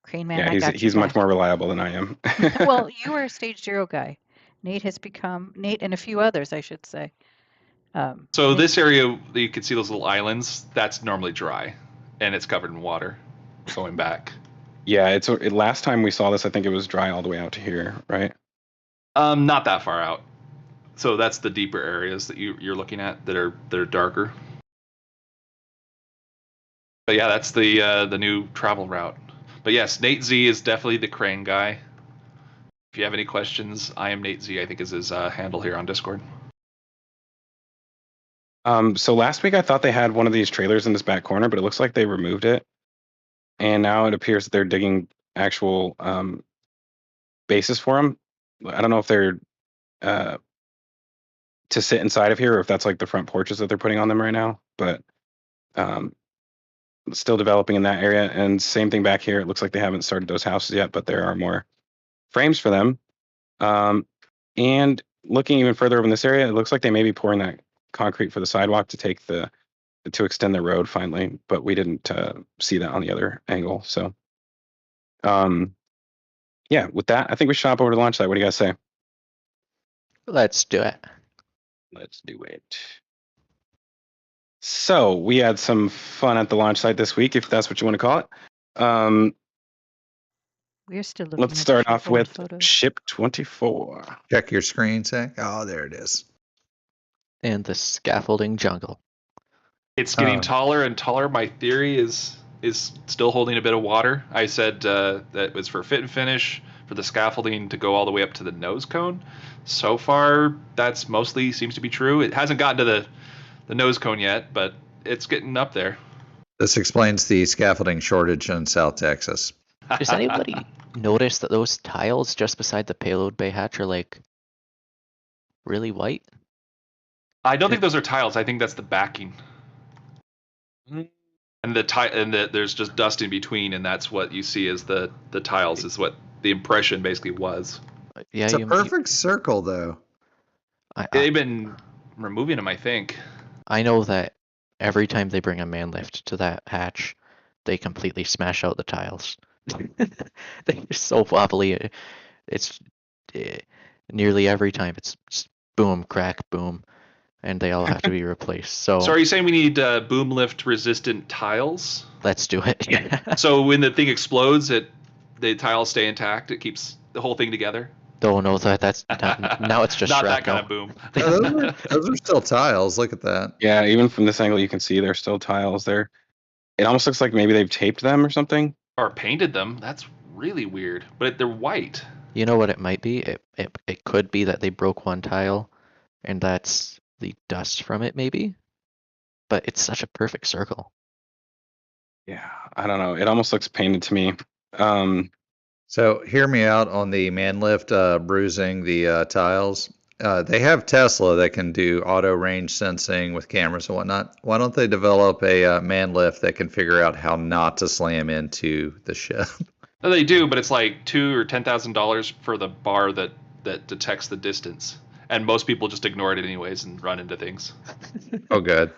Speaker 2: Crane Man,
Speaker 6: Yeah,
Speaker 2: I got you
Speaker 6: he's much
Speaker 2: back.
Speaker 6: more reliable than I am.
Speaker 2: Well, you are a stage 0 guy. Nate and a few others, I should say.
Speaker 4: So this area, you can see those little islands. That's normally dry, and it's covered in water going back.
Speaker 6: Yeah, last time we saw this, I think it was dry all the way out to here, right?
Speaker 4: Not that far out. So that's the deeper areas that you're looking at that are darker. But yeah, that's the new travel route. But yes, Nate Z is definitely the crane guy. If you have any questions, I am Nate Z, I think is his handle here on Discord.
Speaker 6: So last week I thought they had one of these trailers in this back corner, but it looks like they removed it. And now it appears that they're digging actual bases for them. I don't know if they're to sit inside of here or if that's like the front porches that they're putting on them right now, but still developing in that area. And same thing back here. It looks like they haven't started those houses yet, but there are more frames for them. And looking even further over in this area, it looks like they may be pouring that concrete for the sidewalk to extend the road finally, but we didn't see that on the other angle. So yeah, with that, I think we should hop over to the launch site. What do you guys say?
Speaker 3: Let's do it.
Speaker 6: Let's do it. So we had some fun at the launch site this week, if that's what you want to call it.
Speaker 2: We're still looking
Speaker 6: Let's
Speaker 2: at
Speaker 6: start
Speaker 2: the
Speaker 6: off with
Speaker 2: photos.
Speaker 6: Ship 24.
Speaker 5: Check your screen, Zach. Oh, there it is.
Speaker 3: And the scaffolding jungle.
Speaker 4: It's getting taller and taller. My theory is still holding a bit of water. I said that it was for fit and finish for the scaffolding to go all the way up to the nose cone. So far, that's mostly seems to be true. It hasn't gotten to the nose cone yet, but it's getting up there.
Speaker 5: This explains the scaffolding shortage in South Texas.
Speaker 3: Does anybody notice that those tiles just beside the payload bay hatch are like really white?
Speaker 4: I don't think those are tiles. I think that's the backing. And there's just dust in between, and that's what you see as the tiles is what the impression basically was.
Speaker 3: Yeah,
Speaker 5: It's a perfect circle, though.
Speaker 4: They've been removing them, I think.
Speaker 3: I know that every time they bring a man lift to that hatch, they completely smash out the tiles. They're so wobbly. It's nearly every time. It's just boom, crack, boom, and they all have to be replaced. So
Speaker 4: are you saying we need boom lift resistant tiles?
Speaker 3: Let's do it.
Speaker 4: So when the thing explodes, the tiles stay intact. It keeps the whole thing together.
Speaker 3: Don't know that's not, now it's just
Speaker 4: not
Speaker 3: shrapnel.
Speaker 4: that kind of boom.
Speaker 5: Those are still tiles. Look at that.
Speaker 6: Yeah, even from this angle, you can see there's still tiles there. It almost looks like maybe they've taped them or something.
Speaker 4: Or painted them. That's really weird. But they're white.
Speaker 3: You know what it might be? It could be that they broke one tile, and that's the dust from it, maybe. But it's such a perfect circle.
Speaker 6: Yeah, I don't know. It almost looks painted to me.
Speaker 5: So hear me out on the man lift bruising the tiles. They have Tesla that can do auto range sensing with cameras and whatnot. Why don't they develop a man lift that can figure out how not to slam into the ship?
Speaker 4: No, they do, but it's like $2,000 or $10,000 for the bar that detects the distance, and most people just ignore it anyways and run into things.
Speaker 5: Oh, good.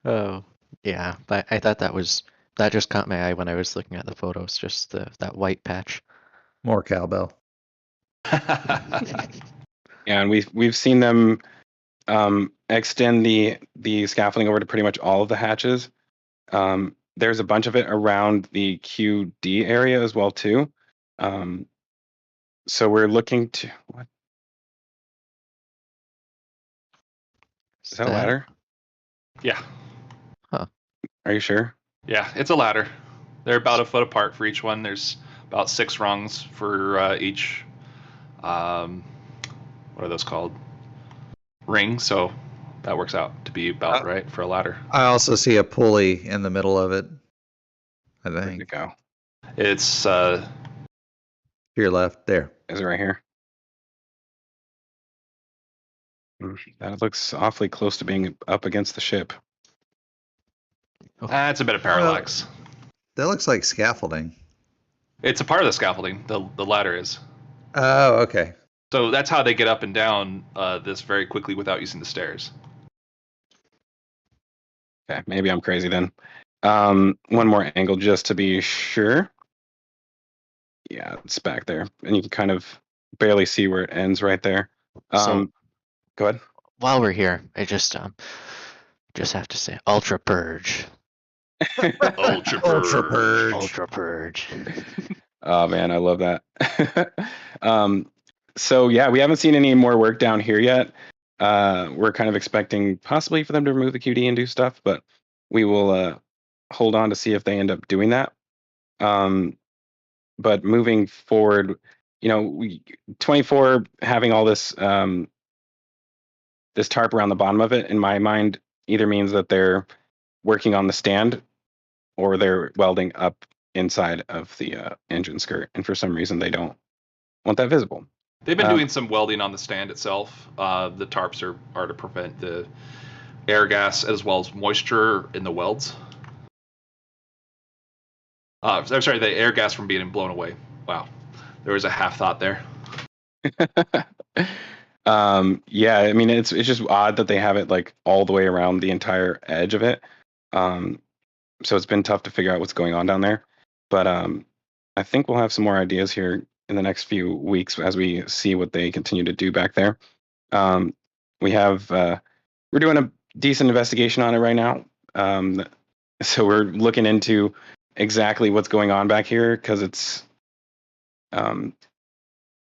Speaker 3: Oh, yeah. But I thought that just caught my eye when I was looking at the photos. Just that white patch.
Speaker 5: More cowbell.
Speaker 6: Yeah, and we've seen them extend the scaffolding over to pretty much all of the hatches. There's a bunch of it around the QD area as well too. So we're looking to what is that a ladder?
Speaker 4: Yeah.
Speaker 6: Are you sure?
Speaker 4: Yeah, it's a ladder. They're about a foot apart for each one. There's about 6 rungs for each. What are those called? Ring. So that works out to be about right for a ladder.
Speaker 5: I also see a pulley in the middle of it. I
Speaker 6: Where'd it
Speaker 5: think.
Speaker 6: go?
Speaker 4: It's
Speaker 5: To your left, there.
Speaker 6: Is it right here? That looks awfully close to being up against the ship.
Speaker 4: That's a bit of parallax.
Speaker 5: That looks like scaffolding.
Speaker 4: It's a part of the scaffolding. The ladder is.
Speaker 5: Oh, okay.
Speaker 4: So that's how they get up and down this very quickly without using the stairs.
Speaker 6: Okay, maybe I'm crazy then. One more angle just to be sure. Yeah, it's back there, and you can kind of barely see where it ends right there.
Speaker 3: So
Speaker 6: Go ahead.
Speaker 3: while we're here, I just have to say, Ultra Purge.
Speaker 4: Ultra purge.
Speaker 3: Ultra Purge.
Speaker 6: Oh man, I love that. So yeah, we haven't seen any more work down here yet. We're kind of expecting possibly for them to remove the QD and do stuff, but we will hold on to see if they end up doing that. But moving forward, 24 having all this this tarp around the bottom of it, in my mind, either means that they're working on the stand or they're welding up inside of the engine skirt, and for some reason they don't want that visible.
Speaker 4: They've been doing some welding on the stand itself. The tarps are to prevent the air gas as well as moisture in the welds. I'm sorry, the air gas from being blown away. Wow, there was a half thought there.
Speaker 6: Yeah, I mean it's just odd that they have it like all the way around the entire edge of it. So it's been tough to figure out what's going on down there. But I think we'll have some more ideas here in the next few weeks as we see what they continue to do back there. We're doing a decent investigation on it right now. So we're looking into exactly what's going on back here because it's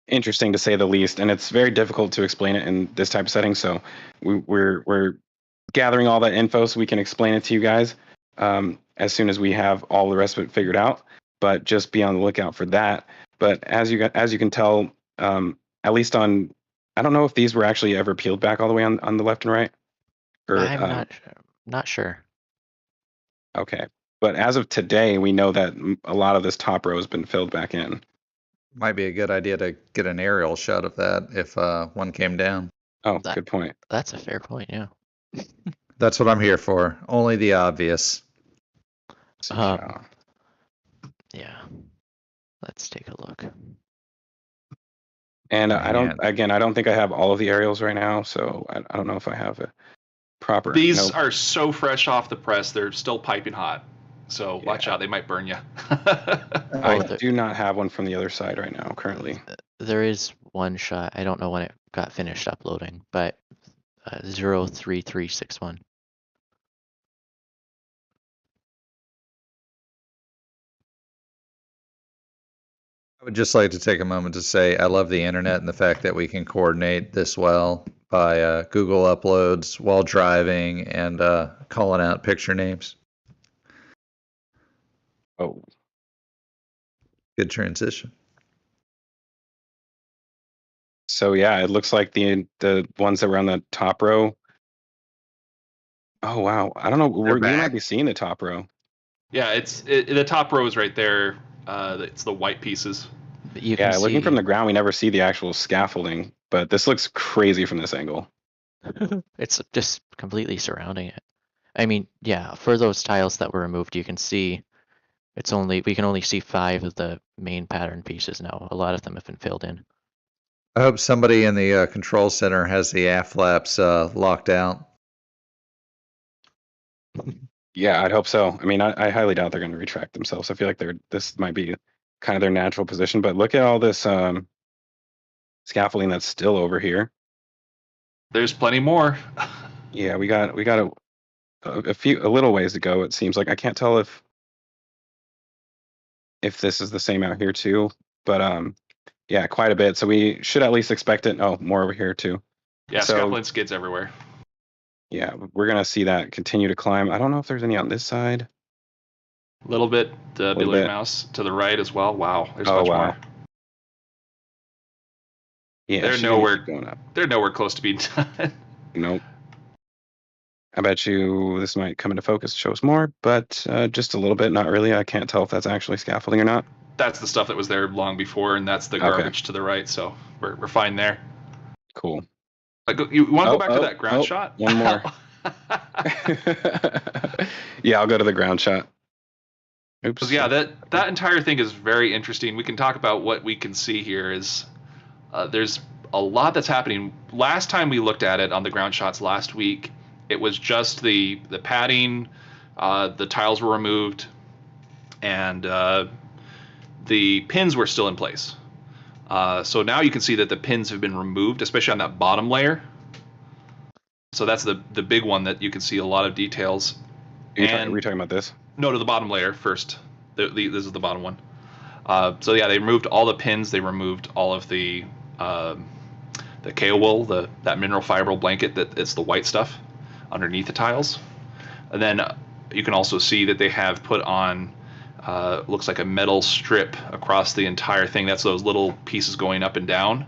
Speaker 6: interesting to say the least, and it's very difficult to explain it in this type of setting. So we're gathering all that info so we can explain it to you guys as soon as we have all the rest of it figured out. But just be on the lookout for that. But as you can tell, at least on, I don't know if these were actually ever peeled back all the way on the left and right. Or,
Speaker 3: I'm not sure.
Speaker 6: Okay, but as of today, we know that a lot of this top row has been filled back in.
Speaker 5: Might be a good idea to get an aerial shot of that if one came down.
Speaker 6: Oh, good point.
Speaker 3: That's a fair point, yeah.
Speaker 5: That's what I'm here for. Only the obvious.
Speaker 3: Yeah. Let's take a look.
Speaker 6: And I don't think I have all of the aerials right now, so I don't know if I have a proper.
Speaker 4: These are so fresh off the press; they're still piping hot. So watch out; they might burn you.
Speaker 6: I do not have one from the other side right now currently.
Speaker 3: There is one shot. I don't know when it got finished uploading, but 03361.
Speaker 5: I would just like to take a moment to say I love the internet and the fact that we can coordinate this well by Google uploads while driving and calling out picture names.
Speaker 6: Oh,
Speaker 5: good transition.
Speaker 6: So yeah, it looks like the ones that were on the top row. Oh wow, I don't know. You might be seeing the top row.
Speaker 4: Yeah, the top row is right there. It's the white pieces.
Speaker 6: Looking from the ground, we never see the actual scaffolding, but this looks crazy from this angle.
Speaker 3: It's just completely surrounding it. I mean, yeah, for those tiles that were removed, you can see we can only see 5 of the main pattern pieces now. A lot of them have been filled in.
Speaker 5: I hope somebody in the control center has the aft flaps locked out.
Speaker 6: Yeah, I'd hope so. I mean, I highly doubt they're going to retract themselves. I feel like this might be kind of their natural position. But look at all this scaffolding that's still over here.
Speaker 4: There's plenty more.
Speaker 6: Yeah, we got a little ways to go. It seems like I can't tell if this is the same out here too, but yeah, quite a bit. So we should at least expect it. Oh, more over here too.
Speaker 4: Yeah,
Speaker 6: So-
Speaker 4: scaffolding skids everywhere.
Speaker 6: Yeah, we're gonna see that continue to climb. I don't know if there's any on this side.
Speaker 4: A little bit
Speaker 6: Little
Speaker 4: below your
Speaker 6: bit.
Speaker 4: mouse to the right as well. Wow, there's
Speaker 6: Oh,
Speaker 4: much
Speaker 6: wow.
Speaker 4: more.
Speaker 6: Yeah,
Speaker 4: They're
Speaker 6: she's gonna
Speaker 4: nowhere-
Speaker 6: keep going up.
Speaker 4: They're nowhere close to being done.
Speaker 6: Nope. I bet you this might come into focus, show us more, but just a little bit, not really. I can't tell if that's actually scaffolding or not.
Speaker 4: That's the stuff that was there long before, and that's the
Speaker 6: Okay.
Speaker 4: garbage to the right. So we're fine there.
Speaker 6: Cool.
Speaker 4: You want to go
Speaker 6: Oh,
Speaker 4: back to that ground shot?
Speaker 6: one more. Yeah, I'll go to the ground shot. Oops.
Speaker 4: 'Cause, yeah, that entire thing is very interesting. We can talk about what we can see here. Is there's a lot that's happening. Last time we looked at it on the ground shots last week, it was just the padding, the tiles were removed, and the pins were still in place. So now you can see that the pins have been removed, especially on that bottom layer. So that's the big one that you can see a lot of details.
Speaker 6: Are we talking about this?
Speaker 4: No, to the bottom layer first. This is the bottom one. So yeah, they removed all the pins. They removed all of the wool, that mineral fibril blanket that it's the white stuff underneath the tiles. And then you can also see that they have put on looks like a metal strip across the entire thing. That's those little pieces going up and down.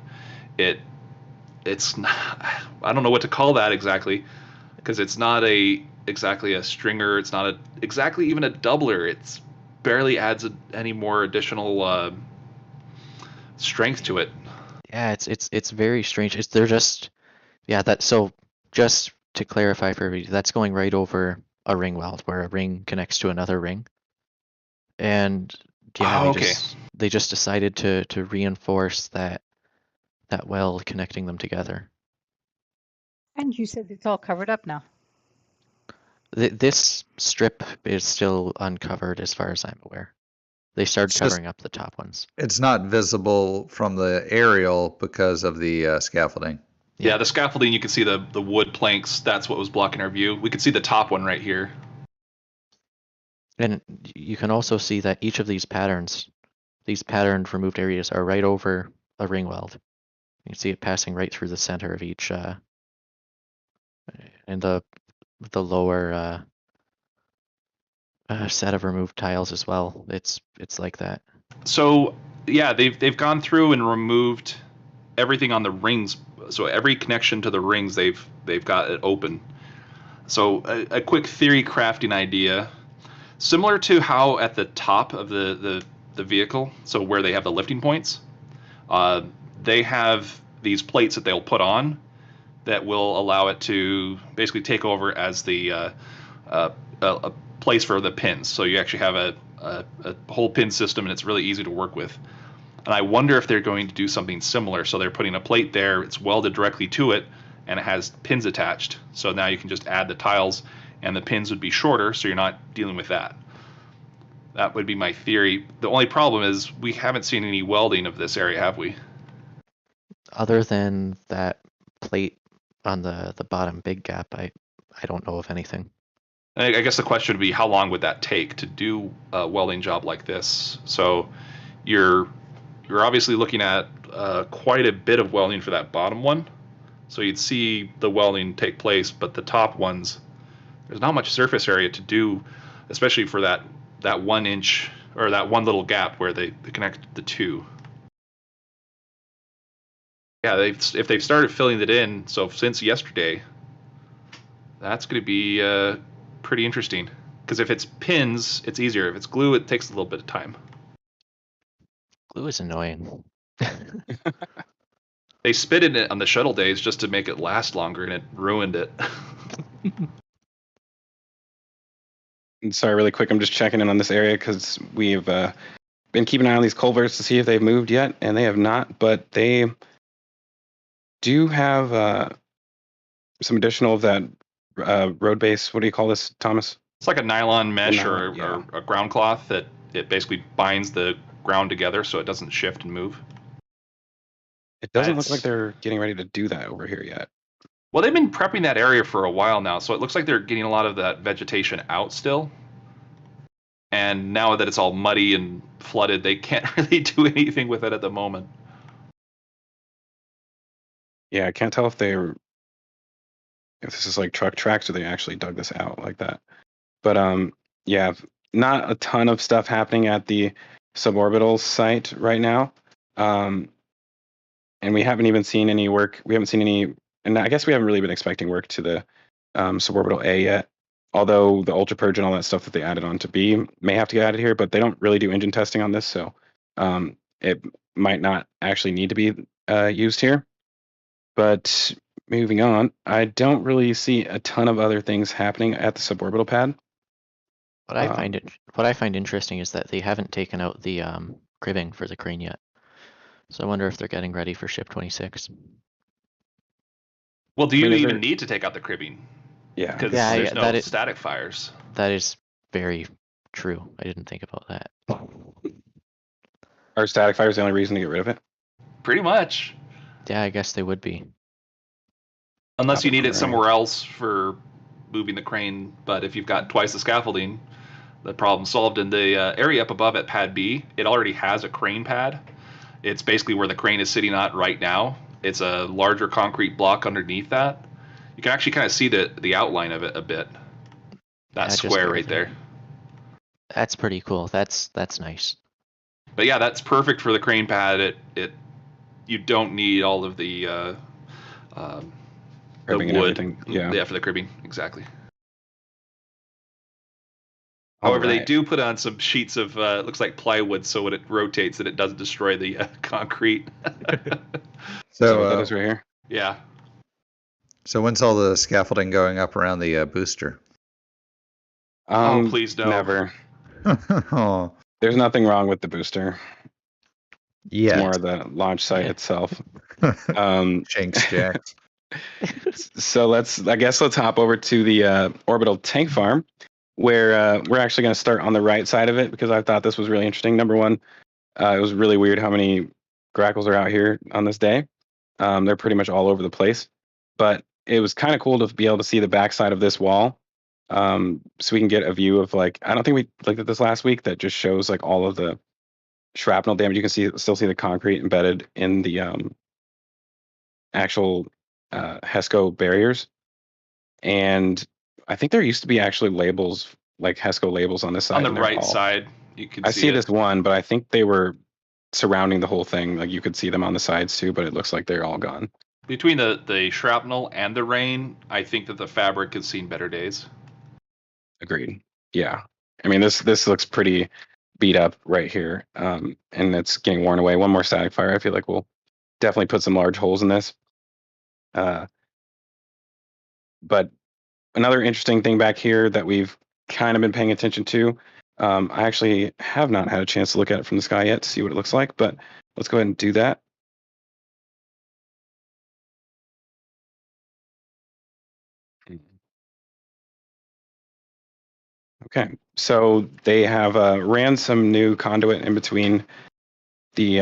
Speaker 4: It's not, I don't know what to call that exactly, because it's not exactly a stringer. It's not exactly even a doubler. It's barely adds any more additional strength to it.
Speaker 3: Yeah, it's very strange. They're just, yeah, so just to clarify for everybody, that's going right over a ring weld where a ring connects to another ring. And yeah,
Speaker 4: Oh, okay.
Speaker 3: they just decided to reinforce that weld connecting them together.
Speaker 2: And you said it's all covered up now.
Speaker 3: This strip is still uncovered as far as I'm aware. They started
Speaker 5: It's just-
Speaker 3: covering up the top ones.
Speaker 5: It's not visible from the aerial because of the scaffolding.
Speaker 4: Yeah, the scaffolding, you can see the wood planks. That's what was blocking our view. We could see the top one right here.
Speaker 3: And you can also see that each of these patterned removed areas are right over a ring weld. You can see it passing right through the center of each, and the lower set of removed tiles as well. It's like that.
Speaker 4: So yeah, they've gone through and removed everything on the rings. So every connection to the rings, they've got it open. So a quick theory crafting idea, similar to how at the top of the vehicle, so where they have the lifting points, they have these plates that they'll put on that will allow it to basically take over as the a place for the pins. So you actually have a whole pin system, and it's really easy to work with. And I wonder if they're going to do something similar. So they're putting a plate there, it's welded directly to it, and it has pins attached. So now you can just add the tiles, and the pins would be shorter, so you're not dealing with that. That would be my theory. The only problem is we haven't seen any welding of this area, have we?
Speaker 3: Other than that plate on the bottom big gap, I don't know of anything.
Speaker 4: I guess the question would be, how long would that take to do a welding job like this? So you're obviously looking at quite a bit of welding for that bottom one. So you'd see the welding take place, but the top ones, there's not much surface area to do, especially for that 1 inch or that one little gap where they connect the two. Yeah, if they've started filling it in, so since yesterday, that's going to be pretty interesting. Because if it's pins, it's easier. If it's glue, it takes a little bit of time.
Speaker 3: Glue is annoying.
Speaker 4: They spit in it on the shuttle days just to make it last longer, and it ruined it.
Speaker 6: And sorry, really quick, I'm just checking in on this area because we've been keeping an eye on these culverts to see if they've moved yet, and they have not, but they do have some additional of that road base. What do you call this, Thomas?
Speaker 4: It's like a nylon mesh
Speaker 6: nylon, yeah.
Speaker 4: or a ground cloth that it basically binds the ground together so it doesn't shift and move.
Speaker 6: It doesn't look like they're getting ready to do that over here yet.
Speaker 4: Well, they've been prepping that area for a while now, so it looks like they're getting a lot of that vegetation out still. And now that it's all muddy and flooded, they can't really do anything with it at the moment.
Speaker 6: Yeah, I can't tell if this is like truck tracks or they actually dug this out like that. But yeah, not a ton of stuff happening at the suborbital site right now. And we haven't even seen any work. We haven't seen any, and I guess we haven't really been expecting work to the suborbital A yet. Although the ultra purge and all that stuff that they added on to B may have to get added here, but they don't really do engine testing on this, so it might not actually need to be used here. But moving on, I don't really see a ton of other things happening at the suborbital pad.
Speaker 3: What I find interesting is that they haven't taken out the cribbing for the crane yet. So I wonder if they're getting ready for ship 26.
Speaker 4: Well, do you even need to take out the cribbing?
Speaker 6: Yeah,
Speaker 4: because there's no static fires.
Speaker 3: That is very true. I didn't think about that.
Speaker 6: Are static fires the only reason to get rid of it?
Speaker 4: Pretty much.
Speaker 3: Yeah, I guess they would be.
Speaker 4: Unless you need it somewhere else for moving the crane, but if you've got twice the scaffolding, the problem's solved. In the area up above at pad B, it already has a crane pad. It's basically where the crane is sitting at right now. It's a larger concrete block underneath that. You can actually kind of see the outline of it a bit. That square right there.
Speaker 3: That's pretty cool. That's nice.
Speaker 4: But yeah, that's perfect for the crane pad. You don't need all of the wood. Yeah, for the cribbing, exactly. However, they do put on some sheets of looks like plywood, so when it rotates, that it doesn't destroy the concrete.
Speaker 6: So that is right here.
Speaker 4: Yeah.
Speaker 5: So when's all the scaffolding going up around the booster?
Speaker 4: Please don't.
Speaker 6: Never.
Speaker 5: Oh.
Speaker 6: There's nothing wrong with the booster.
Speaker 5: Yeah.
Speaker 6: It's more of the launch site itself.
Speaker 5: Jinx jacks.
Speaker 6: So let's hop over to the orbital tank farm, where we're actually going to start on the right side of it because I thought this was really interesting. Number one, it was really weird how many grackles are out here on this day. They're pretty much all over the place, but it was kind of cool to be able to see the backside of this wall, so we can get a view of I don't think we looked at this last week. That just shows all of the shrapnel damage. You can still see the concrete embedded in the actual HESCO barriers, and I think there used to be actually labels HESCO labels on this side.
Speaker 4: On the right side, you can.
Speaker 6: I see this one, but I think they were surrounding the whole thing. You could see them on the sides too, but it looks like they're all gone.
Speaker 4: Between the shrapnel and the rain, I think that the fabric has seen better days.
Speaker 6: Agreed. Yeah. I mean, this looks pretty beat up right here, and it's getting worn away. One more static fire, I feel like we'll definitely put some large holes in this. But another interesting thing back here that we've kind of been paying attention to, I actually have not had a chance to look at it from the sky yet to see what it looks like, but let's go ahead and do that. Okay, so they have ran some new conduit in between the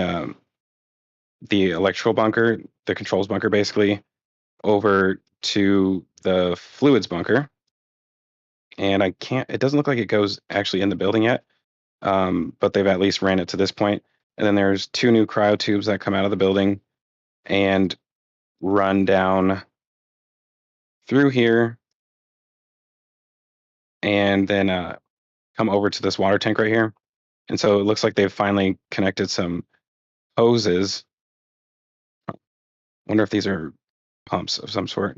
Speaker 6: electrical bunker, the controls bunker basically, over to the fluids bunker. And it doesn't look like it goes actually in the building yet, but they've at least ran it to this point. And then there's 2 new cryo tubes that come out of the building and run down through here and then come over to this water tank right here. And so it looks like they've finally connected some hoses. Wonder if these are pumps of some sort.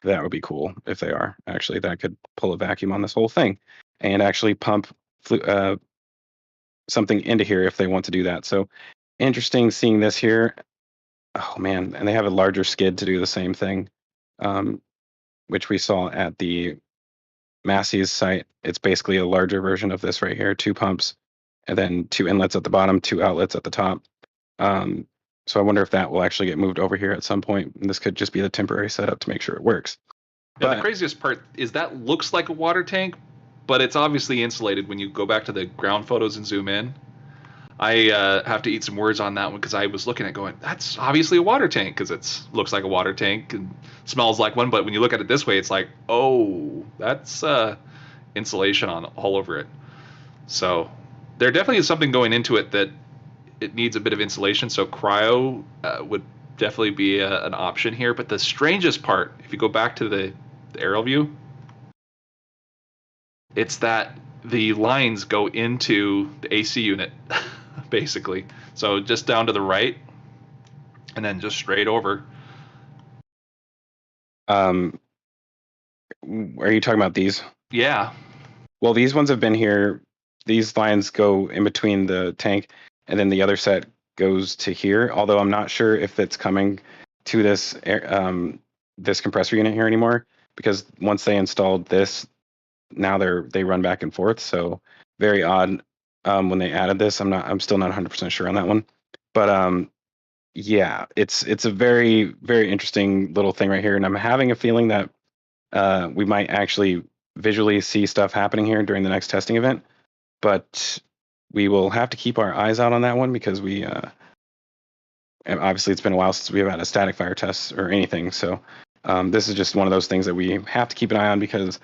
Speaker 6: That would be cool if they are. Actually, that could pull a vacuum on this whole thing and actually pump something into here if they want to do that. So interesting seeing this here. Oh man, and they have a larger skid to do the same thing, which we saw at the Massey's site, it's basically a larger version of this right here, 2 pumps, and then 2 inlets at the bottom, 2 outlets at the top. So I wonder if that will actually get moved over here at some point. And this could just be the temporary setup to make sure it works.
Speaker 4: Yeah, the craziest part is that looks like a water tank, but it's obviously insulated when you go back to the ground photos and zoom in. I have to eat some words on that one because I was looking at going, that's obviously a water tank because it looks like a water tank and smells like one. But when you look at it this way, it's like, oh, that's insulation on all over it. So there definitely is something going into it that it needs a bit of insulation. So cryo would definitely be an option here. But the strangest part, if you go back to the aerial view, it's that the lines go into the AC unit, basically. So just down to the right, and then just straight over.
Speaker 6: Are you talking about these?
Speaker 4: Yeah.
Speaker 6: Well, these ones have been here. These lines go in between the tank, and then the other set goes to here. Although I'm not sure if it's coming to this this compressor unit here anymore, because once they installed this, now they run back and forth. So very odd when they added this. I'm still not 100% sure on that one, but yeah, it's a very, very interesting little thing right here, and I'm having a feeling that we might actually visually see stuff happening here during the next testing event, but we will have to keep our eyes out on that one because we obviously it's been a while since we've had a static fire test or anything. So this is just one of those things that we have to keep an eye on, because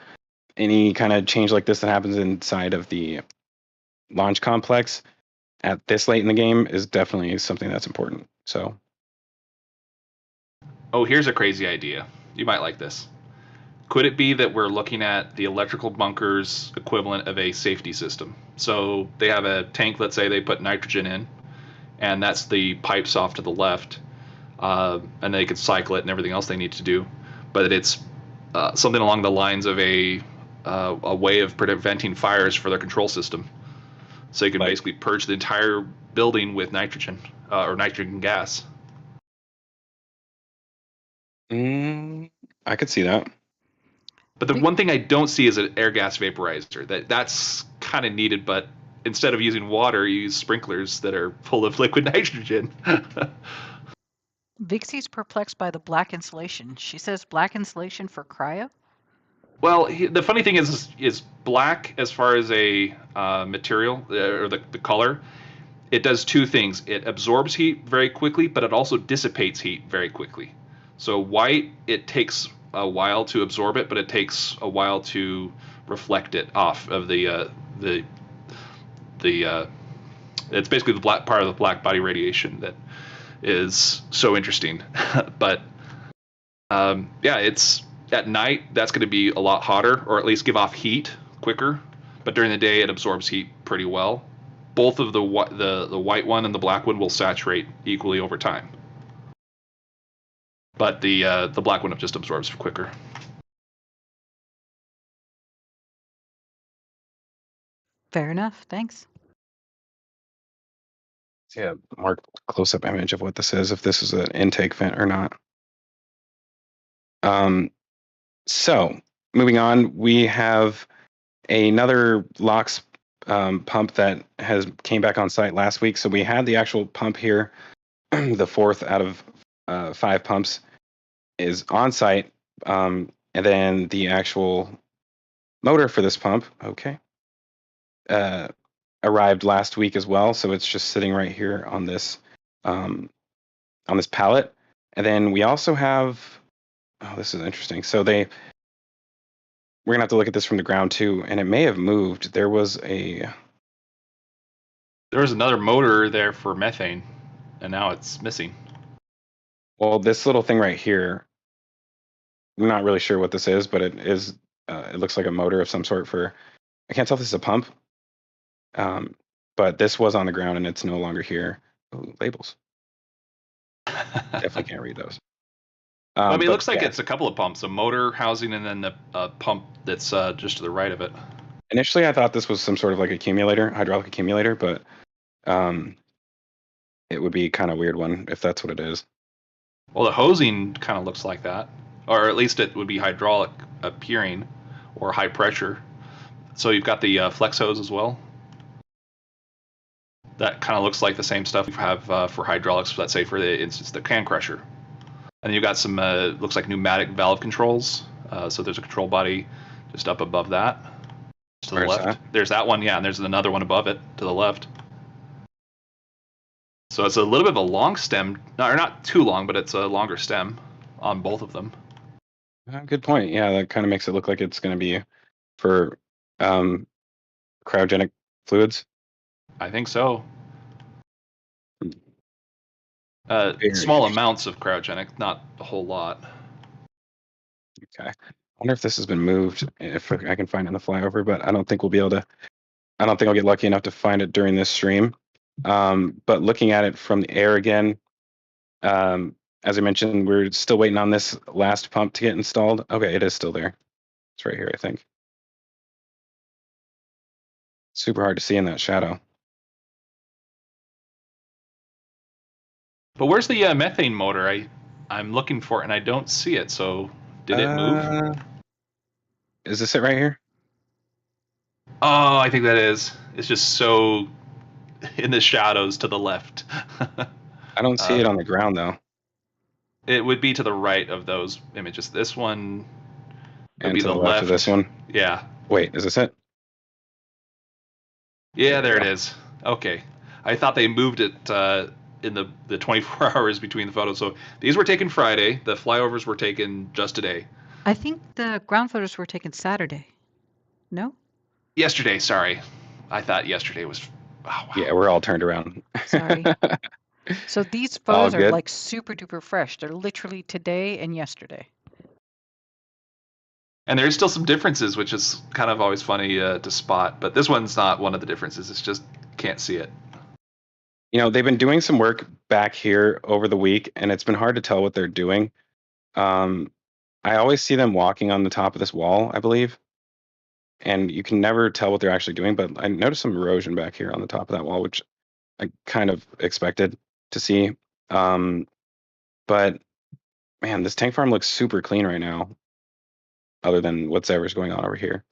Speaker 6: any kind of change like this that happens inside of the launch complex at this late in the game is definitely something that's important. So,
Speaker 4: Oh, here's a crazy idea. You might like this. Could it be that we're looking at the electrical bunker's equivalent of a safety system? So they have a tank, let's say they put nitrogen in, and that's the pipes off to the left, and they could cycle it and everything else they need to do. But it's something along the lines of a way of preventing fires for their control system. So you can basically purge the entire building with nitrogen or nitrogen gas.
Speaker 6: I could see that.
Speaker 4: But the one thing I don't see is an air gas vaporizer. That's kind of needed, but instead of using water, you use sprinklers that are full of liquid nitrogen.
Speaker 2: Vixie's perplexed by the black insulation. She says black insulation for cryo?
Speaker 4: Well, the funny thing is black as far as a material or the color. It does two things. It absorbs heat very quickly, but it also dissipates heat very quickly. So white, it takes a while to absorb it, but it takes a while to reflect it off of the it's basically the black part of the black body radiation that is so interesting. But yeah, it's at night that's going to be a lot hotter, or at least give off heat quicker. But during the day, it absorbs heat pretty well. Both of the white one and the black one will saturate equally over time. But the black one just absorbs quicker.
Speaker 2: Fair enough. Thanks.
Speaker 6: See a more close-up image of what this is, if this is an intake vent or not. So moving on, we have another LOX pump that came back on site last week. So we had the actual pump here, the fourth out of 5 pumps is on site, and then the actual motor for this pump, arrived last week as well. So it's just sitting right here on this pallet. And then we also have, this is interesting. So we're gonna have to look at this from the ground too, and it may have moved. There was
Speaker 4: another motor there for methane, and now it's missing.
Speaker 6: Well, this little thing right here, I'm not really sure what this is, but it is. It looks like a motor of some sort for. I can't tell if this is a pump. But this was on the ground and it's no longer here. Ooh, labels. Definitely can't read those.
Speaker 4: I mean, it looks like it's a couple of pumps, a motor housing and then the pump that's just to the right of it.
Speaker 6: Initially, I thought this was some sort of like accumulator, hydraulic accumulator, but it would be kind of weird one if that's what it is.
Speaker 4: Well, the hosing kind of looks like that, or at least it would be hydraulic appearing, or high pressure. So you've got the flex hose as well. That kind of looks like the same stuff we have for hydraulics, let's say for the can crusher. And you've got some, looks like pneumatic valve controls. So there's a control body just up above that. To the
Speaker 6: Where's
Speaker 4: left.
Speaker 6: that?
Speaker 4: There's that one, yeah, and there's another one above it to the left. So it's a little bit of a long stem, or not too long, but it's a longer stem on both of them.
Speaker 6: Good point. Yeah, that kind of makes it look like it's going to be for cryogenic fluids.
Speaker 4: I think so.
Speaker 6: Very
Speaker 4: Small
Speaker 6: interesting.
Speaker 4: amounts of cryogenic, not a whole lot.
Speaker 6: Okay. I wonder if this has been moved, if I can find it in the flyover, but I don't think we'll be able to. I don't think I'll get lucky enough to find it during this stream. But looking at it from the air again, as I mentioned, we're still waiting on this last pump to get installed. Okay, it is still there. It's right here, I think. Super hard to see in that shadow.
Speaker 4: But where's the methane motor? I'm looking for it and I don't see it. So did it move?
Speaker 6: Is this it right here?
Speaker 4: Oh, I think that is. It's just so in the shadows to the left.
Speaker 6: I don't see it on the ground though.
Speaker 4: It would be to the right of those images. This one would
Speaker 6: And
Speaker 4: be
Speaker 6: to
Speaker 4: the
Speaker 6: the left of this one.
Speaker 4: Yeah.
Speaker 6: Wait, is this it?
Speaker 4: Yeah, there it is. Okay. I thought they moved it in the 24 hours between the photos. So these were taken Friday. The flyovers were taken just today.
Speaker 2: I think the ground photos were taken Saturday. No?
Speaker 4: Yesterday, sorry. I thought yesterday was... Oh, wow.
Speaker 6: Yeah, we're all turned around.
Speaker 2: Sorry. So these
Speaker 6: All
Speaker 2: photos are
Speaker 6: good.
Speaker 2: like super duper fresh. They're literally today and yesterday.
Speaker 4: And there's still some differences, which is kind of always funny to spot. But this one's not one of the differences. It's just can't see it.
Speaker 6: You know, they've been doing some work back here over the week, and it's been hard to tell what they're doing. I always see them walking on the top of this wall, I believe. And you can never tell what they're actually doing, but I noticed some erosion back here on the top of that wall, which I kind of expected to see. But man, this tank farm looks super clean right now, other than whatever's going on over here.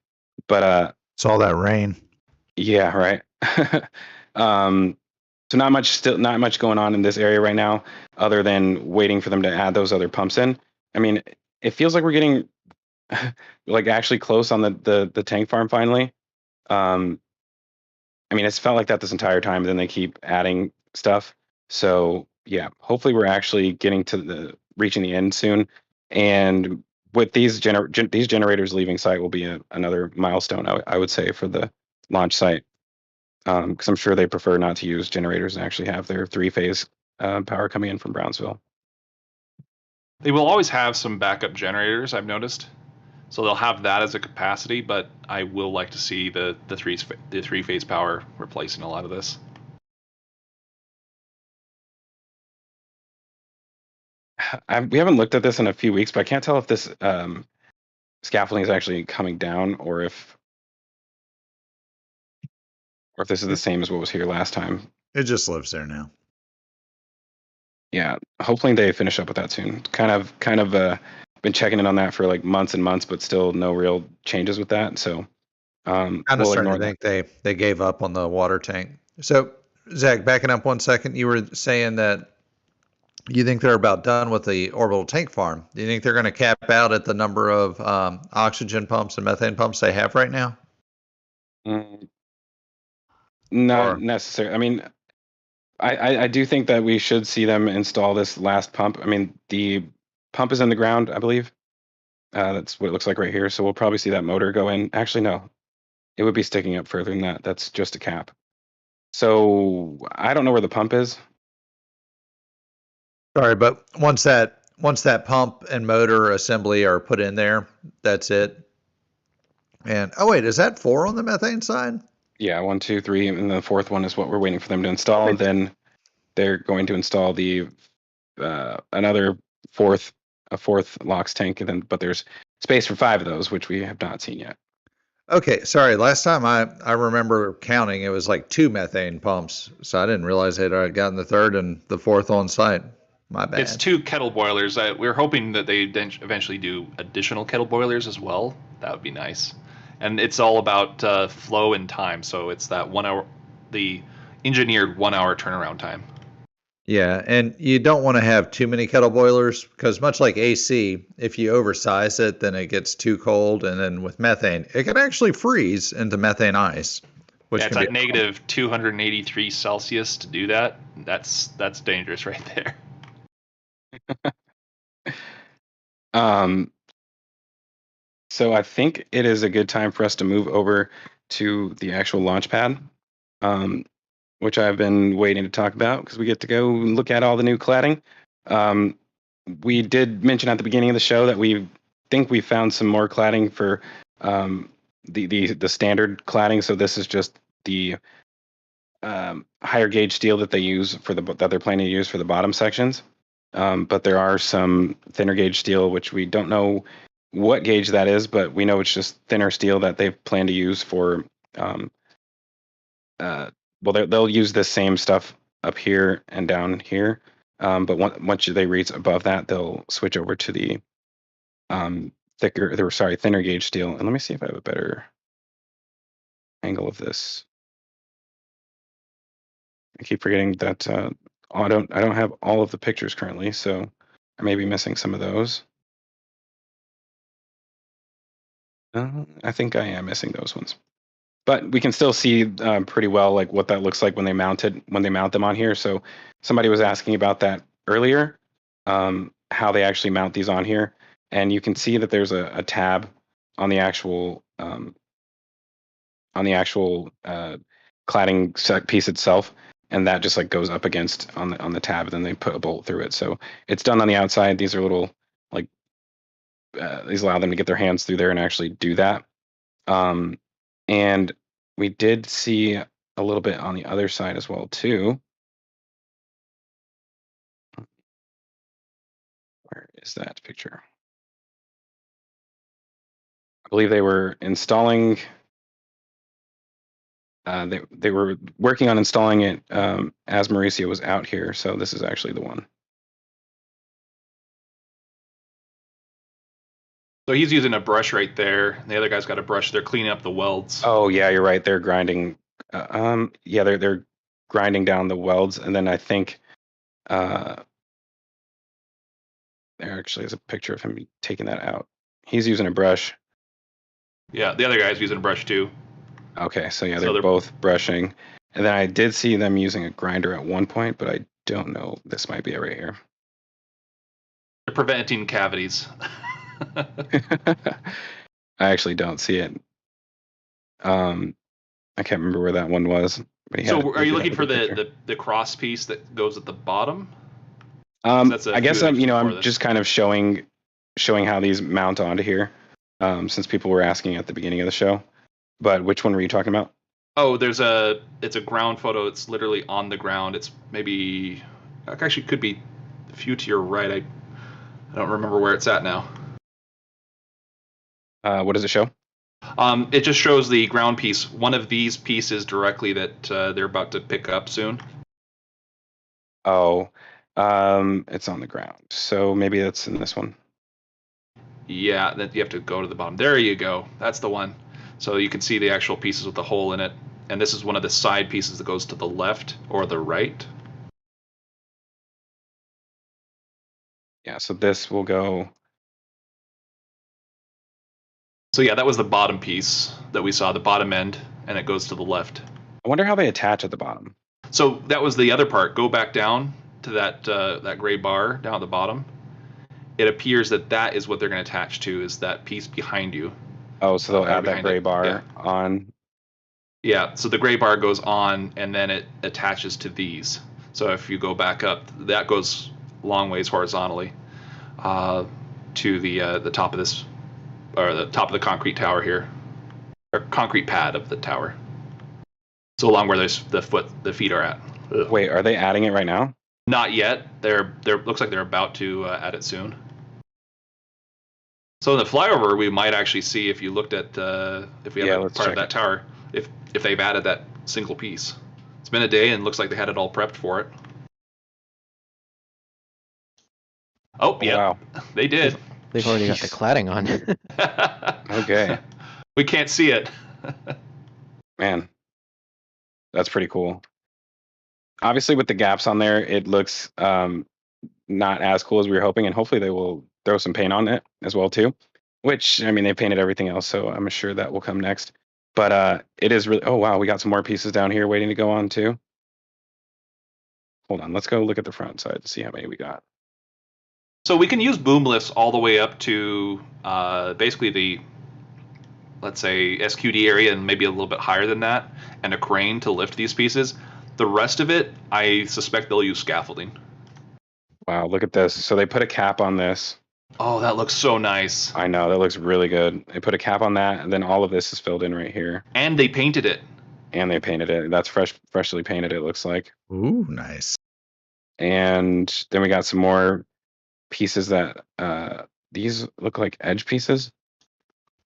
Speaker 6: But
Speaker 5: It's all that rain.
Speaker 6: yeah, right. So not much going on in this area right now, other than waiting for them to add those other pumps in. I mean, it feels like we're getting like actually close on the tank farm finally. I mean, it's felt like that this entire time, and then they keep adding stuff. So yeah, hopefully we're actually getting to reaching the end soon. And with these generators leaving site will be another milestone, I would say, for the launch site. Because I'm sure they prefer not to use generators and actually have their 3-phase power coming in from Brownsville.
Speaker 4: They will always have some backup generators, I've noticed. So they'll have that as a capacity, but I will like to see the 3-phase power replacing a lot of this.
Speaker 6: We haven't looked at this in a few weeks, but I can't tell if this scaffolding is actually coming down or if this is the same as what was here last time.
Speaker 5: It just lives there now.
Speaker 6: Yeah, hopefully they finish up with that soon. Kind of been checking in on that for like months and months, but still no real changes with that. So
Speaker 5: Kind of starting to think they gave up on the water tank. So Zach, backing up 1 second, you were saying that you think they're about done with the orbital tank farm. Do you think they're going to cap out at the number of oxygen pumps and methane pumps they have right now?
Speaker 6: Not necessarily. I mean, I do think that we should see them install this last pump. I mean, the pump is in the ground, I believe. That's what it looks like right here. So we'll probably see that motor go in. Actually, no. It would be sticking up further than that. That's just a cap. So I don't know where the pump is.
Speaker 5: Sorry, but once that pump and motor assembly are put in there, that's it. And oh wait, is that 4 on the methane side?
Speaker 6: Yeah, 1, 2, 3, and the 4th one is what we're waiting for them to install. And then they're going to install the another a fourth LOX tank, and then but there's space for 5 of those, which we have not seen yet.
Speaker 5: Okay, sorry. Last time I remember counting, it was like 2 methane pumps, so I didn't realize they'd already gotten the 3rd and the 4th on site. My bad.
Speaker 4: It's 2 kettle boilers. We're hoping that they then eventually do additional kettle boilers as well. That would be nice. And it's all about flow and time. So it's that 1 hour, the engineered 1 hour turnaround time.
Speaker 5: Yeah, and you don't want to have too many kettle boilers because much like AC, if you oversize it, then it gets too cold, and then with methane, it can actually freeze into methane ice, which
Speaker 4: Yeah, it's
Speaker 5: can
Speaker 4: at
Speaker 5: be
Speaker 4: negative 283 Celsius to do that. That's dangerous right there.
Speaker 6: So I think it is a good time for us to move over to the actual launch pad, which I've been waiting to talk about because we get to go look at all the new cladding. We did mention at the beginning of the show that we think we found some more cladding for the standard cladding. So this is just the higher gauge steel that they use for that they're planning to use for the bottom sections. But there are some thinner gauge steel, which we don't know what gauge that is, but we know it's just thinner steel that they plan to use for. They'll use the same stuff up here and down here, but once they reach above that, they'll switch over to the thinner gauge steel. And let me see if I have a better angle of this. I keep forgetting that I don't have all of the pictures currently, so I may be missing some of those. I think I am missing those ones, but we can still see pretty well like what that looks like when they mount them on here. So somebody was asking about that earlier, how they actually mount these on here, and you can see that there's a tab on the actual cladding piece itself, and that just like goes up against on the tab, and then they put a bolt through it. So it's done on the outside. These are little like these allow them to get their hands through there and actually do that. And we did see a little bit on the other side as well too. Where is that picture? I believe they were installing. They were working on installing it as Mauricio was out here. So this is actually the one.
Speaker 4: So he's using a brush right there. And the other guy's got a brush. They're cleaning up the welds.
Speaker 6: Oh yeah, you're right. They're grinding. They're grinding down the welds, and then I think there actually is a picture of him taking that out. He's using a brush.
Speaker 4: Yeah, the other guy's using a brush too.
Speaker 6: Okay, so yeah, they're both brushing, and then I did see them using a grinder at one point, but I don't know. This might be it right here.
Speaker 4: They're preventing cavities.
Speaker 6: I actually don't see it. I can't remember where that one was. But
Speaker 4: so are you looking for the cross piece that goes at the bottom?
Speaker 6: I guess I'm just kind of showing how these mount onto here, since people were asking at the beginning of the show. But which one were you talking about?
Speaker 4: Oh, it's a ground photo. It's literally on the ground. It's maybe actually could be a few to your right. I don't remember where it's at now.
Speaker 6: What does it show?
Speaker 4: It just shows the ground piece, one of these pieces directly that they're about to pick up soon.
Speaker 6: Oh, it's on the ground. So maybe that's in this one.
Speaker 4: Yeah, that you have to go to the bottom. There you go. That's the one. So you can see the actual pieces with the hole in it. And this is one of the side pieces that goes to the left or the right.
Speaker 6: Yeah, so this will go.
Speaker 4: So yeah, that was the bottom piece that we saw, the bottom end, and it goes to the left.
Speaker 6: I wonder how they attach at the bottom.
Speaker 4: So that was the other part. Go back down to that gray bar down at the bottom. It appears that is what they're going to attach to, is that piece behind you.
Speaker 6: Oh, so they'll add that gray bar on.
Speaker 4: Yeah, so the gray bar goes on, and then it attaches to these. So if you go back up, that goes a long ways horizontally to the top of this, or the top of the concrete tower here, or concrete pad of the tower. So along where there's the feet are at. Ugh.
Speaker 6: Wait, are they adding it right now?
Speaker 4: Not yet. They're looks like they're about to add it soon. So in the flyover, we might actually see, if you looked at if we have a part of that tower, if they've added that single piece. It's been a day and looks like they had it all prepped for it. Oh, yeah,
Speaker 6: Wow.
Speaker 4: they did.
Speaker 3: They've already got the
Speaker 6: Jeez.
Speaker 3: cladding on.
Speaker 6: Okay.
Speaker 4: We can't see it.
Speaker 6: Man, that's pretty cool. Obviously, with the gaps on there, it looks not as cool as we were hoping, and hopefully they will throw some paint on it as well too. Which, I mean, they painted everything else, so I'm sure that will come next. But it is really. Oh wow, we got some more pieces down here waiting to go on too. Hold on, let's go look at the front side to see how many we got.
Speaker 4: So we can use boom lifts all the way up to basically the, let's say, SQD area and maybe a little bit higher than that, and a crane to lift these pieces. The rest of it, I suspect they'll use scaffolding.
Speaker 6: Wow, look at this. So they put a cap on this.
Speaker 4: Oh, that looks so nice.
Speaker 6: I know, that looks really good. They put a cap on that, and then all of this is filled in right here.
Speaker 4: And they painted it.
Speaker 6: And they painted it. That's freshly painted, it looks like.
Speaker 5: Ooh, nice.
Speaker 6: And then we got some more pieces that these look like edge pieces.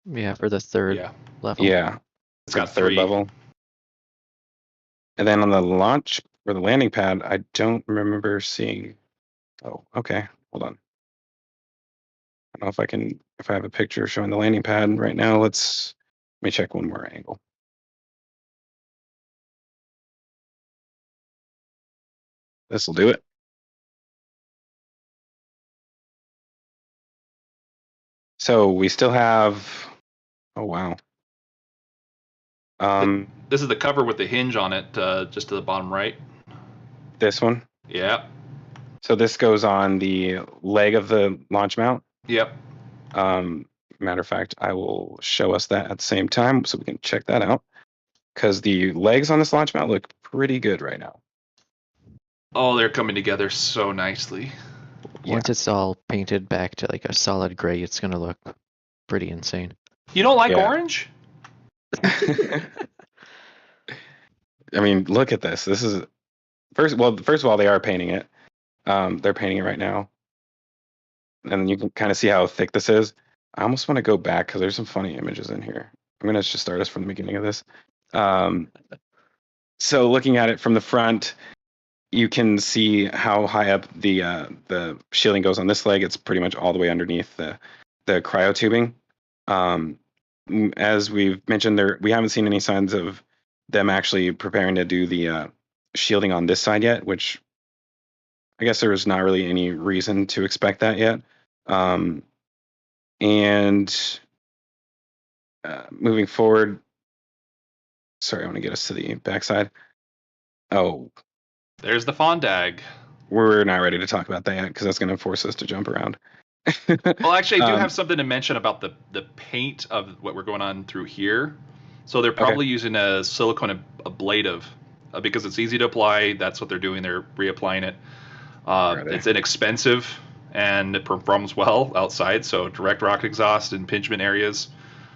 Speaker 3: Yeah, for the third
Speaker 4: Yeah.
Speaker 3: level.
Speaker 6: Yeah.
Speaker 4: It's got
Speaker 6: third
Speaker 4: 3.
Speaker 6: level. And then on the launch or the landing pad, I don't remember seeing. Oh, okay. Hold on. I don't know if I have a picture showing the landing pad right now. Let me check one more angle. This will do it. So we still have. Oh wow.
Speaker 4: This is the cover with the hinge on it, just to the bottom right.
Speaker 6: This one.
Speaker 4: Yeah.
Speaker 6: So this goes on the leg of the launch mount.
Speaker 4: Yep.
Speaker 6: Matter of fact, I will show us that at the same time so we can check that out. Because the legs on this launch mount look pretty good right now.
Speaker 4: Oh, they're coming together so nicely.
Speaker 3: Once it's all painted back to like a solid gray, it's gonna look pretty insane.
Speaker 4: You don't like
Speaker 6: Yeah.
Speaker 4: orange?
Speaker 6: I mean, look at this. This is first of all, they are painting it. They're painting it right now. And you can kind of see how thick this is. I almost want to go back because there's some funny images in here. I'm gonna just start us from the beginning of this. So looking at it from the front, you can see how high up the shielding goes on this leg. It's pretty much all the way underneath the cryo tubing. As we've mentioned, we haven't seen any signs of them actually preparing to do the shielding on this side yet, which I guess there was not really any reason to expect that yet. And moving forward, sorry, I want to get us to the backside. Oh,
Speaker 4: There's the Fondag.
Speaker 6: we're not ready to talk about that yet because that's going to force us to jump around.
Speaker 4: Well, actually, I do have something to mention about the paint of what we're going on through here. So they're probably using a silicone ablative because it's easy to apply. That's what they're doing. They're reapplying it. It's inexpensive and it performs well outside. So direct rocket exhaust, impingement areas.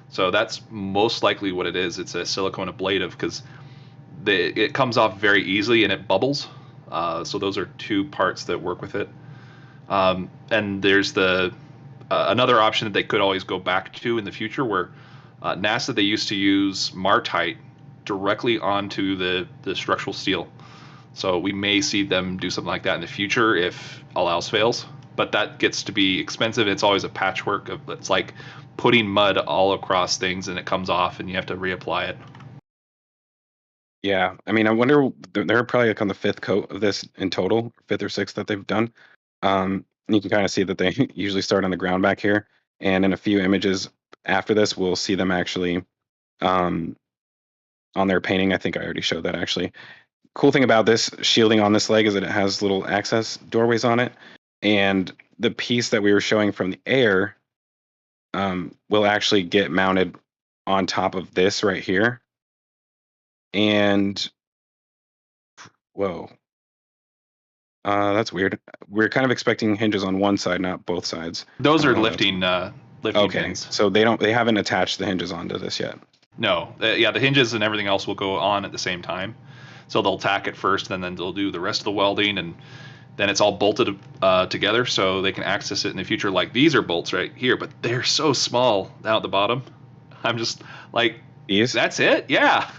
Speaker 4: So that's most likely what it is. It's a silicone ablative because it comes off very easily and it bubbles. So those are 2 parts that work with it. And there's another option that they could always go back to in the future where NASA, they used to use Martite directly onto the structural steel. So we may see them do something like that in the future if all else fails. But that gets to be expensive. It's always a patchwork. It's like putting mud all across things and it comes off and you have to reapply it.
Speaker 6: Yeah, I mean, I wonder, they're probably like on the 5th coat of this in total, 5th or 6th that they've done. You can kind of see that they usually start on the ground back here. And in a few images after this, we'll see them actually on their painting. I think I already showed that actually. Cool thing about this shielding on this leg is that it has little access doorways on it. And the piece that we were showing from the air will actually get mounted on top of this right here. And whoa, that's weird. We're kind of expecting hinges on one side, not both sides.
Speaker 4: Those are lifting
Speaker 6: Okay,
Speaker 4: pins.
Speaker 6: so they haven't attached the hinges onto this yet.
Speaker 4: No, the hinges and everything else will go on at the same time. So they'll tack it first, and then they'll do the rest of the welding, and then it's all bolted together so they can access it in the future. Like these are bolts right here, but they're so small down at the bottom. I'm just like,
Speaker 6: These?
Speaker 4: that's it? Yeah.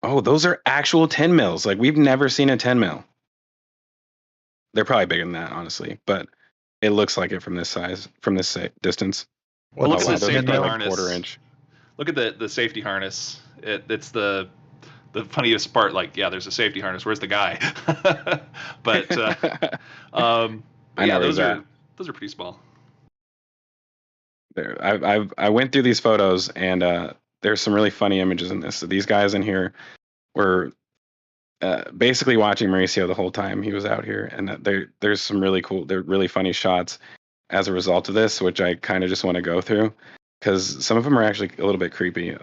Speaker 6: Oh, those are actual 10 mils. Like we've never seen a 10 mil. They're probably bigger than that, honestly. But it looks like it from this distance.
Speaker 4: Well, look
Speaker 6: Oh,
Speaker 4: at
Speaker 6: wow,
Speaker 4: the
Speaker 6: those are
Speaker 4: safety
Speaker 6: probably like
Speaker 4: harness.
Speaker 6: quarter inch.
Speaker 4: Look at the safety harness. It's the funniest part. Like, yeah, there's a safety harness. Where's the guy? But
Speaker 6: I know
Speaker 4: yeah,
Speaker 6: where he's
Speaker 4: those
Speaker 6: at.
Speaker 4: are pretty small.
Speaker 6: There, I went through these photos, and there's some really funny images in this. So these guys in here were basically watching Mauricio the whole time he was out here, and there's some really cool, they're really funny shots as a result of this, which I kind of just want to go through because some of them are actually a little bit creepy.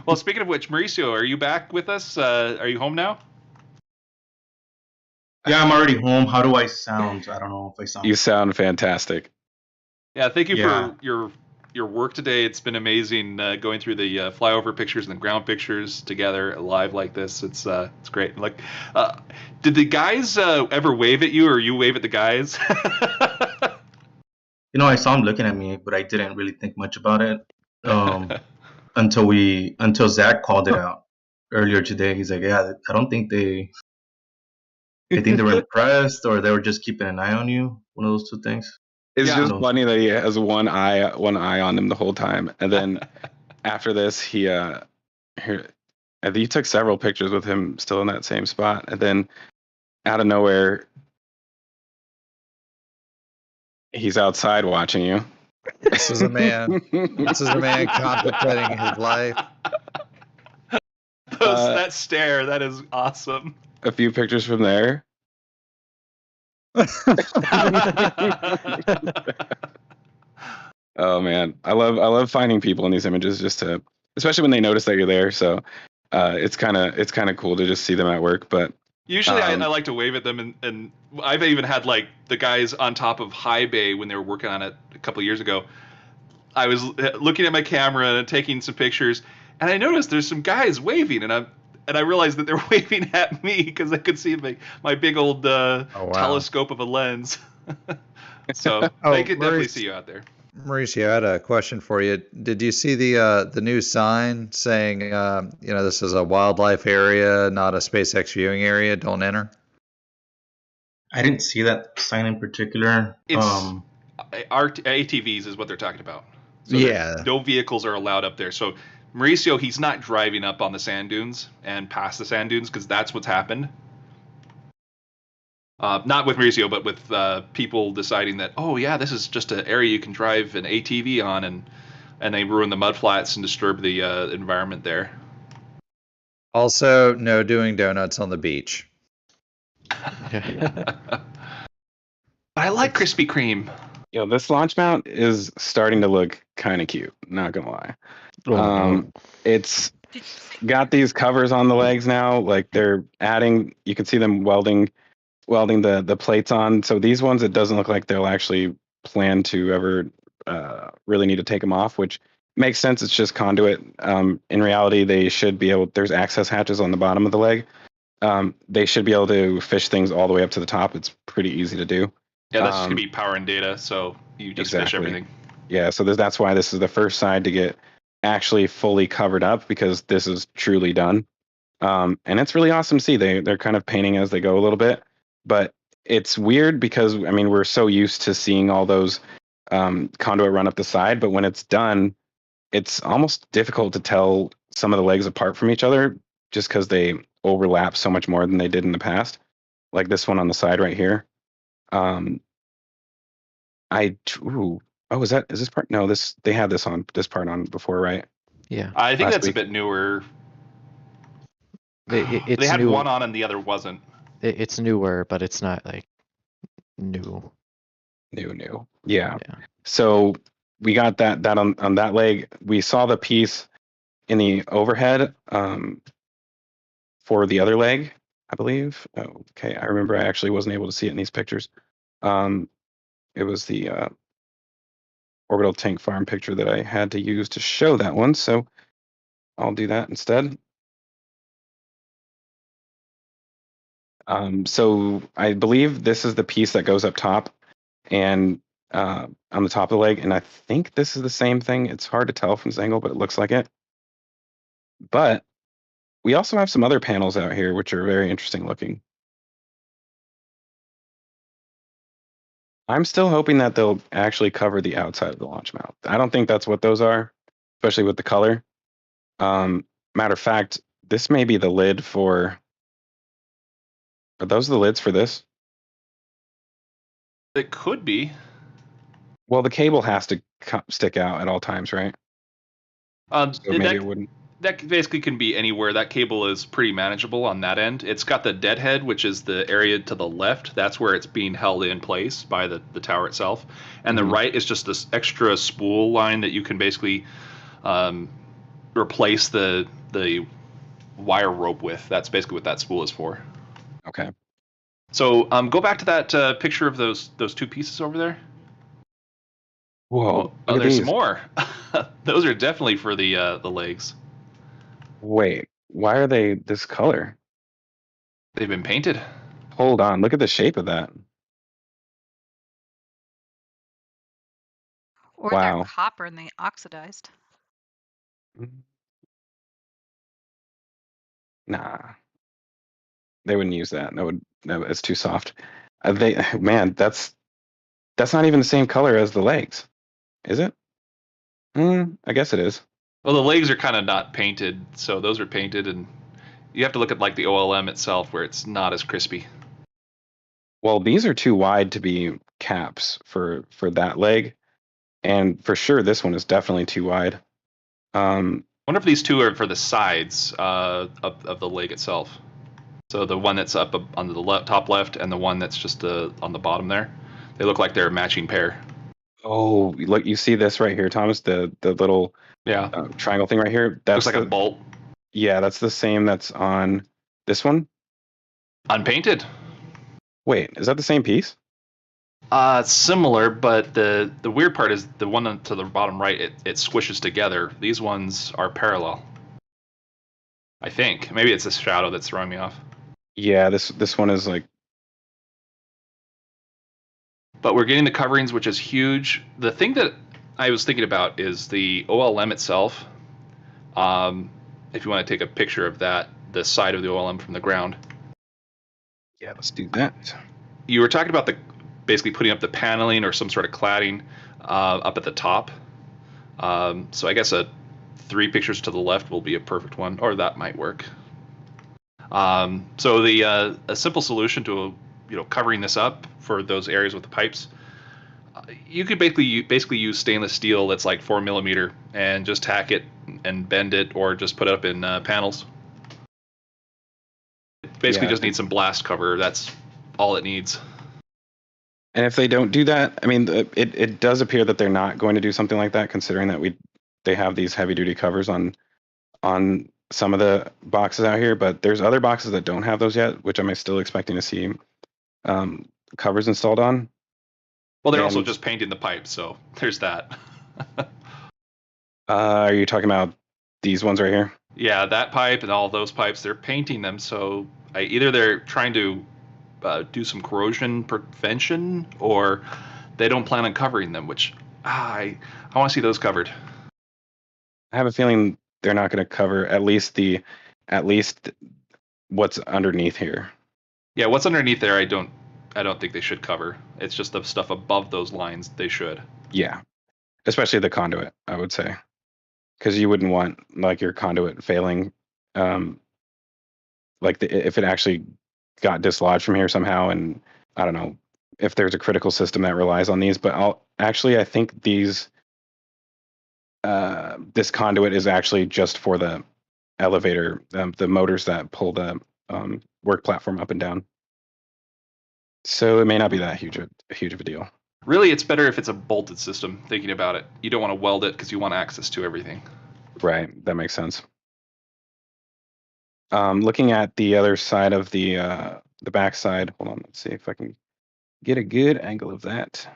Speaker 4: Well, speaking of which, Mauricio, are you back with us? Are you home now?
Speaker 7: Yeah, I'm already home. How do I sound? I don't know if I sound.
Speaker 6: You sound fantastic.
Speaker 4: Yeah, thank you
Speaker 7: Yeah.
Speaker 4: for your work today. It's been amazing going through the flyover pictures and the ground pictures together live like this. It's great. Like, did the guys ever wave at you, or you wave at the guys?
Speaker 7: I saw him looking at me, but I didn't really think much about it until Zach called it out earlier today. He's like, "Yeah, I don't think I think they were impressed, or they were just keeping an eye on you. One of those two things."
Speaker 6: It's
Speaker 4: Yeah.
Speaker 6: just funny that he has one eye on him the whole time, and then after this, he took several pictures with him still in that same spot, and then out of nowhere, he's outside watching you.
Speaker 5: This is a man. This is a man contemplating his life.
Speaker 4: That stare, that is awesome.
Speaker 6: A few pictures from there. Oh man, I love finding people in these images especially when they notice that you're there. So it's kind of cool to just see them at work. But
Speaker 4: Usually I like to wave at them, and I've even had like the guys on top of High Bay when they were working on it a couple of years ago. I was looking at my camera and taking some pictures, and I noticed there's some guys waving, and I realized that they're waving at me because I could see my big old telescope of a lens. So they could definitely see you out there.
Speaker 5: Mauricio, I had a question for you. Did you see the new sign saying, this is a wildlife area, not a SpaceX viewing area, don't enter?
Speaker 7: I didn't see that sign in particular.
Speaker 4: It's ATVs is what they're talking about. So
Speaker 5: yeah.
Speaker 4: No vehicles are allowed up there. So Mauricio, he's not driving up on the sand dunes and past the sand dunes because that's what's happened. Not with Mauricio, but with people deciding that, oh yeah, this is just an area you can drive an ATV on, and they ruin the mudflats and disturb the environment there.
Speaker 5: Also, no doing donuts on the beach.
Speaker 4: I like Krispy Kreme.
Speaker 6: This launch mount is starting to look kind of cute. Not gonna lie. It's got these covers on the legs now. Like they're adding. You can see them welding the plates on. So these ones, it doesn't look like they'll actually plan to ever really need to take them off, which makes sense. It's just conduit. In reality, they should be able. There's access hatches on the bottom of the leg. They should be able to fish things all the way up to the top. It's pretty easy to do.
Speaker 4: Yeah, that's just gonna be power and data. So you just fish everything.
Speaker 6: Yeah, so that's why this is the first side to get actually fully covered up, because this is truly done. And it's really awesome to see. They're kind of painting as they go a little bit. But it's weird because, we're so used to seeing all those conduit run up the side, but when it's done, it's almost difficult to tell some of the legs apart from each other just because they overlap so much more than they did in the past. Like this one on the side right here. Is this part? No, they had this part on before, right?
Speaker 3: Yeah.
Speaker 4: I think
Speaker 6: Last
Speaker 4: that's
Speaker 6: week.
Speaker 4: a bit newer.
Speaker 3: They
Speaker 4: had
Speaker 3: new,
Speaker 4: one on and the other wasn't.
Speaker 3: It's newer, but it's not like new.
Speaker 6: New. Yeah.
Speaker 3: Yeah.
Speaker 6: So we got that on that leg. We saw the piece in the overhead for the other leg, I believe. Oh, okay, I remember I actually wasn't able to see it in these pictures. It was the orbital tank farm picture that I had to use to show that one, so I'll do that instead. So I believe this is the piece that goes up top and on the top of the leg, and I think this is the same thing. It's hard to tell from this angle, but it looks like it. But we also have some other panels out here which are very interesting looking. I'm still hoping that they'll actually cover the outside of the launch mount. I don't think that's what those are, especially with the color. Matter of fact, this may be the lid for. Are those the lids for this?
Speaker 4: It could be.
Speaker 6: Well, the cable has to stick out at all times, right? So maybe it wouldn't.
Speaker 4: That basically can be anywhere. That cable is pretty manageable on that end. It's got the deadhead, which is the area to the left. That's where it's being held in place by the tower itself. And the right is just this extra spool line that you can basically replace the wire rope with. That's basically what that spool is for.
Speaker 6: Okay.
Speaker 4: So go back to that picture of those two pieces over there.
Speaker 6: Whoa!
Speaker 4: Oh, there's some more. Those are definitely for the legs.
Speaker 6: Wait, why are they this color?
Speaker 4: They've been painted.
Speaker 6: Hold on, look at the shape of that.
Speaker 2: Or
Speaker 6: Wow.
Speaker 2: they're copper and they oxidized.
Speaker 6: Nah, they wouldn't use that. It's too soft. Man, that's not even the same color as the legs, is it? I guess it is.
Speaker 4: Well, the legs are kind of not painted, so those are painted, and you have to look at like the OLM itself, where it's not as crispy.
Speaker 6: Well, these are too wide to be caps for that leg, and for sure this one is definitely too wide.
Speaker 4: I wonder if these two are for the sides of the leg itself. So the one that's up on the top left and the one that's just on the bottom there, they look like they're a matching pair.
Speaker 6: Oh, look! You see this right here, Thomas? The little triangle thing right here. That's
Speaker 4: looks like a bolt.
Speaker 6: Yeah, that's the same that's on this one.
Speaker 4: Unpainted.
Speaker 6: Wait, is that the same piece?
Speaker 4: Similar, but the weird part is the one to the bottom right, it squishes together. These ones are parallel. I think. Maybe it's a shadow that's throwing me off.
Speaker 6: Yeah, this one is like.
Speaker 4: But we're getting the coverings, which is huge. The thing that I was thinking about is the OLM itself. If you want to take a picture of that, the side of the OLM from the ground.
Speaker 6: Yeah, let's do that.
Speaker 4: You were talking about basically putting up the paneling or some sort of cladding up at the top. So I guess 3 pictures to the left will be a perfect one, or that might work. So a simple solution to covering this up for those areas with the pipes, you could basically use stainless steel that's like 4 millimeter and just tack it and bend it, or just put it up in panels. It basically just needs some blast cover. That's all it needs.
Speaker 6: And if they don't do that, I mean, it does appear that they're not going to do something like that, considering that they have these heavy duty covers on some of the boxes out here. But there's other boxes that don't have those yet, which I'm still expecting to see covers installed on.
Speaker 4: Well, they're also just painting the pipe, so there's that.
Speaker 6: Are you talking about these ones right here?
Speaker 4: Yeah, that pipe and all those pipes, they're painting them. So either they're trying to do some corrosion prevention, or they don't plan on covering them, which I want to see those covered.
Speaker 6: I have a feeling they're not going to cover at least what's underneath here.
Speaker 4: Yeah, what's underneath there, I don't think they should cover. It's just the stuff above those lines they should.
Speaker 6: Yeah, especially the conduit, I would say, because you wouldn't want like your conduit failing, if it actually got dislodged from here somehow, and I don't know if there's a critical system that relies on these. But I think this conduit is actually just for the elevator, the motors that pull the work platform up and down. So it may not be that huge of a deal.
Speaker 4: Really, it's better if it's a bolted system, thinking about it. You don't want to weld it because you want access to everything.
Speaker 6: Right, that makes sense. Looking at the other side of the back side, hold on, let's see if I can get a good angle of that.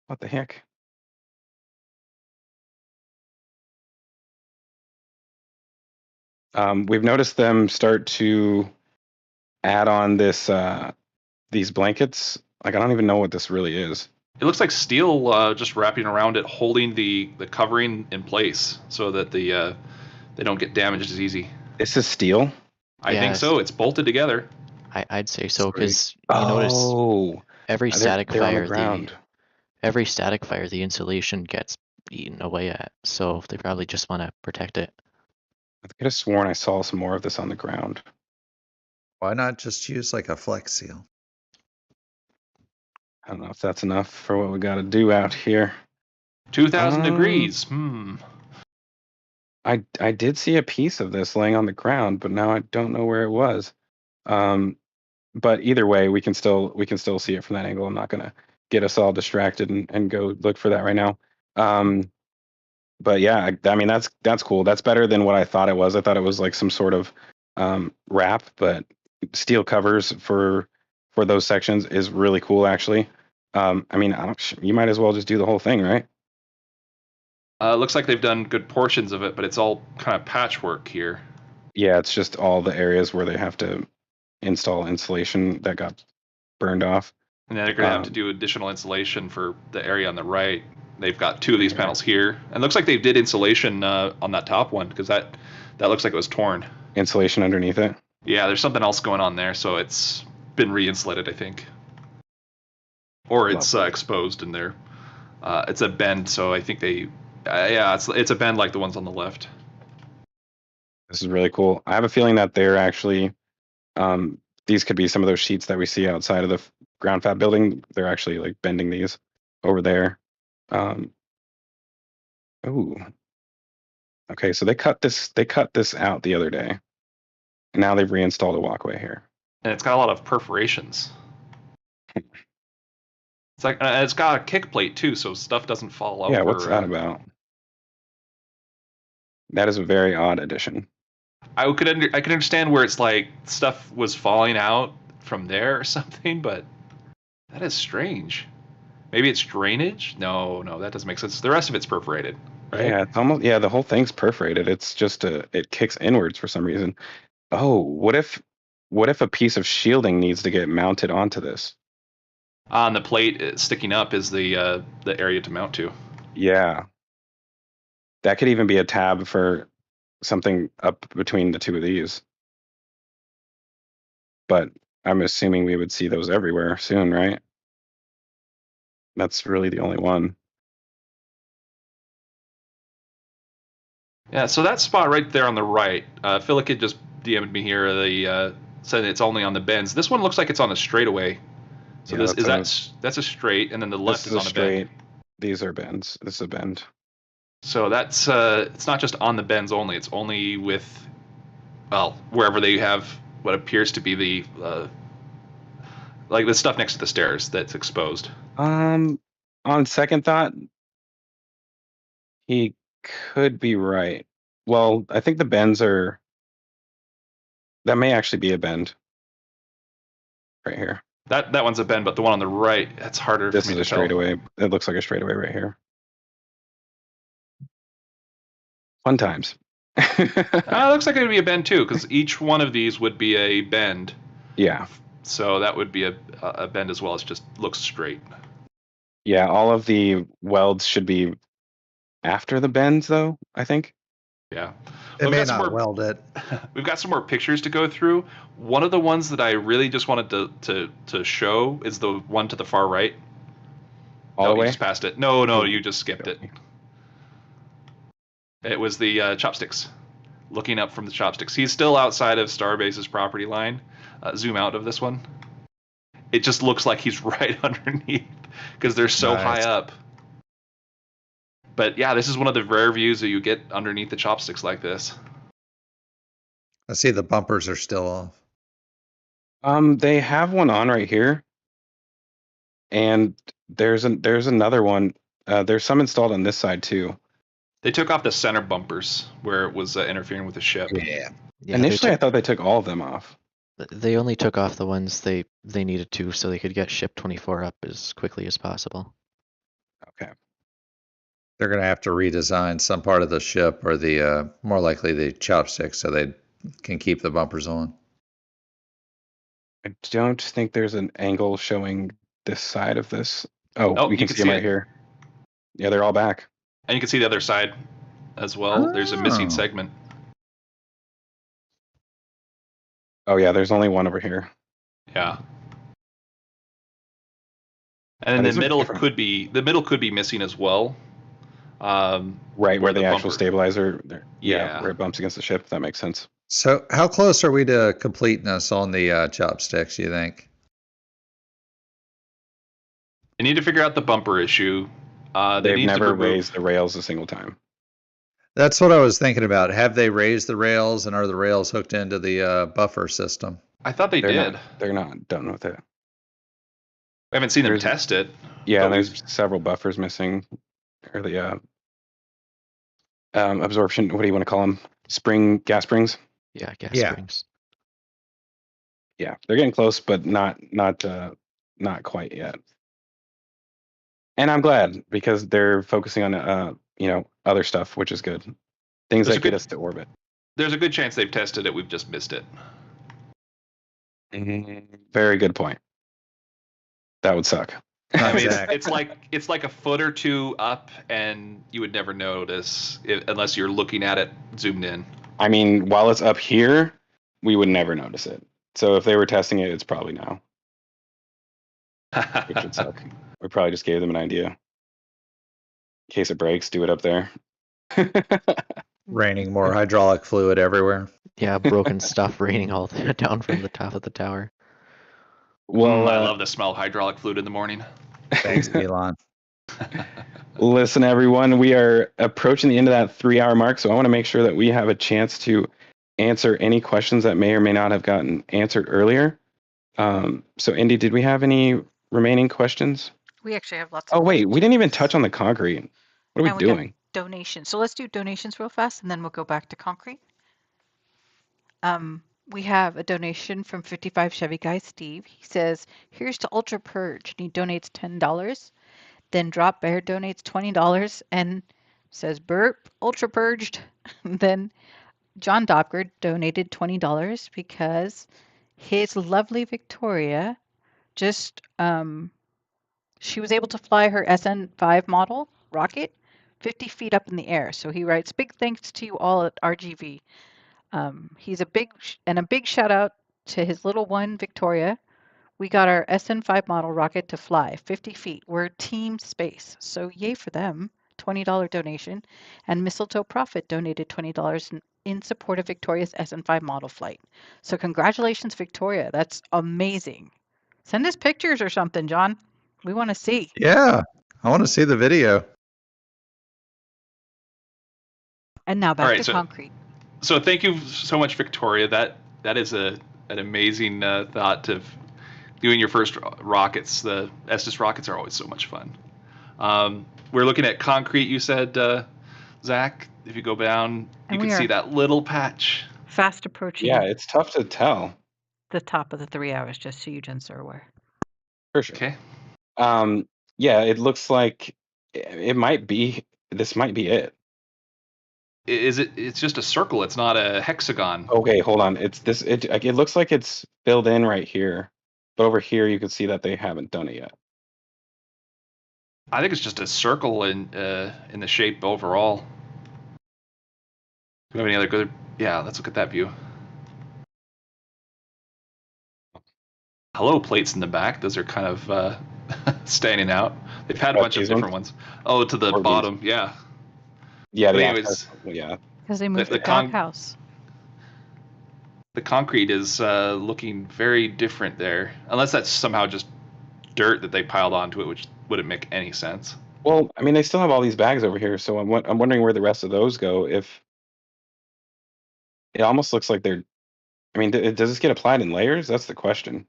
Speaker 6: What the heck? We've noticed them start to add on these blankets. Like, I don't even know what this really is.
Speaker 4: It looks like steel just wrapping around it, holding the covering in place so that they don't get damaged as easy.
Speaker 6: This is steel?
Speaker 4: I think so. It's bolted together.
Speaker 3: I'd say so, because you notice.
Speaker 6: Oh,
Speaker 3: Every
Speaker 6: They're,
Speaker 3: static
Speaker 6: they're on the
Speaker 3: fire,
Speaker 6: ground.
Speaker 3: every static fire, the insulation gets eaten away at. So they probably just want to protect it.
Speaker 6: I could have sworn I saw some more of this on the ground.
Speaker 5: Why not just use like a Flex Seal?
Speaker 6: I don't know if that's enough for what we got to do out here.
Speaker 4: 2,000
Speaker 6: Um,
Speaker 4: degrees.
Speaker 6: I did see a piece of this laying on the ground, but now I don't know where it was. But either way, we can still see it from that angle. I'm not gonna get us all distracted and go look for that right now. But yeah, I mean that's cool. That's better than what I thought it was. I thought it was like some sort of wrap, but steel covers for those sections is really cool actually. I mean, you might as well just do the whole thing, right?
Speaker 4: Looks like they've done good portions of it, but it's all kind of patchwork here.
Speaker 6: Yeah, it's just all the areas where they have to install insulation that got burned off.
Speaker 4: And then they're going to have to do additional insulation for the area on the right. They've got 2 of these panels here. And it looks like they did insulation on that top one, because that looks like it was torn.
Speaker 6: Insulation underneath it?
Speaker 4: Yeah, there's something else going on there, so it's been re-insulated, I think. Or it's exposed in there. It's a bend, so I think they... yeah, it's a bend like the ones on the left.
Speaker 6: This is really cool. I have a feeling that they're actually... these could be some of those sheets that we see outside of the ground fab building. They're actually like bending these over there. Ooh. Okay, so they cut this out the other day. And now they've reinstalled a walkway here.
Speaker 4: And it's got a lot of perforations. It's like it's got a kick plate too, so stuff doesn't fall over.
Speaker 6: Yeah, what's that about? That is a very odd addition.
Speaker 4: I could understand where it's like stuff was falling out from there or something, but that is strange. Maybe it's drainage? No, that doesn't make sense. The rest of it's perforated, right?
Speaker 6: Yeah, it's almost the whole thing's perforated. It's just it kicks inwards for some reason. Oh, what if a piece of shielding needs to get mounted onto this?
Speaker 4: On the plate sticking up is the area to mount to.
Speaker 6: Yeah. That could even be a tab for something up between the two of these. But I'm assuming we would see those everywhere soon, right? That's really the only one.
Speaker 4: Yeah, so that spot right there on the right, Philip just DM'd me here. They said it's only on the bends. This one looks like it's on a straightaway. So
Speaker 6: yeah,
Speaker 4: that's a straight, and then the left is on a
Speaker 6: straight.
Speaker 4: bend.
Speaker 6: These are bends. This is a bend.
Speaker 4: So that's it's not just on the bends only. It's only with, well, wherever they have what appears to be the like the stuff next to the stairs that's exposed.
Speaker 6: On second thought, he could be right. Well, I think the bends are. That may actually be a bend. Right here.
Speaker 4: That one's a bend, but the one on the right, that's harder
Speaker 6: This
Speaker 4: for me
Speaker 6: is a
Speaker 4: to tell.
Speaker 6: straightaway. It looks like a straightaway right here. Fun times.
Speaker 4: It looks like it would be a bend too, because each one of these would be a bend.
Speaker 6: Yeah.
Speaker 4: So that would be a bend as well. It just looks straight.
Speaker 6: Yeah, all of the welds should be after the bends, though, I think.
Speaker 4: Yeah.
Speaker 5: They may not weld it.
Speaker 4: We've got some more pictures to go through. One of the ones that I really just wanted to show is the one to the far right.
Speaker 6: All the way?
Speaker 4: You just passed it. No, you just skipped it. It was the chopsticks. Looking up from the chopsticks. He's still outside of Starbase's property line. Zoom out of this one. It just looks like he's right underneath because they're so high up. But yeah, this is one of the rare views that you get underneath the chopsticks like this.
Speaker 5: I see the bumpers are still off.
Speaker 6: They have one on right here, and there's another one. There's some installed on this side too.
Speaker 4: They took off the center bumpers where it was interfering with the ship.
Speaker 5: Yeah.
Speaker 6: Initially, I thought they took all of them off.
Speaker 3: They only took off the ones they needed to, so they could get ship 24 up as quickly as possible.
Speaker 6: Okay.
Speaker 5: They're going to have to redesign some part of the ship, or the more likely the chopsticks, so they can keep the bumpers on.
Speaker 6: I don't think there's an angle showing this side of this. Oh, we can see them right here. Yeah, they're all back.
Speaker 4: And you can see the other side as well. Oh. There's a missing segment.
Speaker 6: Oh yeah, there's only one over here.
Speaker 4: Yeah. And then
Speaker 6: These
Speaker 4: the
Speaker 6: look
Speaker 4: middle
Speaker 6: different.
Speaker 4: could be missing as well.
Speaker 6: Right where the actual
Speaker 4: bumper-
Speaker 6: stabilizer,
Speaker 4: Yeah.
Speaker 6: where it bumps against the ship. That makes sense.
Speaker 5: So, how close are we to completeness on the chopsticks, you think?
Speaker 4: They need to figure out the bumper issue. They
Speaker 6: They've
Speaker 4: need to
Speaker 6: never
Speaker 4: remove.
Speaker 6: raised the rails a single time.
Speaker 5: That's what I was thinking about. Have they raised the rails, and are the rails hooked into the buffer system?
Speaker 4: I thought they did.
Speaker 6: They're not done with it.
Speaker 4: I haven't seen them
Speaker 6: There's-
Speaker 4: test it.
Speaker 6: Yeah,
Speaker 4: but
Speaker 6: there's several buffers missing, or the absorption. What do you want to call them? Gas springs.
Speaker 3: Yeah, gas
Speaker 5: Yeah.
Speaker 3: springs.
Speaker 6: Yeah, they're getting close, but not quite yet. And I'm glad because they're focusing on other stuff, which is good. Things
Speaker 4: There's
Speaker 6: that get us to orbit.
Speaker 4: There's a good chance they've tested it. We've just missed it.
Speaker 6: Very good point. That would suck.
Speaker 4: I mean,
Speaker 5: Exactly.
Speaker 4: it's like a foot or two up, and you would never notice unless you're looking at it zoomed in.
Speaker 6: I mean, while it's up here, we would never notice it. So if they were testing it, it's probably now. Which would suck. We probably just gave them an idea. In case it breaks, do it up there.
Speaker 5: Raining more hydraulic fluid everywhere.
Speaker 3: Yeah, broken stuff raining all down from the top of the tower.
Speaker 6: Well,
Speaker 4: I love the smell of hydraulic fluid in the morning.
Speaker 5: Thanks, Elon.
Speaker 6: Listen, everyone, we are approaching the end of that 3-hour mark, so I want to make sure that we have a chance to answer any questions that may or may not have gotten answered earlier. So, Indy, did we have any remaining questions?
Speaker 2: We actually have lots.
Speaker 6: Oh,
Speaker 2: of
Speaker 6: wait,
Speaker 2: questions.
Speaker 6: we didn't even touch on the concrete. What are
Speaker 2: And
Speaker 6: we
Speaker 2: we got
Speaker 6: doing?
Speaker 2: Donations. So let's do donations real fast, and then we'll go back to concrete. We have a donation from 55 Chevy Guy Steve. He says, "Here's to Ultra Purge." And he donates $10. Then Drop Bear donates $20 and says, "Burp, Ultra Purged." Then John Dobker donated $20 because his lovely Victoria just she was able to fly her SN5 model rocket 50 feet up in the air. So he writes, "Big thanks to you all at RGV." He's a big shout out to his little one, Victoria. We got our SN5 model rocket to fly 50 feet. We're Team Space. So yay for them. $20 donation. And Mistletoe Profit donated $20 in support of Victoria's SN5 model flight. So congratulations, Victoria. That's amazing. Send us pictures or something, John. We want to see.
Speaker 5: Yeah, I want to see the video.
Speaker 2: And now back
Speaker 4: All right,
Speaker 2: to concrete.
Speaker 4: So thank you so much, Victoria. That is an amazing thought of doing your first rockets. The Estes rockets are always so much fun. We're looking at concrete, you said, Zach. If you go down, you can see that little patch.
Speaker 2: Fast approaching.
Speaker 6: Yeah, it's tough to tell.
Speaker 2: The top of the 3 hours, just so you gents are aware.
Speaker 6: For sure.
Speaker 4: Okay.
Speaker 6: Yeah, it looks like it might be. This might be it.
Speaker 4: Is it? It's just a circle. It's not a hexagon.
Speaker 6: Okay, hold on. It's this. It looks like it's filled in right here, but over here you can see that they haven't done it yet.
Speaker 4: I think it's just a circle in the shape overall. Do we have any other good? Yeah, let's look at that view. Hello plates in the back. Those are kind of standing out. They've had a bunch of different ones. Oh, to the bottom. Yeah.
Speaker 6: Yeah.
Speaker 4: But anyways,
Speaker 6: yeah.
Speaker 2: Because they moved the doghouse.
Speaker 4: The concrete is looking very different there, unless that's somehow just dirt that they piled onto it, which wouldn't make any sense.
Speaker 6: Well, I mean, they still have all these bags over here, so I'm wondering where the rest of those go. If it almost looks like they're, I mean, does this get applied in layers? That's the question.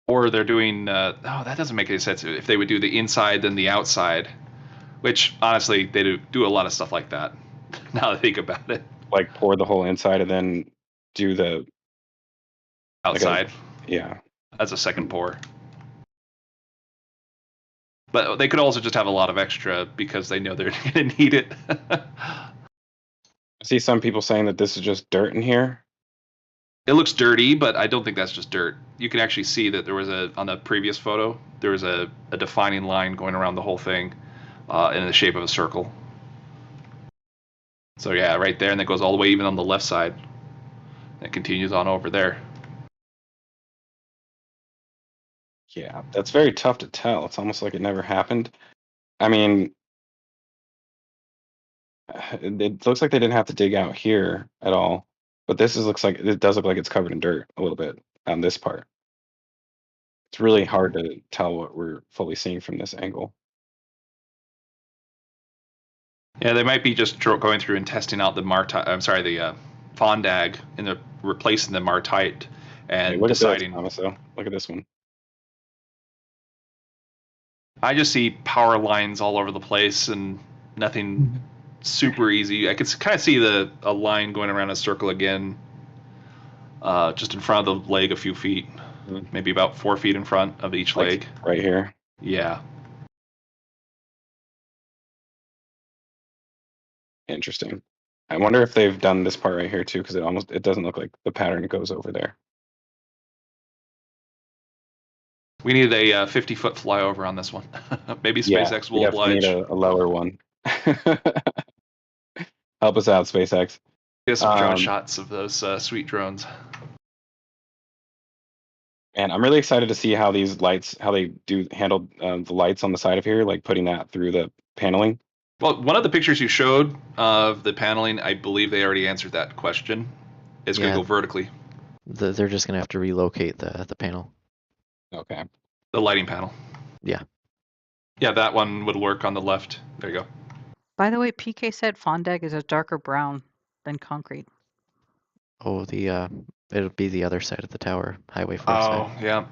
Speaker 4: Or they're doing, that doesn't make any sense. If they would do the inside then the outside, which honestly they do a lot of stuff like that. Now that I think about it,
Speaker 6: like pour the whole inside and then do the
Speaker 4: outside.
Speaker 6: Yeah,
Speaker 4: as a second pour. But they could also just have a lot of extra because they know they're going to need it.
Speaker 6: I see some people saying that this is just dirt in here.
Speaker 4: It looks dirty, but I don't think that's just dirt. You can actually see that there was on the previous photo, there was a defining line going around the whole thing in the shape of a circle. So yeah, right there, and it goes all the way even on the left side. It continues on over there.
Speaker 6: Yeah, that's very tough to tell. It's almost like it never happened. I mean, it looks like they didn't have to dig out here at all, but looks like it does look like it's covered in dirt a little bit on this part. It's really hard to tell what we're fully seeing from this angle.
Speaker 4: Yeah, they might be just going through and testing out the Fondag and replacing the Martite and
Speaker 6: Hey, look
Speaker 4: deciding.
Speaker 6: at this, Thomas, though. Look at this one.
Speaker 4: I just see power lines all over the place and nothing super easy. I could kind of see a line going around a circle again, just in front of the leg a few feet, maybe about 4 feet in front of each leg.
Speaker 6: Right here.
Speaker 4: Yeah.
Speaker 6: Interesting. I wonder if they've done this part right here too, because it doesn't look like the pattern goes over there.
Speaker 4: We need a 50-foot flyover on this one. Maybe SpaceX will oblige.
Speaker 6: We need a lower one. Help us out, SpaceX.
Speaker 4: Get some drone shots of those sweet drones.
Speaker 6: And I'm really excited to see how these lights, how they do handle the lights on the side of here, like putting that through the paneling.
Speaker 4: Well, one of the pictures you showed of the paneling, I believe they already answered that question. It's going to go vertically.
Speaker 3: They're just going to have to relocate the panel.
Speaker 6: Okay.
Speaker 4: The lighting panel.
Speaker 3: Yeah.
Speaker 4: Yeah, that one would work on the left. There you go.
Speaker 2: By the way, PK said Fondag is a darker brown than concrete.
Speaker 3: Oh, it'll be the other side of the tower, Highway 4
Speaker 4: Oh,
Speaker 3: side.
Speaker 4: yeah.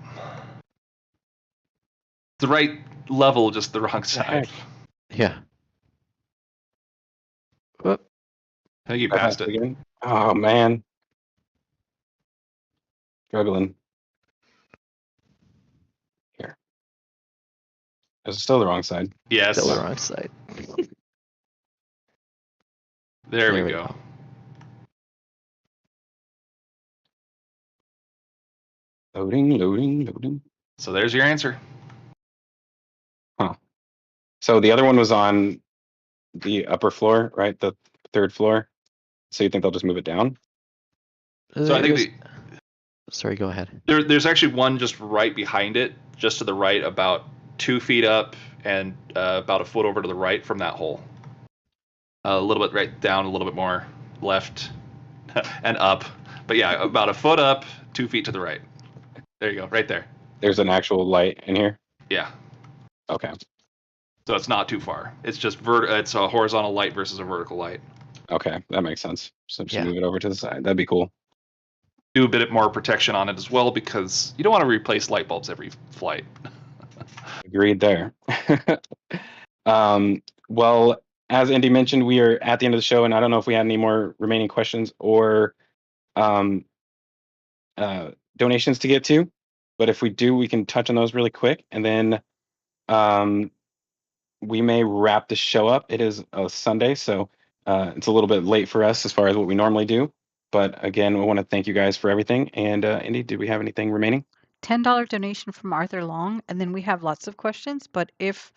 Speaker 4: The right level, just the wrong side.
Speaker 3: Yeah.
Speaker 4: Whoop. I think you passed it.
Speaker 6: Again? Oh, man. Struggling. Here. It's still the wrong side.
Speaker 4: Yes.
Speaker 3: Still the wrong side.
Speaker 4: There we go.
Speaker 6: Loading.
Speaker 4: So there's your answer.
Speaker 6: Huh. So the other one was on the upper floor, right? The third floor. So you think they'll just move it down?
Speaker 4: So I think
Speaker 3: Sorry, go ahead.
Speaker 4: There's actually one just right behind it, just to the right, about 2 feet up and about a foot over to the right from that hole. A little bit right down, a little bit more left and up. But yeah, about a foot up, 2 feet to the right. There you go, right there.
Speaker 6: There's an actual light in here?
Speaker 4: Yeah.
Speaker 6: Okay.
Speaker 4: So it's not too far. It's just it's a horizontal light versus a vertical light.
Speaker 6: Okay, that makes sense. So just move it over to the side. That'd be cool.
Speaker 4: Do a bit more protection on it as well, because you don't want to replace light bulbs every flight.
Speaker 6: Agreed there. Well, as Indy mentioned, we are at the end of the show, and I don't know if we had any more remaining questions or donations to get to, but if we do, we can touch on those really quick, and then we may wrap the show up. It is a Sunday, so it's a little bit late for us as far as what we normally do. But again, we want to thank you guys for everything. And Indy, did we have anything remaining?
Speaker 2: $10 donation from Arthur Long, and then we have lots of questions. But if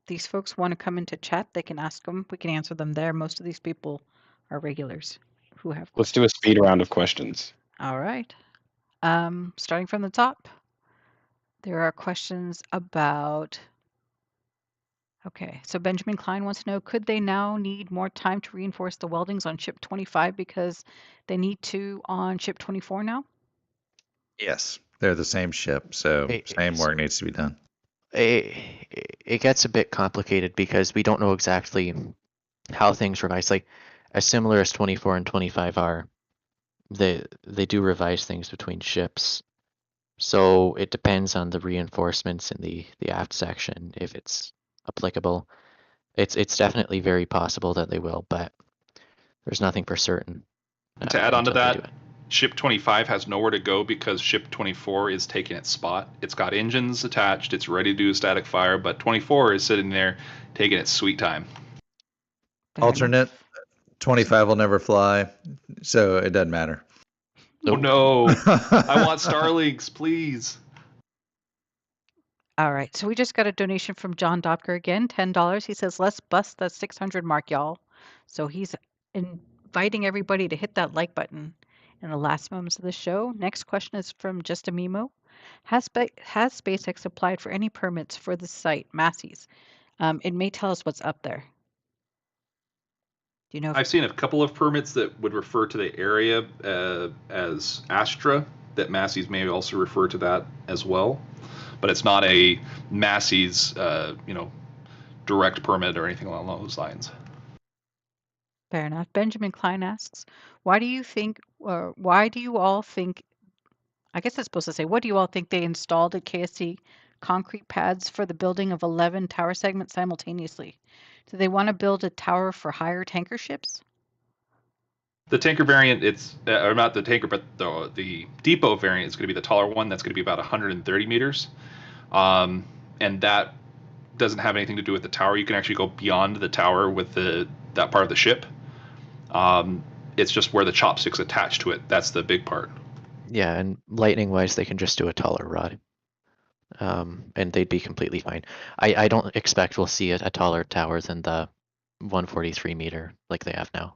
Speaker 2: these folks want to come into chat, they can ask them. We can answer them there. Most of these people are regulars who have questions.
Speaker 6: Let's do a speed round of questions.
Speaker 2: All right. Starting from the top, there are questions about. Okay, so Benjamin Klein wants to know, could they now need more time to reinforce the weldings on ship 25 because they need to on ship 24 now?
Speaker 5: Yes, they're the same ship, so same work needs to be done.
Speaker 3: It gets a bit complicated because we don't know exactly how things revise. Like, as similar as 24 and 25 are, they do revise things between ships. So it depends on the reinforcements in the aft section, if it's applicable. It's definitely very possible that they will, but there's nothing for certain.
Speaker 4: To add on to that, ship 25 has nowhere to go because ship 24 is taking its spot. It's got engines attached, it's ready to do a static fire, but 24 is sitting there taking its sweet time.
Speaker 5: Alternate, 25 will never fly, so it doesn't matter.
Speaker 4: Oh no, I want Starlinks, please.
Speaker 2: All right, so we just got a donation from John Dopker again, $10. He says, let's bust that 600 mark, y'all. So he's inviting everybody to hit that like button in the last moments of the show. Next question is from Just a Mimo. Has SpaceX applied for any permits for the site, Massey's? It may tell us what's up there. Do you know?
Speaker 4: I've seen a couple of permits that would refer to the area as Astra, that Massey's may also refer to that as well. But it's not a Massey's, direct permit or anything along those lines.
Speaker 2: Fair enough. Benjamin Klein asks, why do you all think, I guess it's supposed to say, what do you all think they installed at KSC concrete pads for the building of 11 tower segments simultaneously? Do they want to build a tower for higher tanker ships?
Speaker 4: The tanker variant, or not the tanker, but the depot variant is going to be the taller one. That's going to be about 130 meters. And that doesn't have anything to do with the tower. You can actually go beyond the tower with that part of the ship. It's just where the chopstick's attached to it. That's the big part.
Speaker 3: Yeah, and lightning-wise, they can just do a taller rod. And they'd be completely fine. I don't expect we'll see a taller tower than the 143 meter like they have now.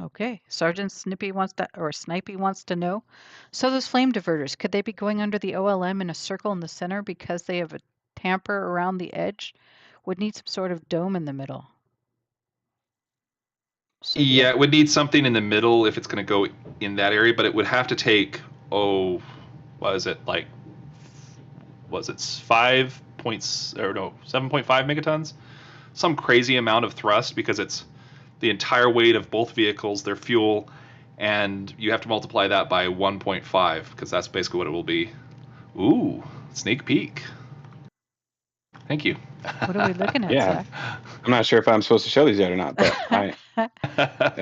Speaker 2: Okay, Sergeant Snipey wants to know. So those flame diverters, could they be going under the OLM in a circle in the center because they have a tamper around the edge? Would need some sort of dome in the middle. So,
Speaker 4: Yeah, it would need something in the middle if it's going to go in that area, but it would have to take, what is it, 7.5 megatons? Some crazy amount of thrust, because it's the entire weight of both vehicles, their fuel, and you have to multiply that by 1.5, because that's basically what it will be. Ooh, sneak peek. Thank you.
Speaker 2: What are we looking at,
Speaker 6: Yeah.
Speaker 2: Zach?
Speaker 6: I'm not sure if I'm supposed to show these yet or not, but I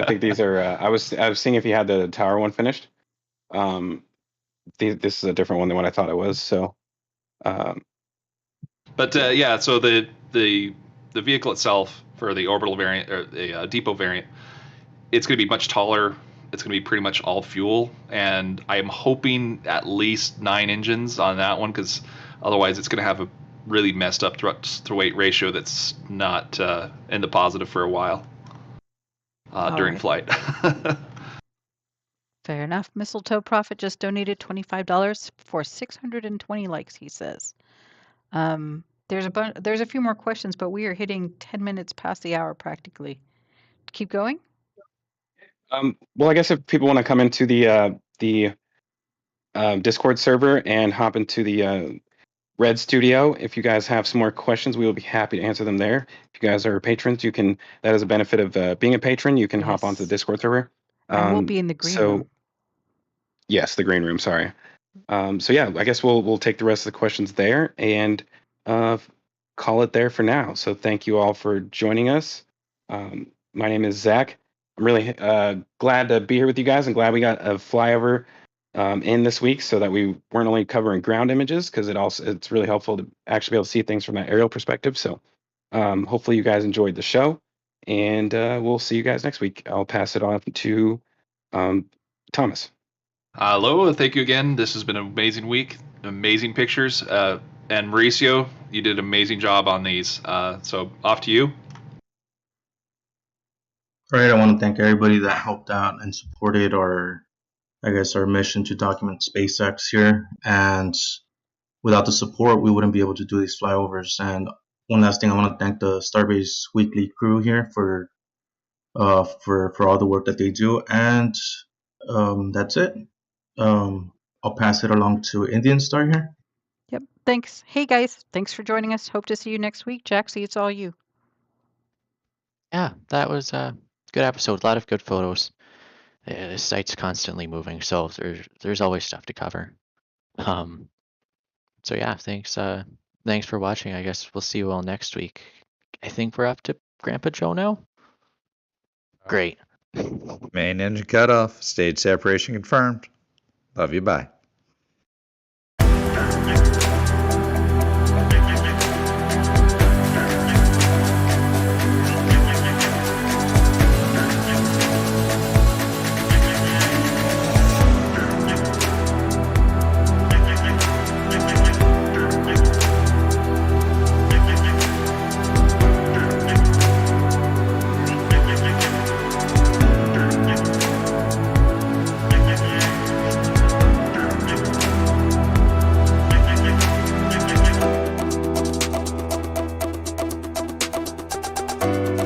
Speaker 6: think these are. I was seeing if you had the tower one finished. This is a different one than what I thought it was. So,
Speaker 4: But yeah, so the vehicle itself for the orbital variant or the depot variant, it's going to be much taller. It's going to be pretty much all fuel, and I am hoping at least 9 engines on that one, because otherwise it's going to have a really messed up thrust to weight ratio that's not in the positive for a while during flight.
Speaker 2: Fair enough. Mistletoe Prophet just donated $25 for 620 likes, he says. There's a few more questions, but we are hitting 10 minutes past the hour practically. Keep going?
Speaker 6: well, I guess if people want to come into the Discord server and hop into the Red Studio, if you guys have some more questions, we will be happy to answer them there. If you guys are patrons, you can. That is a benefit of being a patron. You can hop onto the Discord server.
Speaker 2: And we'll be in the green room.
Speaker 6: Yes, the green room. Sorry. So yeah, I guess we'll take the rest of the questions there and call it there for now. So thank you all for joining us. My name is Zach. I'm really glad to be here with you guys, and glad we got a flyover in this week, so that we weren't only covering ground images, because it's really helpful to actually be able to see things from that aerial perspective. So hopefully you guys enjoyed the show, and we'll see you guys next week. I'll pass it on to Thomas.
Speaker 4: Hello, thank you again. This has been an amazing week, amazing pictures, and Mauricio, you did an amazing job on these. So off to you.
Speaker 7: All right, I want to thank everybody that helped out and supported our mission to document SpaceX here. And without the support, we wouldn't be able to do these flyovers. And one last thing, I want to thank the Starbase Weekly crew here for all the work that they do. And that's it. I'll pass it along to Indian Star here.
Speaker 2: Yep. Thanks. Hey guys, thanks for joining us. Hope to see you next week. Jaxie, it's all you.
Speaker 3: Yeah, that was a good episode. A lot of good photos. The site's constantly moving, so there's always stuff to cover. So yeah, thanks for watching. I guess we'll see you all next week. I think we're up to Grandpa Joe now. Great.
Speaker 5: Main engine cut off. Stage separation confirmed. Love you. Bye.
Speaker 1: Bye.